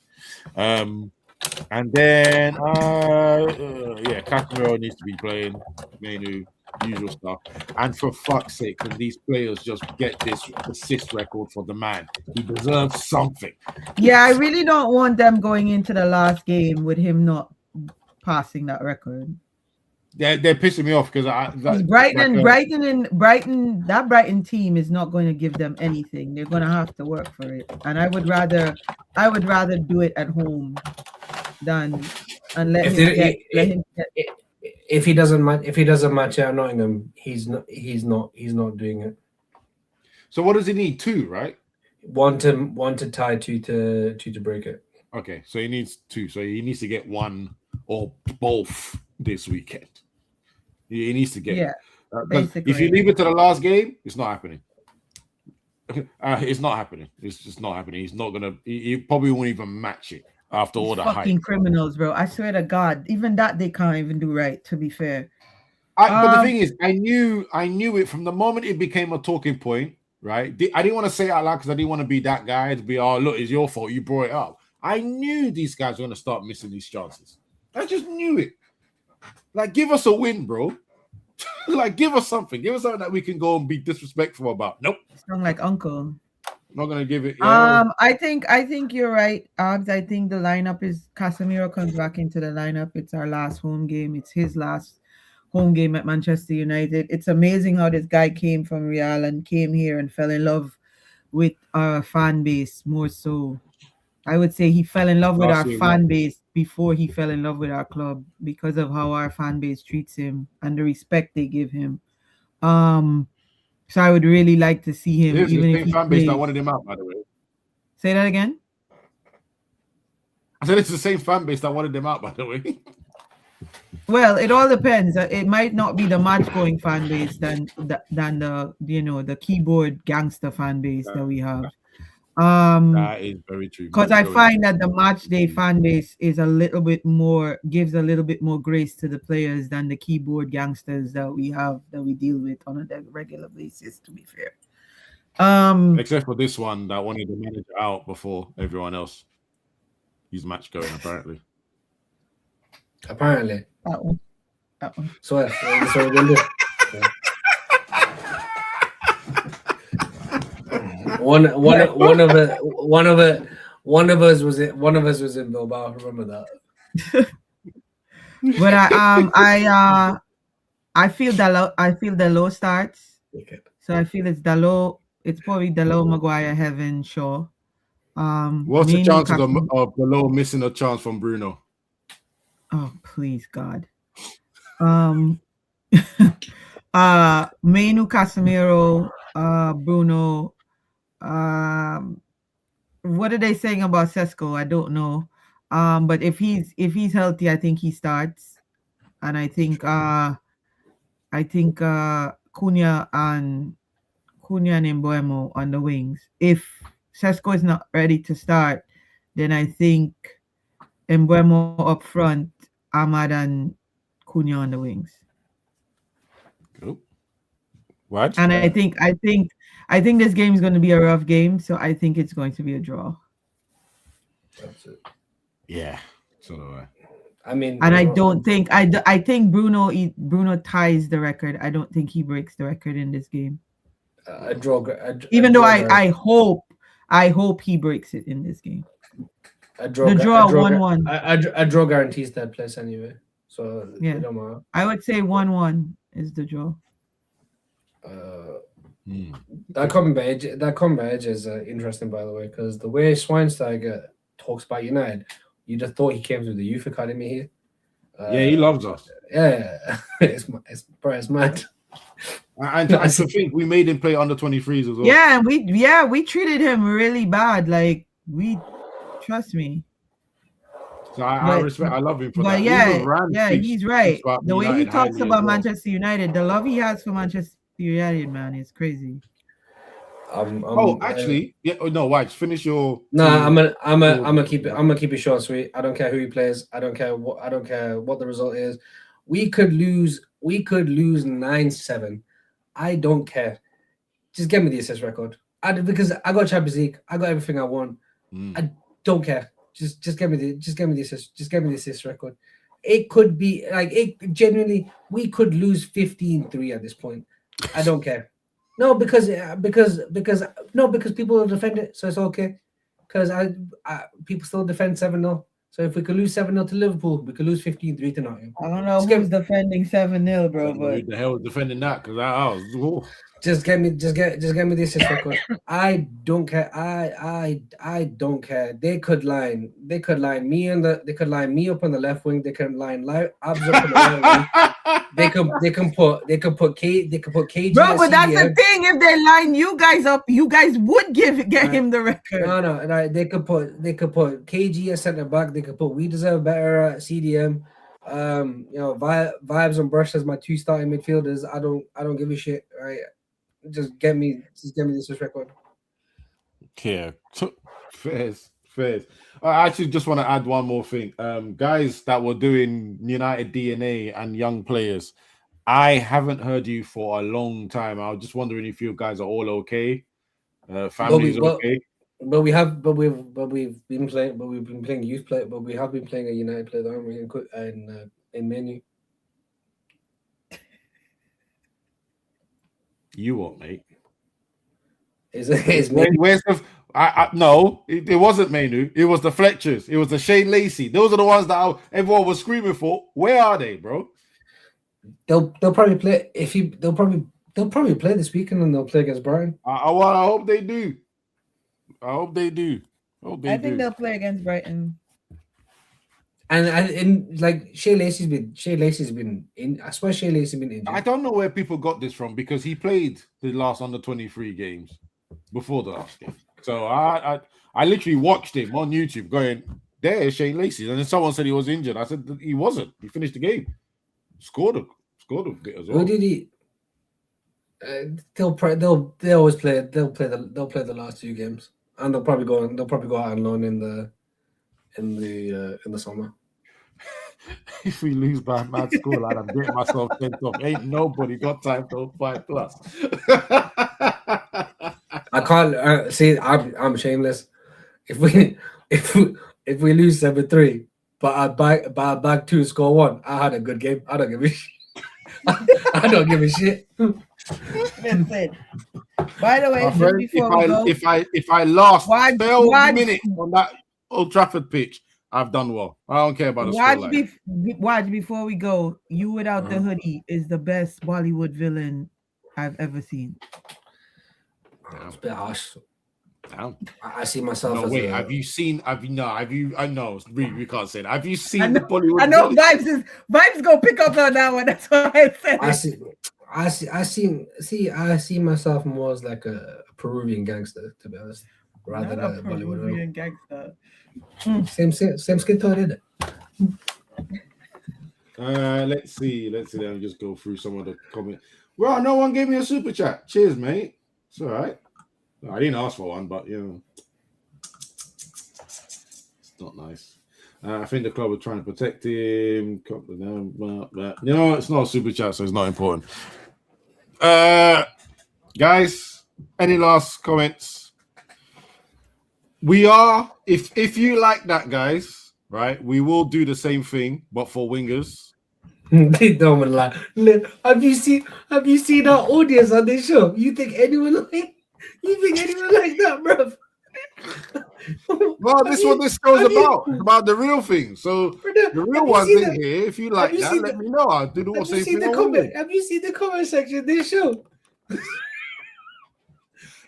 And then Casemiro needs to be playing. Menu, usual stuff. And for fuck's sake, can these players just get this assist record for the man? He deserves something. Yeah, I really don't want them going into the last game with him not passing that record. They're pissing me off because That Brighton team is not going to give them anything. They're going to have to work for it, and I would rather do it at home than and let him get. If he doesn't match out Nottingham, he's not doing it. So what does he need? 2, right? One to tie, 2 to break it. Okay, so he needs 2. So he needs to get 1 or both this weekend. He needs to get basically. If you leave it to the last game, it's not happening. It's not happening. It's just not happening. He's not gonna. He probably won't even match it after all the fucking hype. Criminals, bro. I swear to God, even that they can't even do right. To be fair, but the thing is, I knew it from the moment it became a talking point. Right? I didn't want to say it out loud because I didn't want to be that guy to be, oh, look, it's your fault. You brought it up. I knew these guys were going to start missing these chances. I just knew it. Like, give us a win, bro. Like, give us something. Give us something that we can go and be disrespectful about. Nope. Sound like uncle. I'm not going to give it. Yeah. I think you're right, Abs. I think the lineup is Casemiro comes back into the lineup. It's our last home game. It's his last home game at Manchester United. It's amazing how this guy came from Real and came here and fell in love with our fan base more so. I would say he fell in love with our fan base before he fell in love with our club because of how our fan base treats him and the respect they give him. So I would really like to see him. Here's even the if same fan base that wanted him out, by the way. Say that again? I said it's the same fan base that wanted him out, by the way. Well, it all depends. It might not be the match-going fan base than the keyboard gangster fan base that we have. That is very true. Because I find that the match day fan base is gives a little bit more grace to the players than the keyboard gangsters that we deal with on a regular basis, to be fair. Except for this one that wanted the manager out before everyone else. He's match going, apparently. Apparently. That one. So that's what we're gonna do. One of us was in Bilbao. Remember that. But I feel the low starts. Okay. So I feel it's Dalot. It's probably Dalot, Maguire, Heaven, Shaw. What's the chances of Dalot missing a chance from Bruno? Oh, please, God. Menu, Casemiro, Bruno. What are they saying about Sesko? I don't know. But if he's healthy, I think he starts. And I think Cunha and Mbeumo on the wings. If Sesko is not ready to start, then I think Mbeumo up front, Ahmad and Cunha on the wings. Cool. What? And I think this game is going to be a rough game, so I think it's going to be a draw. That's it. Yeah, so do I. I mean, and I don't think I think Bruno ties the record. I don't think he breaks the record in this game. Even though I hope he breaks it in this game. A draw 1-1. A draw guarantees that place anyway. So yeah, it don't matter. I would say 1-1 is the draw. That combat edge is interesting, by the way, because the way Schweinsteiger talks about United, you just thought he came through the youth academy here. Yeah, he loves us. Yeah, it's mad. And I think we made him play under 23s as well. Yeah, and we treated him really bad. Like trust me. So I respect. I love him for that. But yeah, he's right. The way he talks about Manchester United, the love he has for Manchester United, man, is crazy. Actually, no, White, finish your. No, I'm gonna keep it short and sweet. I don't care who he plays. I don't care what the result is. We could lose 9-7. I don't care. Just give me the assist record. Because I got Champions League. I got everything I want. I don't care. Just give me the assist. Just give me the assist record. It could be like genuinely we could lose 15-3 at this point. I don't care. No, because people will defend it, so it's okay. Because people still defend 7-0. So if we could lose 7-0 to Liverpool, we could lose 15-3 to Nottingham. I don't know who's defending 7-0, bro. But who the hell is defending that? Because I was. Just get me the assist record. I don't care. I don't care. They could line me up on the left wing. They can line Abs up on the right wing. They can put KG. Bro, but that's the thing. If they line you guys up, you guys would get him the record. No. They could put KG as centre back. They could put We Deserve Better at CDM. Vibes and Brush as my 2 starting midfielders. I don't give a shit. Right. Just get me this record. Yeah, fairs. I actually just want to add one more thing. Guys that were doing United DNA and young players, I haven't heard you for a long time. I was just wondering if you guys are all okay. Family's okay. But we've been playing youth play, but we have been playing a United player, aren't we? In menu. You what, mate? Where's the? No, it wasn't Manu. It was the Fletchers. It was the Shane Lacey. Those are the ones that everyone was screaming for. Where are they, bro? They'll probably play they'll probably play this weekend and they'll play against Brighton. I hope they do. I think they'll play against Brighton. And like Shea Lacey's been in. I swear Shea Lacey's been injured. I don't know where people got this from because he played the last under 23 games before the last game. So I literally watched him on YouTube going, there's Shea Lacey. And then someone said he was injured. I said he wasn't. He finished the game. Scored a bit as well. Who did he? They'll always play. They'll play the last 2 games, and they'll probably go out on loan in the summer. If we lose by a mad score, I'm getting myself sent off. Ain't nobody got time to 5+. I can't see. I'm shameless. If we lose 7-3, but I back 2 score 1, I had a good game. I don't give a shit. I don't give a shit. By the way, friend, if I last 12 minutes on that Old Trafford pitch, I've done well. I don't care about the scoreline. Watch before we go. You without the hoodie is the best Bollywood villain I've ever seen. It's a bit harsh. Damn. I see myself. No, as wait. Have you? I know. We can't say that. Have you seen the Bollywood? I know Vibes gonna pick up on that one. That's why I said. I see myself more as like a Peruvian gangster, to be honest, rather than a Bollywood gangster. Same skin tone, isn't it? Let's see. Let me just go through some of the comments. Well, no one gave me a super chat. Cheers, mate. It's all right. I didn't ask for one, but it's not nice. I think the club are trying to protect him. It's not a super chat, so it's not important. Guys, any last comments? We are, if you like that, guys, right? We will do the same thing, but for wingers. They don't want to lie. Have you seen our audience on this show? You think anyone like that, bro? Well, this is what this show's about. It's about the real thing. So the real ones in here, if you like that, let me know. I'll do the same thing. Have you seen the comment section of this show?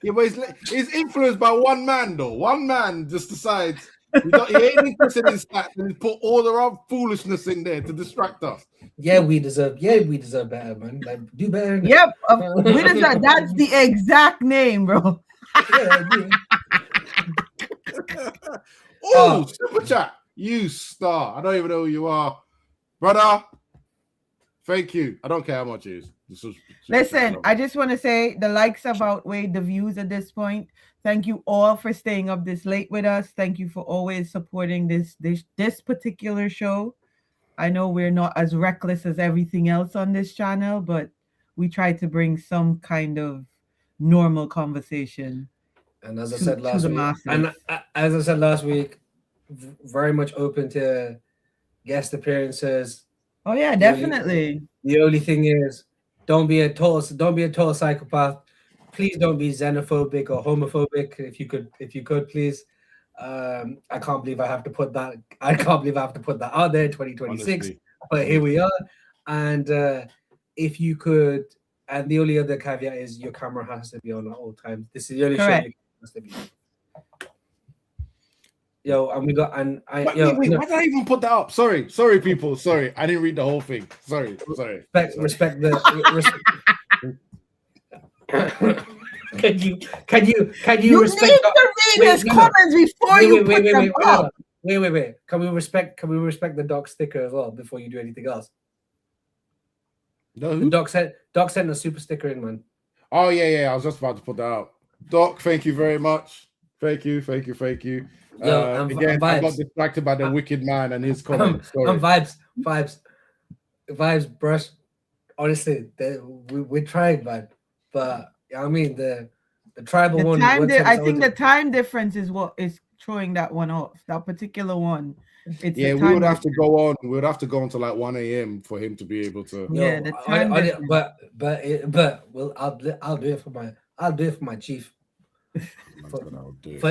Yeah, but it's influenced by one man, though. One man just decides He ain't interested in stats, and he put all the other foolishness in there to distract us. Yeah, we deserve better, man. Like, do better. Yep. We deserve, that's the exact name, bro. Oh, super chat. You star. I don't even know who you are. Brother, thank you. I don't care how much it is. Listen, I just want to say the likes have outweighed the views at this point. Thank you all for staying up this late with us. Thank you for always supporting this particular show. I know we're not as reckless as everything else on this channel, but we try to bring some kind of normal conversation. And as I said last week, very much open to guest appearances. Oh yeah, definitely. The only thing is, don't be a total psychopath. Please don't be xenophobic or homophobic. If you could, please. I can't believe I have to put that out there, 2026. Honestly. But here we are. And if you could, and the only other caveat is your camera has to be on at all times. This is the only show you has to be on. Yo, and we got why did I even put that up? Sorry, people. Sorry, I didn't read the whole thing. Sorry. Respect the. Can you respect? Need to read his comments before you put them up. Wait. Can we respect the doc sticker as well before you do anything else? No. The doc sent a super sticker in, man. Oh yeah. I was just about to put that out. Doc, thank you very much. Thank you. Yo, again, I got distracted by the wicked man and his comments. Vibes, brush. Honestly, we're trying, man. But I mean, the tribal one. I think the time difference is what is throwing that one off. That particular one. We would have to go on. We would have to go on to like 1 a.m. for him to be able to. Yeah, the time I'll do it for my chief.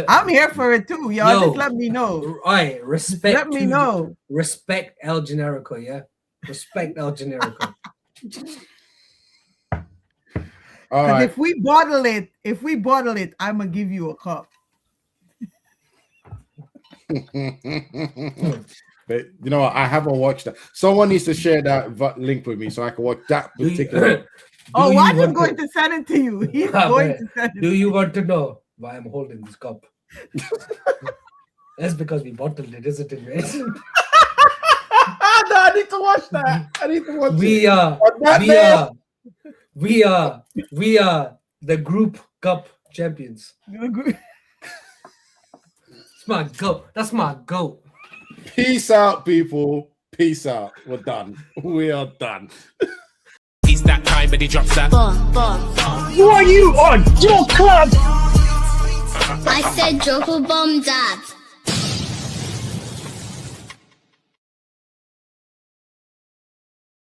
I'm here for it too, y'all. Just let me know. All right, respect. Let me know. Respect El Generico, yeah. Respect El Generico. All right. If we bottle it, I'm gonna give you a cup. But you know what? I haven't watched that. Someone needs to share that link with me so I can watch that particular. Why is going to send it to you? He's going to send it. Do you want to know why I'm holding this cup? That's because we bottled it, isn't it, mate? No, I need to watch that. I need to watch it. We are the Group Cup champions. It's my goat. That's my goat. Peace out, people. Peace out. We're done. We are done. It's that time, but he drops that. Who are you on your club? I said Joker Bomb Dad.